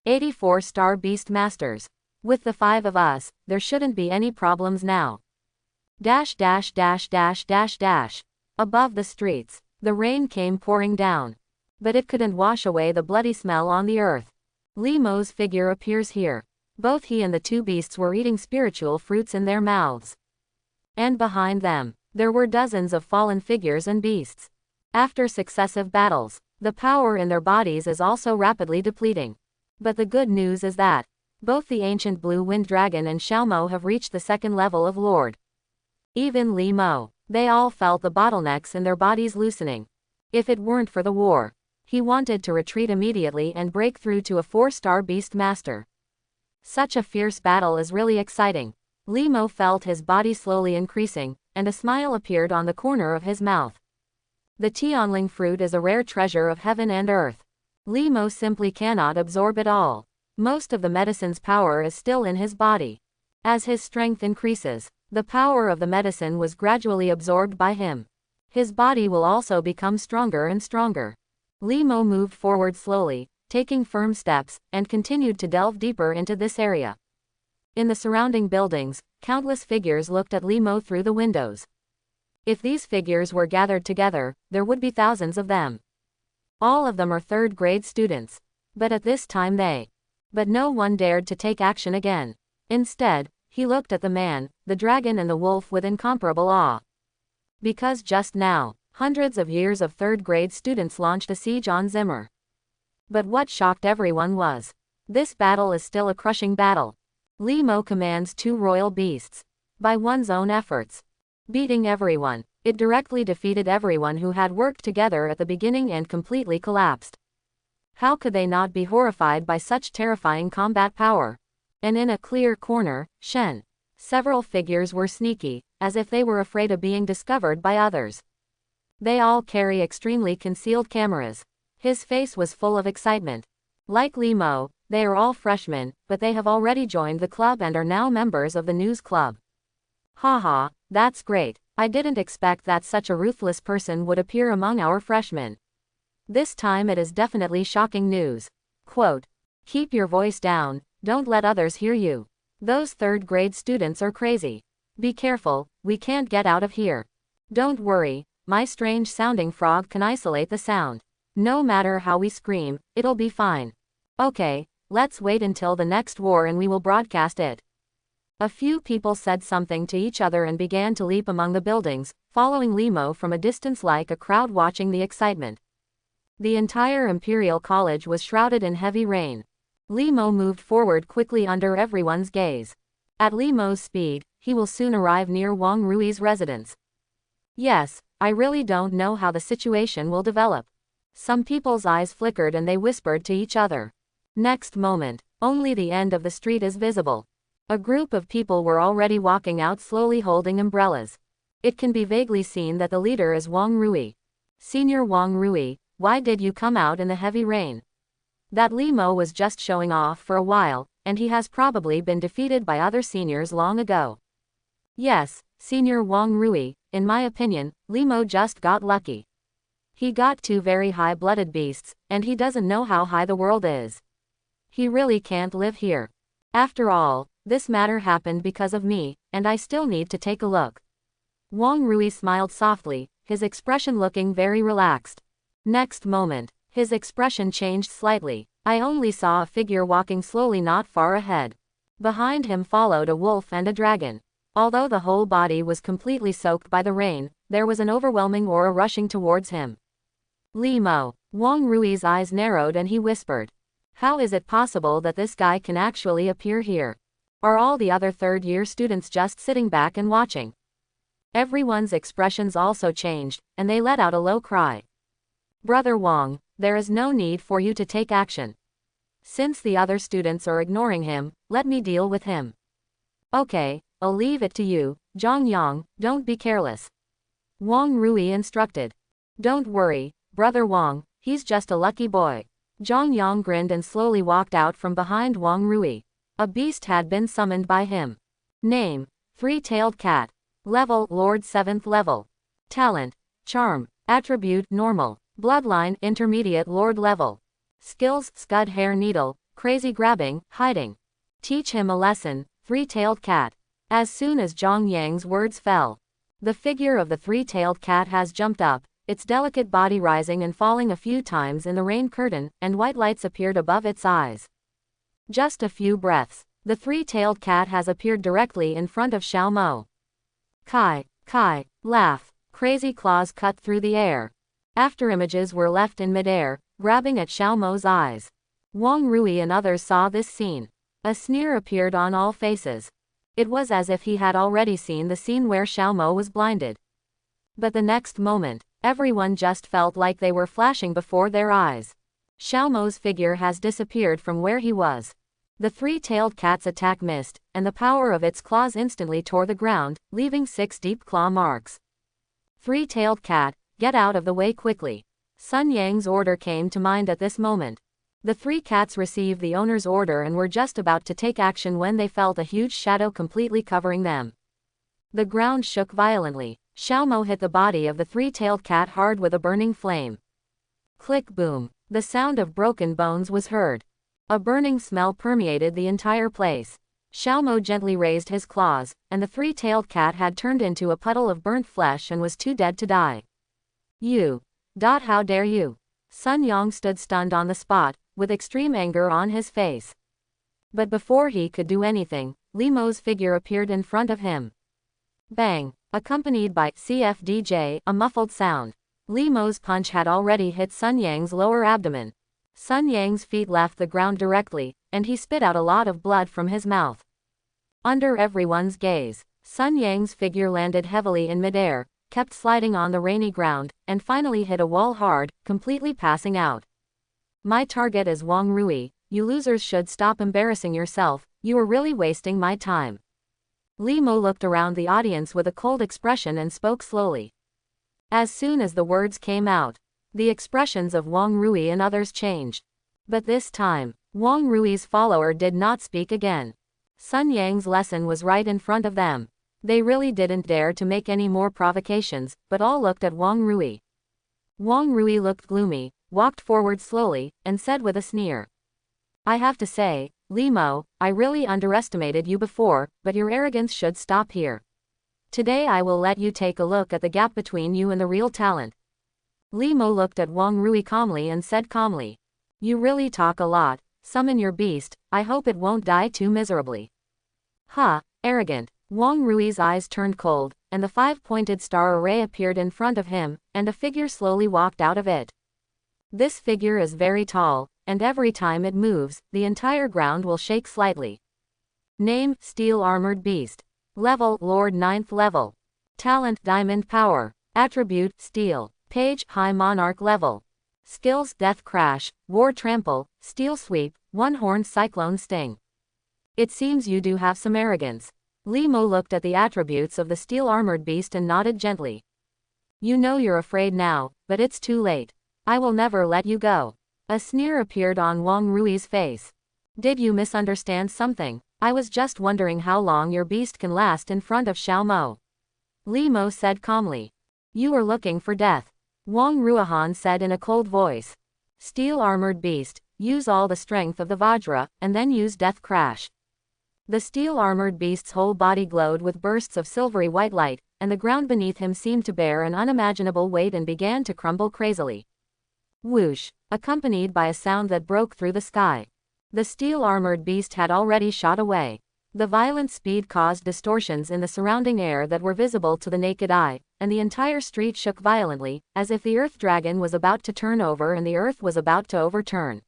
S1: 84-star beast masters. With the 5 of us, there shouldn't be any problems now. Above the streets, the rain came pouring down. But it couldn't wash away the bloody smell on the earth. Li Mo's figure appears here. Both he and the two beasts were eating spiritual fruits in their mouths. And behind them, there were dozens of fallen figures and beasts. After successive battles, the power in their bodies is also rapidly depleting. But the good news is that both the ancient blue wind dragon and Xiaomo have reached the second level of Lord. Even Li Mo, they all felt the bottlenecks in their bodies loosening. If it weren't for the war, he wanted to retreat immediately and break through to a 4-star beast master. Such a fierce battle is really exciting. Li Mo felt his body slowly increasing, and a smile appeared on the corner of his mouth. The Tianling fruit is a rare treasure of heaven and earth. Li Mo simply cannot absorb it all. Most of the medicine's power is still in his body. As his strength increases, the power of the medicine was gradually absorbed by him. His body will also become stronger and stronger. Li Mo moved forward slowly, taking firm steps, and continued to delve deeper into this area. In the surrounding buildings, countless figures looked at Li Mo through the windows. If these figures were gathered together, there would be thousands of them. All of them are third-grade students. But at this time But no one dared to take action again. Instead, he looked at the man, the dragon and the wolf with incomparable awe. Because just now, hundreds of years of third-grade students launched a siege on Zimmer. But what shocked everyone was, this battle is still a crushing battle. Li Mo commands 2 royal beasts. By one's own efforts. Beating everyone, it directly defeated everyone who had worked together at the beginning and completely collapsed. How could they not be horrified by such terrifying combat power? And in a clear corner, several figures were sneaky, as if they were afraid of being discovered by others. They all carry extremely concealed cameras. His face was full of excitement. Like Li Mo, they are all freshmen, but they have already joined the club and are now members of the news club. Haha, that's great. I didn't expect that such a ruthless person would appear among our freshmen. This time it is definitely shocking news. Quote, keep your voice down, don't let others hear you. Those third-grade students are crazy. Be careful, we can't get out of here. Don't worry, my strange-sounding frog can isolate the sound. No matter how we scream, it'll be fine. Okay, let's wait until the next war and we will broadcast it. A few people said something to each other and began to leap among the buildings, following Li Mo from a distance like a crowd watching the excitement. The entire Imperial College was shrouded in heavy rain. Li Mo moved forward quickly under everyone's gaze. At Li Mo's speed, he will soon arrive near Wang Rui's residence. Yes, I really don't know how the situation will develop. Some people's eyes flickered and they whispered to each other. Next moment, only the end of the street is visible. A group of people were already walking out slowly holding umbrellas. It can be vaguely seen that the leader is Wang Rui. Senior Wang Rui, why did you come out in the heavy rain? That Li Mo was just showing off for a while, and he has probably been defeated by other seniors long ago. Yes, Senior Wang Rui, in my opinion, Li Mo just got lucky. He got 2 very high-blooded beasts, and he doesn't know how high the world is. He really can't live here. After all, this matter happened because of me, and I still need to take a look. Wang Rui smiled softly, his expression looking very relaxed. Next moment, his expression changed slightly. I only saw a figure walking slowly not far ahead. Behind him followed a wolf and a dragon. Although the whole body was completely soaked by the rain, there was an overwhelming aura rushing towards him. Li Mo. Wang Rui's eyes narrowed and he whispered. How is it possible that this guy can actually appear here? Are all the other third-year students just sitting back and watching? Everyone's expressions also changed, and they let out a low cry. Brother Wang, there is no need for you to take action. Since the other students are ignoring him, let me deal with him. Okay, I'll leave it to you, Zhang Yang, don't be careless. Wang Rui instructed. Don't worry, Brother Wang, he's just a lucky boy. Zhang Yang grinned and slowly walked out from behind Wang Rui. A beast had been summoned by him. Name, Three-Tailed Cat. Level, Lord 7th level. Talent, Charm. Attribute, Normal. Bloodline, Intermediate Lord level. Skills, Scud Hair Needle, Crazy Grabbing, Hiding. Teach him a lesson, Three-Tailed Cat. As soon as Zhang Yang's words fell, the figure of the three-tailed cat has jumped up, its delicate body rising and falling a few times in the rain curtain, and white lights appeared above its eyes. Just a few breaths, The three-tailed cat has appeared directly in front of Xiao Mo. Kai, Kai, laugh. Crazy claws cut through the air. After images were left in midair, grabbing at Xiao Mo's eyes. Wang Rui and others saw this scene. A sneer appeared on all faces. It was as if he had already seen the scene where Xiao Mo was blinded. But the next moment, everyone just felt like they were flashing before their eyes. Xiao Mo's figure has disappeared from where he was. The three-tailed cat's attack missed, and the power of its claws instantly tore the ground, leaving 6 deep claw marks. Three-tailed cat, get out of the way quickly. Sun Yang's order came to mind at this moment. The 3 cats received the owner's order and were just about to take action when they felt a huge shadow completely covering them. The ground shook violently. Xiao Mo hit the body of the three-tailed cat hard with a burning flame. Click boom. The sound of broken bones was heard. A burning smell permeated the entire place. Xiao Mo gently raised his claws, and the three-tailed cat had turned into a puddle of burnt flesh and was too dead to die. You. How dare you? Sun Yang stood stunned on the spot, with extreme anger on his face. But before he could do anything, Li Mo's figure appeared in front of him. Bang! Accompanied by CFDJ, a muffled sound. Li Mo's punch had already hit Sun Yang's lower abdomen. Sun Yang's feet left the ground directly, and he spit out a lot of blood from his mouth. Under everyone's gaze, Sun Yang's figure landed heavily in midair, kept sliding on the rainy ground, and finally hit a wall hard, completely passing out. My target is Wang Rui. You losers should stop embarrassing yourself, you are really wasting my time. Li Mo looked around the audience with a cold expression and spoke slowly. As soon as the words came out, the expressions of Wang Rui and others changed. But this time, Wang Rui's follower did not speak again. Sun Yang's lesson was right in front of them. They really didn't dare to make any more provocations, but all looked at Wang Rui. Wang Rui looked gloomy, walked forward slowly, and said with a sneer. I have to say, Li Mo, I really underestimated you before, but your arrogance should stop here. Today I will let you take a look at the gap between you and the real talent. Li Mo looked at Wang Rui calmly and said calmly. You really talk a lot, summon your beast, I hope it won't die too miserably. Ha, arrogant. Wang Rui's eyes turned cold, and the 5-pointed star array appeared in front of him, and a figure slowly walked out of it. This figure is very tall, and every time it moves, the entire ground will shake slightly. Name, Steel Armored Beast. Level, Lord 9th level. Talent, Diamond Power. Attribute, Steel. Page, High Monarch level. Skills, Death Crash, War Trample, Steel Sweep, One-Horned Cyclone Sting. It seems you do have some arrogance. Li Mo looked at the attributes of the steel armored beast and nodded gently. You know you're afraid now, but it's too late. I will never let you go. A sneer appeared on Wang Rui's face. Did you misunderstand something? I was just wondering how long your beast can last in front of Xiao Mo. Li Mo said calmly. You are looking for death. Wang Ruihan said in a cold voice. Steel armored beast, use all the strength of the Vajra, and then use Death Crash. The steel-armored beast's whole body glowed with bursts of silvery white light, and the ground beneath him seemed to bear an unimaginable weight and began to crumble crazily. Whoosh, accompanied by a sound that broke through the sky. The steel-armored beast had already shot away. The violent speed caused distortions in the surrounding air that were visible to the naked eye, and the entire street shook violently, as if the earth dragon was about to turn over and the earth was about to overturn.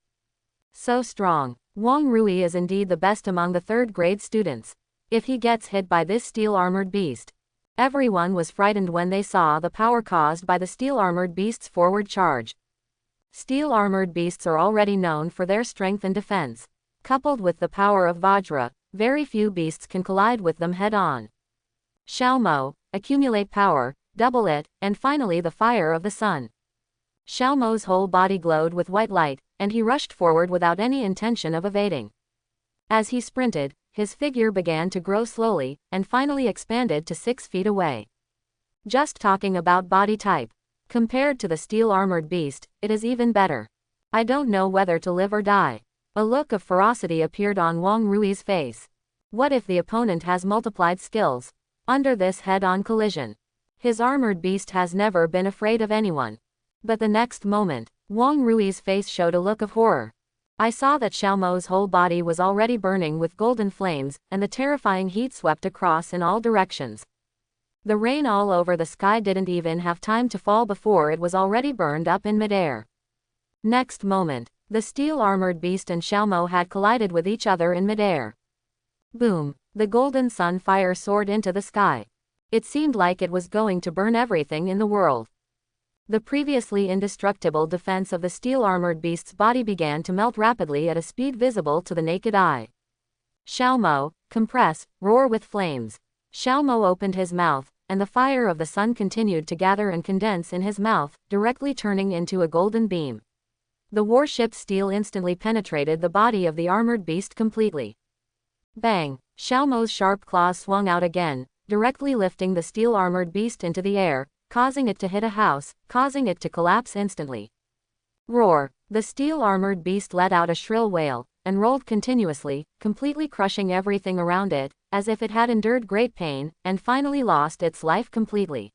S1: So strong. Wang Rui is indeed the best among the third-grade students. If he gets hit by this steel-armored beast. Everyone was frightened when they saw the power caused by the steel-armored beast's forward charge. Steel-armored beasts are already known for their strength and defense. Coupled with the power of Vajra, very few beasts can collide with them head-on. Xiao Mo, accumulate power, double it, and finally the fire of the sun. Xiao Mo's whole body glowed with white light, and he rushed forward without any intention of evading. As he sprinted, his figure began to grow slowly, and finally expanded to 6 feet away. Just talking about body type. Compared to the steel-armored beast, it is even better. I don't know whether to live or die. A look of ferocity appeared on Wang Rui's face. What if the opponent has multiplied skills? Under this head-on collision. His armored beast has never been afraid of anyone. But the next moment, Wang Rui's face showed a look of horror. I saw that Xiaomo's whole body was already burning with golden flames, and the terrifying heat swept across in all directions. The rain all over the sky didn't even have time to fall before it was already burned up in midair. Next moment, the steel-armored beast and Xiaomo had collided with each other in midair. Boom! The golden sun fire soared into the sky. It seemed like it was going to burn everything in the world. The previously indestructible defense of the steel-armored beast's body began to melt rapidly at a speed visible to the naked eye. Xiaomo, compress, roar with flames. Xiaomo opened his mouth, and the fire of the sun continued to gather and condense in his mouth, directly turning into a golden beam. The warship's steel instantly penetrated the body of the armored beast completely. Bang! Xiaomo's sharp claws swung out again, directly lifting the steel-armored beast into the air, causing it to hit a house, causing it to collapse instantly. Roar! The steel-armored beast let out a shrill wail, and rolled continuously, completely crushing everything around it, as if it had endured great pain, and finally lost its life completely.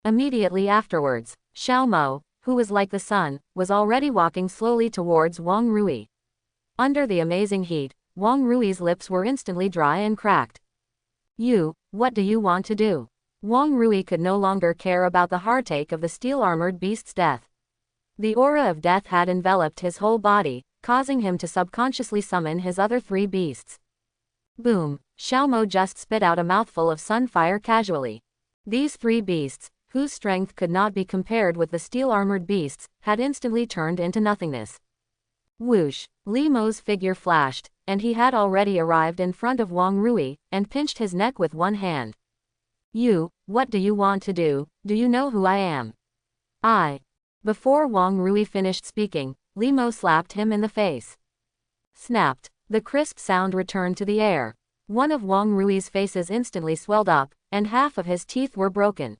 S1: Immediately afterwards, Xiaomo, who was like the sun, was already walking slowly towards Wang Rui. Under the amazing heat, Wang Rui's lips were instantly dry and cracked. What do you want to do? Wang Rui could no longer care about the heartache of the steel-armored beast's death. The aura of death had enveloped his whole body, causing him to subconsciously summon his other 3 beasts. Boom! Xiaomo just spit out a mouthful of sunfire casually. These 3 beasts, whose strength could not be compared with the steel-armored beasts, had instantly turned into nothingness. Whoosh! Li Mo's figure flashed, and he had already arrived in front of Wang Rui, and pinched his neck with one hand. What do you want to do? Do you know who I am? Before Wang Rui finished speaking, Li Mo slapped him in the face. Snapped. The crisp sound returned to the air. One of Wang Rui's faces instantly swelled up, and half of his teeth were broken.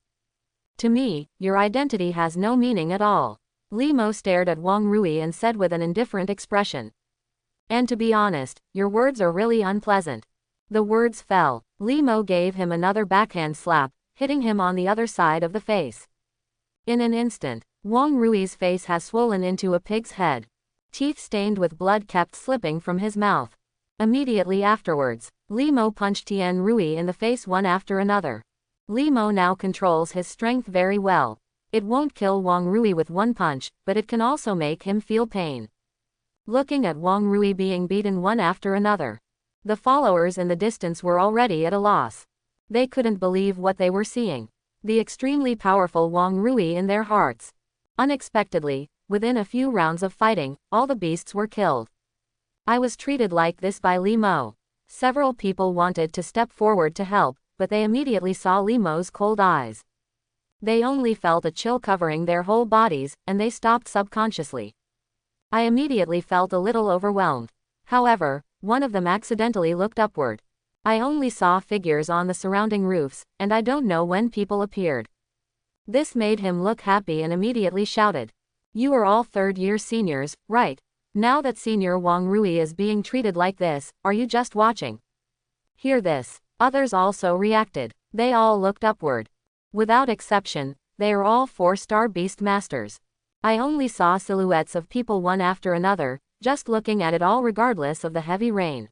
S1: To me, your identity has no meaning at all. Li Mo stared at Wang Rui and said with an indifferent expression. And to be honest, your words are really unpleasant. The words fell. Li Mo gave him another backhand slap, hitting him on the other side of the face. In an instant, Wang Rui's face has swollen into a pig's head. Teeth stained with blood kept slipping from his mouth. Immediately afterwards, Li Mo punched Tian Rui in the face one after another. Li Mo now controls his strength very well. It won't kill Wang Rui with one punch, but it can also make him feel pain. Looking at Wang Rui being beaten one after another, the followers in the distance were already at a loss. They couldn't believe what they were seeing. The extremely powerful Wang Rui in their hearts. Unexpectedly, within a few rounds of fighting, all the beasts were killed. I was treated like this by Li Mo. Several people wanted to step forward to help, but they immediately saw Li Mo's cold eyes. They only felt a chill covering their whole bodies, and they stopped subconsciously. I immediately felt a little overwhelmed. However, one of them accidentally looked upward. I only saw figures on the surrounding roofs, and I don't know when people appeared. This made him look happy and immediately shouted. You are all third-year seniors, right? Now that senior Wang Rui is being treated like this, are you just watching? Hear this. Others also reacted. They all looked upward. Without exception, they are all 4-star beast masters. I only saw silhouettes of people one after another, just looking at it all regardless of the heavy rain.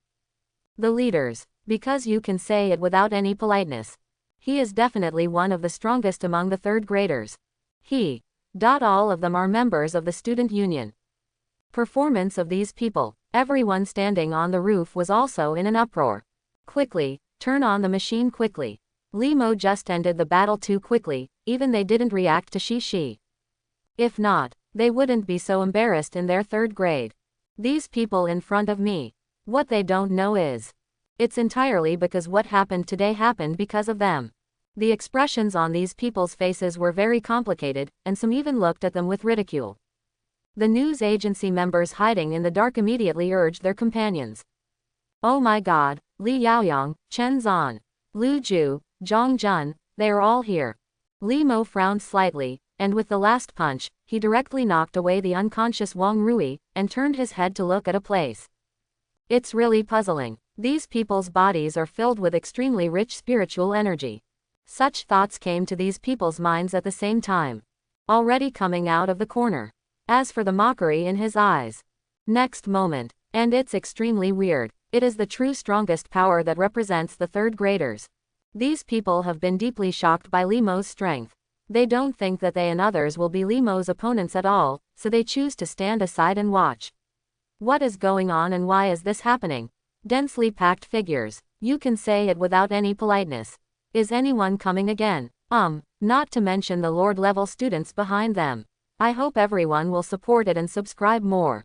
S1: The leaders, because you can say it without any politeness. He is definitely one of the strongest among the 3rd graders. All of them are members of the student union. Performance of these people. Everyone standing on the roof was also in an uproar. Quickly, turn on the machine quickly. Li Mo just ended the battle too quickly, even they didn't react to Shi. If not, they wouldn't be so embarrassed in their 3rd grade. These people in front of me. What they don't know is, it's entirely because what happened today happened because of them. The expressions on these people's faces were very complicated, and some even looked at them with ridicule. The news agency members hiding in the dark immediately urged their companions. Oh my god, Li Yaoyang, Chen Zan, Lu Ju, Zhang Jun, they are all here. Li Mo frowned slightly, and with the last punch, he directly knocked away the unconscious Wang Rui, and turned his head to look at a place. It's really puzzling. These people's bodies are filled with extremely rich spiritual energy. Such thoughts came to these people's minds at the same time. Already coming out of the corner. As for the mockery in his eyes. Next moment. And it's extremely weird. It is the true strongest power that represents the third graders. These people have been deeply shocked by Limo's strength. They don't think that they and others will be Limo's opponents at all, so they choose to stand aside and watch. What is going on and why is this happening? Densely packed figures. You can say it without any politeness. Is anyone coming again? Not to mention the Lord level students behind them. I hope everyone will support it and subscribe more.